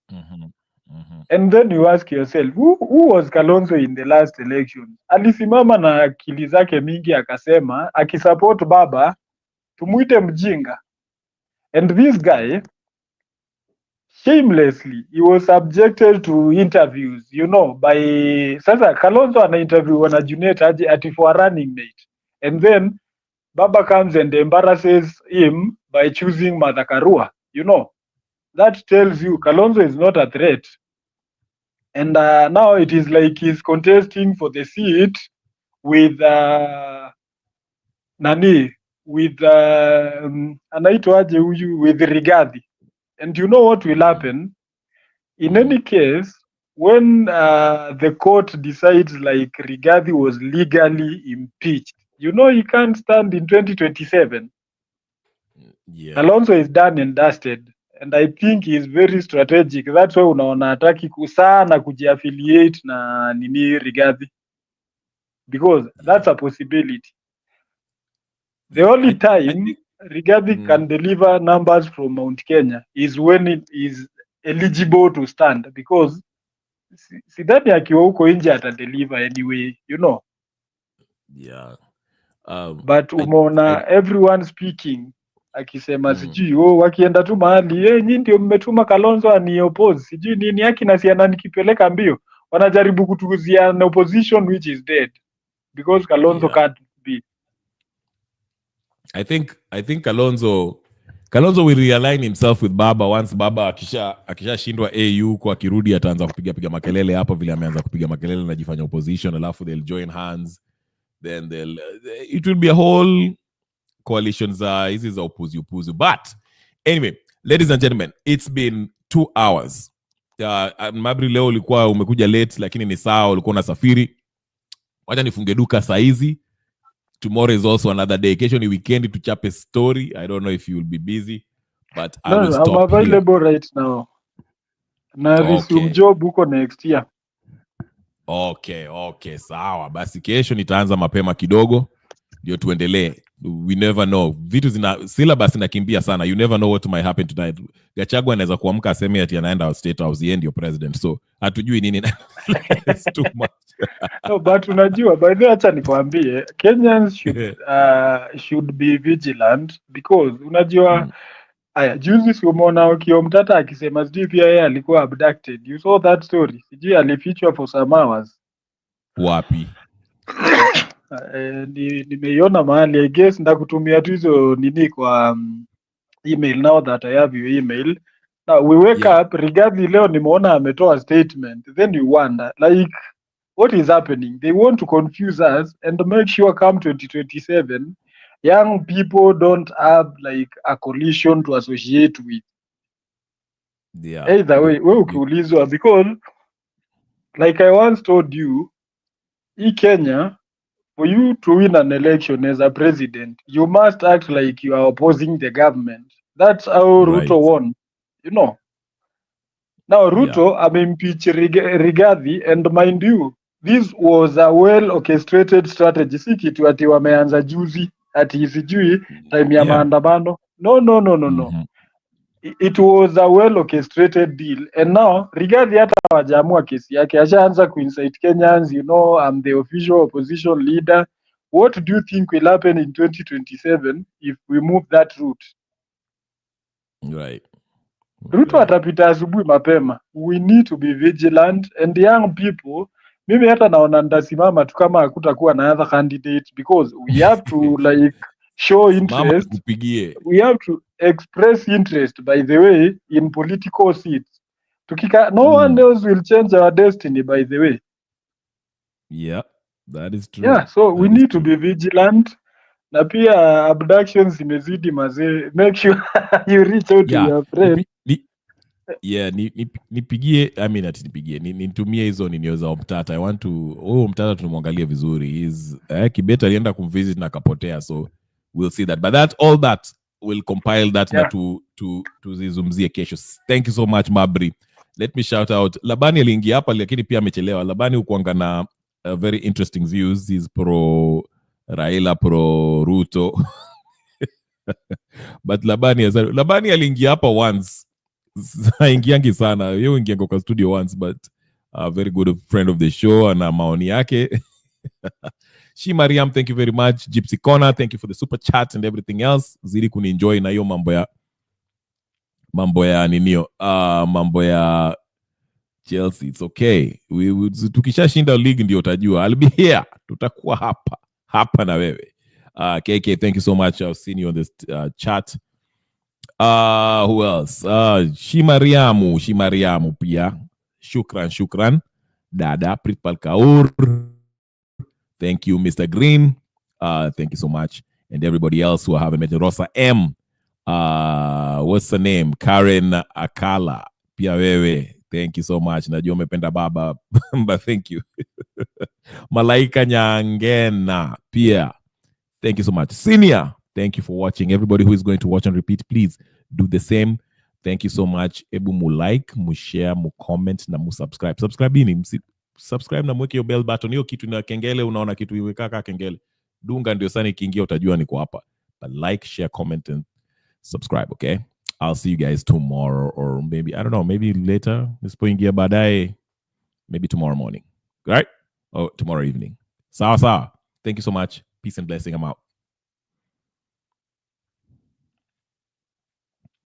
And then you ask yourself, who was Kalonzo in the last election? Alisimama na akili zake mingi akasema akisupport baba tumuite mjinga. And this guy shamelessly he was subjected to interviews, you know, by sasa Kalonzo ana interview na Junet ati for a running mate, and then baba comes and embarrasses him by choosing Martha Karua, you know. That tells you Kalonzo is not a threat. And now it is like he's contesting for the seat with with anaitwaje huyu, with Rigathi. And you know what will happen in any case when the court decides like Rigathi was legally impeached, you know, he can't stand in 2027. Yeah. Kalonzo is done and dusted, and I think he is very strategic. That's why unaona hataki sana kujiaffiliate na Rigathi, because that's a possibility. The only time Rigathi can deliver numbers from Mount Kenya is when it is eligible to stand, because sidhani akiwa huko nje atadeliver anyway, you know. Yeah. But umeona everyone speaking akisema sijui wakienda tu mahali nyinyi ndio mmetuma Kalonzo ani oppose sijui nini yake na siana nikipeleka mbio, wanajaribu kutuzia an opposition which is dead because Kalonzo can't be. I think Kalonzo will realign himself with Baba once Baba akishashindwa AU kwa kirudi ataanza kupiga makelele hapo vile ameanza kupiga makelele na jifanya opposition, alafu they'll join hands, then it will be a whole coalition za hizi za upuzi. But anyway, ladies and gentlemen, it's been 2 hours. Mabri leo ulikuwa umekuja late, lakini ni sawa, ulikuwa unasafiri. Wacha nifunge duka saa hizi. Tomorrow is also another day. Kesho ni weekend to chap a story. I don't know if you will be busy, but I will stop I'm available here right now. Na resume job huko next year. Okay, sawa. Basi kesho nitaanza mapema kidogo ndio tuendelee. We never know. Vitu zina syllabus inakimbia sana. You never know what might happen tonight. Gachagua anaweza kuamka aseme ati anaenda State House, yeye ndio president. So hatujui nini. It's too much. No, but unajua, by the way, acha nikwambie, Kenyans should be vigilant because unajua aya juzi si umeona Okiomtata akisema sijui pia yeye alikuwa abducted. You saw that story? Sijui alifichwa for some hours. Wapi? nimeiona mahali. I guess ndakutumia tu hizo nini kwa email now that I have your email. Now we wake up, Rigathi leo nimeona ametoa statement, then you wonder like what is happening. They want to confuse us and make sure come 2027 young people don't have like a coalition to associate with. Either way, we ukiulizwa, because like I once told you, Kenya, for you to win an election as a president, you must act like you are opposing the government. That's how Ruto won, you know. Now Ruto amempeach Rigathi, and mind you, this was a well orchestrated strategy. Si kitu ati wameanza juzi ati sijui time ya maandamano. No. It was a well orchestrated deal, and now Rigathi hata hawajaamua kesi yake, ashaanza kuincite Kenyans, you know, I'm the official opposition leader. What do you think will happen in 2027 if we move that route? Ruto atapita asubuhi mapema. We need to be vigilant, and young people, mimi hata naona ndasimama tu kama hakutakuwa na other candidate, because we have to like show interest. We have to express interest, by the way, in political seats. No one else will change our destiny, by the way. Yeah, that is true. Yeah, so we need to be vigilant. Na pia abductions imezidi mazee. Make sure you reach out to your friend. Nipigie, I mean nipigie, nitumie hizo ninio za Mtata. I want to, Mtata tunamwangalia vizuri. Kibet alienda kumvisit na kapotea, so we'll see that. But all that, we'll compile that na tuzizumzie kesho. Thank you so much, Mabri. Let me shout out. Labani aliingia hapa lakini pia amechelewa. Labani ukuanga na very interesting views. He's pro Raila, pro Ruto. But Labani aliingia hapa once. Haingiangi sana. Yeye ingianga kwa studio once, but a very good friend of the show and maoni yake. Shi Mariam, thank you very much. Gypsy Corner, thank you for the super chat and everything else. Zidi kunienjoy na hiyo mambo ya ninio. Mambo ya Chelsea. It's okay. Tukishashinda league ndio utajua. I'll be here. Tutakuwa hapa na wewe. KK, thank you so much. I've seen you on this chat. Who else? Shimariamu pia. Shukran. Dada Pritpal Kaur. Thank you, Mr. Green. Thank you so much. And everybody else who I haven't met. Rosa M. What's the name? Karen Akala. Pia wewe. Thank you so much. Najua umependa baba. But thank you. Malaika Nyangena. Pia. Thank you so much. Senior. Thank you for watching. Everybody who is going to watch and repeat, please do the same. Thank you so much. Ebu mu like, mu share, mu comment, na mu subscribe. Subscribe na mweke yo bell button. Hiyo kitu na kengele, unaona kitu iweka kengele. Dunga ndio sana ikiingia utajua niko hapa. But like, share, comment, and subscribe, okay? I'll see you guys tomorrow, or maybe, I don't know, maybe later. Nisipoingia baadaye, maybe tomorrow morning. Right? Or tomorrow evening. Sawa. Thank you so much. Peace and blessing. I'm out.